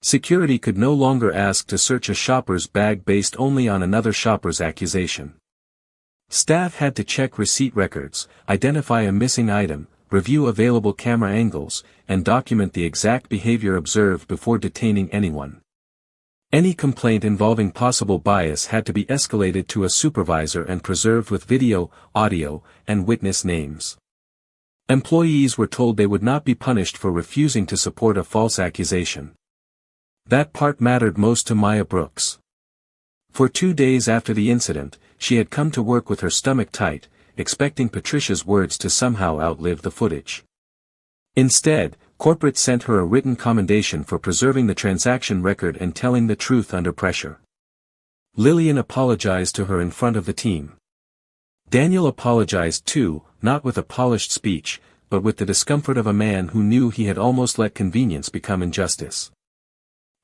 Security could no longer ask to search a shopper's bag based only on another shopper's accusation. Staff had to check receipt records, identify a missing item, review available camera angles, and document the exact behavior observed before detaining anyone. Any complaint involving possible bias had to be escalated to a supervisor and preserved with video, audio, and witness names. Employees were told they would not be punished for refusing to support a false accusation. That part mattered most to Maya Brooks. For 2 days after the incident, she had come to work with her stomach tight, expecting Patricia's words to somehow outlive the footage. Instead, corporate sent her a written commendation for preserving the transaction record and telling the truth under pressure. Lillian apologized to her in front of the team. Daniel apologized too, not with a polished speech, but with the discomfort of a man who knew he had almost let convenience become injustice.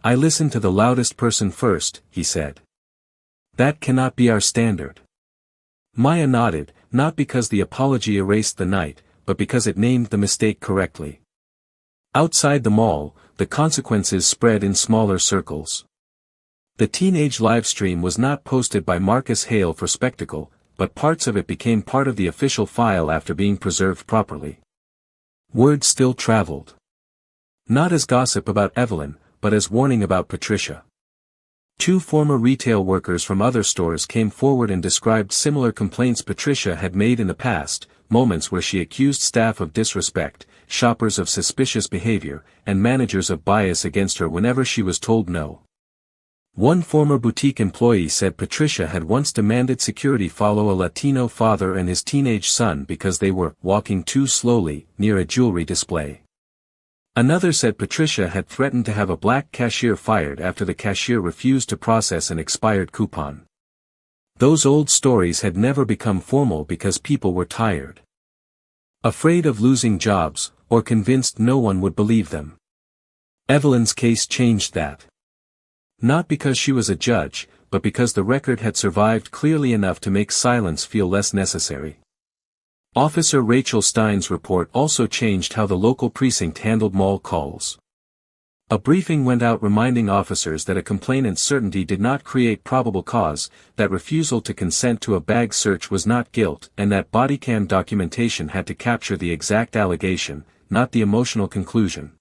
"I listened to the loudest person first," he said. "That cannot be our standard." Maya nodded, not because the apology erased the night, but because it named the mistake correctly. Outside the mall, the consequences spread in smaller circles. The teenage livestream was not posted by Marcus Hale for spectacle, but parts of it became part of the official file after being preserved properly. Word still traveled. Not as gossip about Evelyn, but as warning about Patricia. 2 former retail workers from other stores came forward and described similar complaints Patricia had made in the past, moments where she accused staff of disrespect, shoppers of suspicious behavior, and managers of bias against her whenever she was told no. One former boutique employee said Patricia had once demanded security follow a Latino father and his teenage son because they were walking too slowly near a jewelry display. Another said Patricia had threatened to have a black cashier fired after the cashier refused to process an expired coupon. Those old stories had never become formal because people were tired. Afraid of losing jobs, or convinced no one would believe them. Evelyn's case changed that. Not because she was a judge, but because the record had survived clearly enough to make silence feel less necessary. Officer Rachel Stein's report also changed how the local precinct handled mall calls. A briefing went out reminding officers that a complainant's certainty did not create probable cause, that refusal to consent to a bag search was not guilt, and that bodycam documentation had to capture the exact allegation, not the emotional conclusion.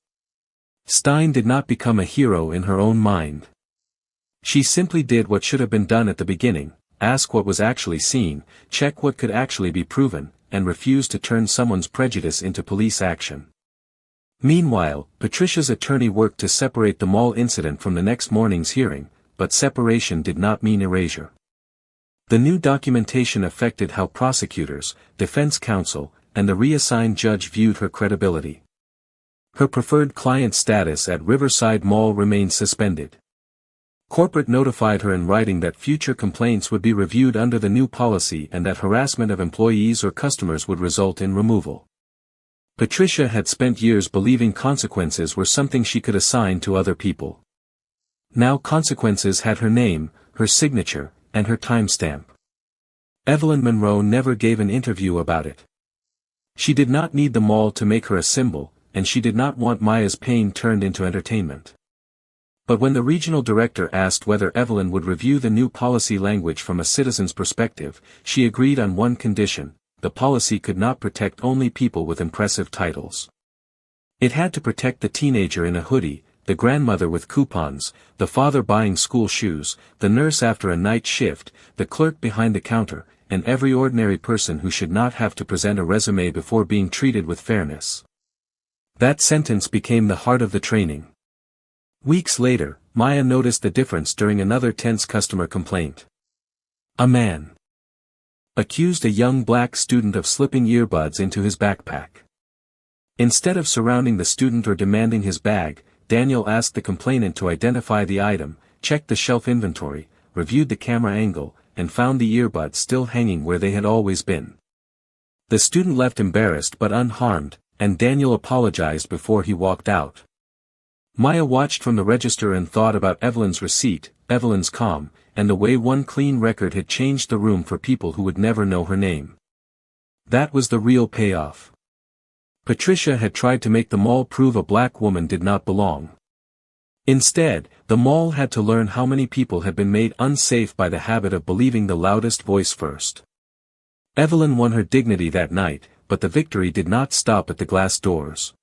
Stein did not become a hero in her own mind. She simply did what should have been done at the beginning, ask what was actually seen, check what could actually be proven, and refuse to turn someone's prejudice into police action. Meanwhile, Patricia's attorney worked to separate the mall incident from the next morning's hearing, but separation did not mean erasure. The new documentation affected how prosecutors, defense counsel, and the reassigned judge viewed her credibility. Her preferred client status at Riverside Mall remained suspended. Corporate notified her in writing that future complaints would be reviewed under the new policy and that harassment of employees or customers would result in removal. Patricia had spent years believing consequences were something she could assign to other people. Now consequences had her name, her signature, and her timestamp. Evelyn Monroe never gave an interview about it. She did not need the mall to make her a symbol, and she did not want Maya's pain turned into entertainment. But when the regional director asked whether Evelyn would review the new policy language from a citizen's perspective, she agreed on one condition: the policy could not protect only people with impressive titles. It had to protect the teenager in a hoodie, the grandmother with coupons, the father buying school shoes, the nurse after a night shift, the clerk behind the counter, and every ordinary person who should not have to present a resume before being treated with fairness. That sentence became the heart of the training. Weeks later, Maya noticed the difference during another tense customer complaint. A man accused a young black student of slipping earbuds into his backpack. Instead of surrounding the student or demanding his bag, Daniel asked the complainant to identify the item, checked the shelf inventory, reviewed the camera angle, and found the earbuds still hanging where they had always been. The student left embarrassed but unharmed, and Daniel apologized before he walked out. Maya watched from the register and thought about Evelyn's receipt, Evelyn's calm, and the way one clean record had changed the room for people who would never know her name. That was the real payoff. Patricia had tried to make the mall prove a black woman did not belong. Instead, the mall had to learn how many people had been made unsafe by the habit of believing the loudest voice first. Evelyn won her dignity that night, but the victory did not stop at the glass doors.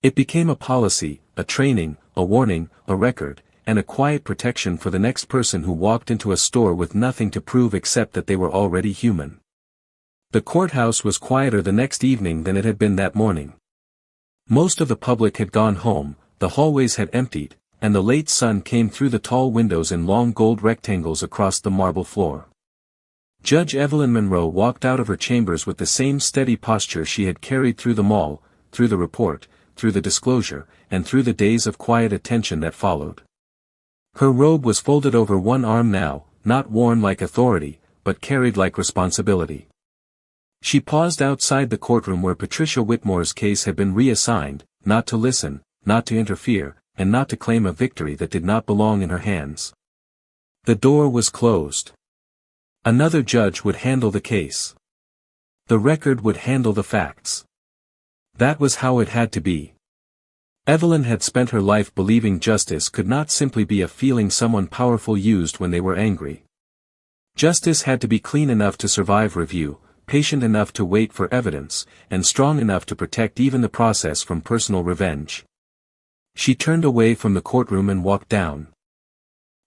It became a policy, a training, a warning, a record, and a quiet protection for the next person who walked into a store with nothing to prove except that they were already human. The courthouse was quieter the next evening than it had been that morning. Most of the public had gone home, the hallways had emptied, and the late sun came through the tall windows in long gold rectangles across the marble floor. Judge Evelyn Monroe walked out of her chambers with the same steady posture she had carried through them all, through the report, through the disclosure, and through the days of quiet attention that followed. Her robe was folded over one arm now, not worn like authority, but carried like responsibility. She paused outside the courtroom where Patricia Whitmore's case had been reassigned, not to listen, not to interfere, and not to claim a victory that did not belong in her hands. The door was closed. Another judge would handle the case. The record would handle the facts. That was how it had to be. Evelyn had spent her life believing justice could not simply be a feeling someone powerful used when they were angry. Justice had to be clean enough to survive review, patient enough to wait for evidence, and strong enough to protect even the process from personal revenge. She turned away from the courtroom and walked down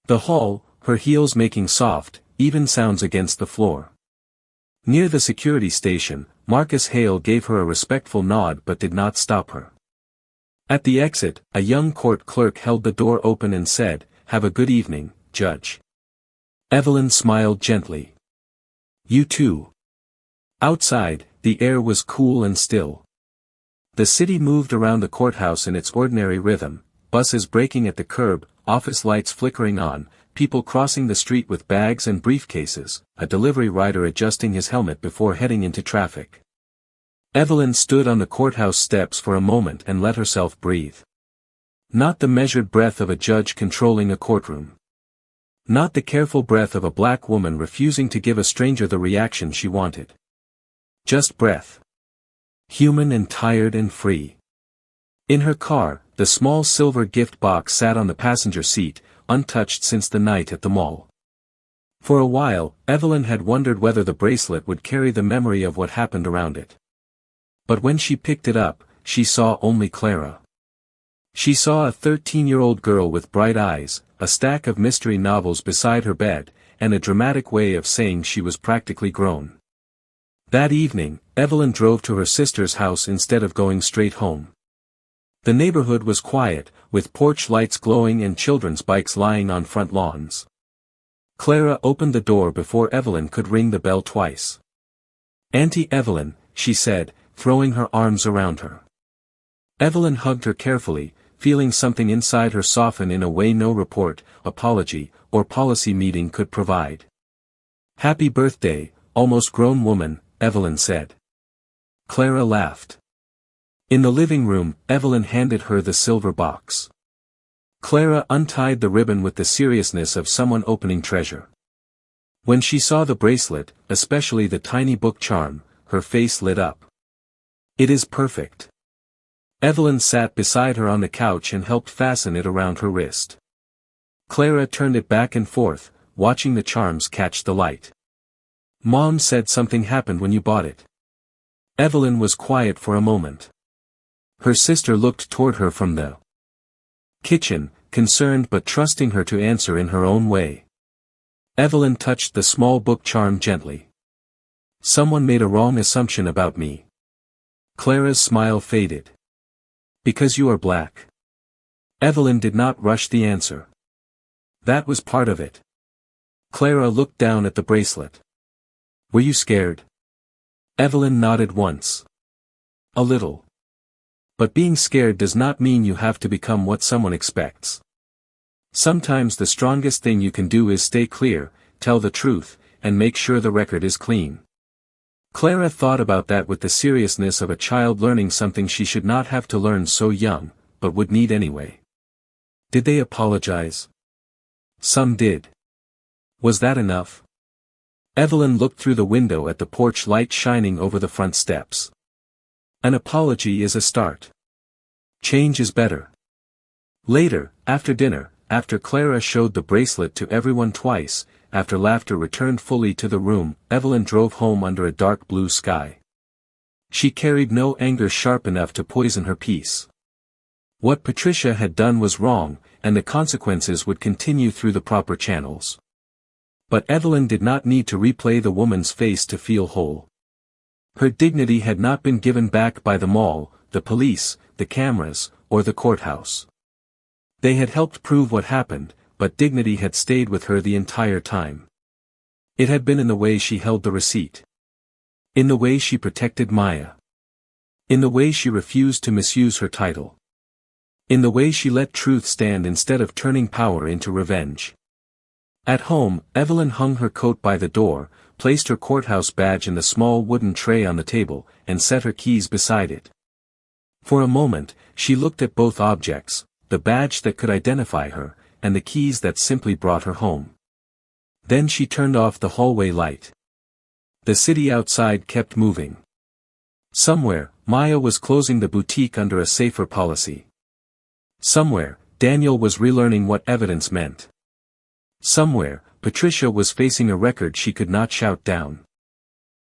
the hall, her heels making soft, even sounds against the floor. Near the security station, Marcus Hale gave her a respectful nod but did not stop her. At the exit, a young court clerk held the door open and said, "Have a good evening, Judge." Evelyn smiled gently. "You too." Outside, the air was cool and still. The city moved around the courthouse in its ordinary rhythm, buses braking at the curb, office lights flickering on, people crossing the street with bags and briefcases, a delivery rider adjusting his helmet before heading into traffic. Evelyn stood on the courthouse steps for a moment and let herself breathe. Not the measured breath of a judge controlling a courtroom. Not the careful breath of a black woman refusing to give a stranger the reaction she wanted. Just breath. Human and tired and free. In her car, the small silver gift box sat on the passenger seat, untouched since the night at the mall. For a while, Evelyn had wondered whether the bracelet would carry the memory of what happened around it. But when she picked it up, she saw only Clara. She saw a 13-year-old girl with bright eyes, a stack of mystery novels beside her bed, and a dramatic way of saying she was practically grown. That evening, Evelyn drove to her sister's house instead of going straight home. The neighborhood was quiet, with porch lights glowing and children's bikes lying on front lawns. Clara opened the door before Evelyn could ring the bell twice. "Auntie Evelyn," she said, throwing her arms around her. Evelyn hugged her carefully, feeling something inside her soften in a way no report, apology, or policy meeting could provide. "Happy birthday, almost grown woman," Evelyn said. Clara laughed. In the living room, Evelyn handed her the silver box. Clara untied the ribbon with the seriousness of someone opening treasure. When she saw the bracelet, especially the tiny book charm, her face lit up. "It is perfect." Evelyn sat beside her on the couch and helped fasten it around her wrist. Clara turned it back and forth, watching the charms catch the light. "Mom said something happened when you bought it." Evelyn was quiet for a moment. Her sister looked toward her from the kitchen, concerned but trusting her to answer in her own way. Evelyn touched the small book charm gently. "Someone made a wrong assumption about me." Clara's smile faded. "Because you are black." Evelyn did not rush the answer. "That was part of it." Clara looked down at the bracelet. "Were you scared?" Evelyn nodded once. "A little. But being scared does not mean you have to become what someone expects. Sometimes the strongest thing you can do is stay clear, tell the truth, and make sure the record is clean." Clara thought about that with the seriousness of a child learning something she should not have to learn so young, but would need anyway. Did they apologize? Some did. Was that enough? Evelyn looked through the window at the porch light shining over the front steps. An apology is a start. Change is better. Later, after dinner, after Clara showed the bracelet to everyone twice, after laughter returned fully to the room, Evelyn drove home under a dark blue sky. She carried no anger sharp enough to poison her peace. What Patricia had done was wrong, and the consequences would continue through the proper channels. But Evelyn did not need to replay the woman's face to feel whole. Her dignity had not been given back by the mall, the police, the cameras, or the courthouse. They had helped prove what happened, but dignity had stayed with her the entire time. It had been in the way she held the receipt. In the way she protected Maya. In the way she refused to misuse her title. In the way she let truth stand instead of turning power into revenge. At home, Evelyn hung her coat by the door, placed her courthouse badge in the small wooden tray on the table, and set her keys beside it. For a moment, she looked at both objects, the badge that could identify her, and the keys that simply brought her home. Then she turned off the hallway light. The city outside kept moving. Somewhere, Maya was closing the boutique under a safer policy. Somewhere, Daniel was relearning what evidence meant. Somewhere, Patricia was facing a record she could not shout down.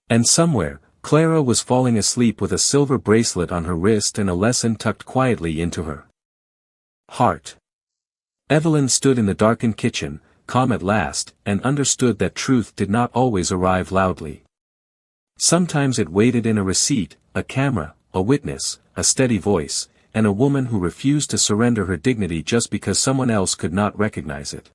And somewhere, Clara was falling asleep with a silver bracelet on her wrist and a lesson tucked quietly into her heart. Evelyn stood in the darkened kitchen, calm at last, and understood that truth did not always arrive loudly. Sometimes it waited in a receipt, a camera, a witness, a steady voice, and a woman who refused to surrender her dignity just because someone else could not recognize it.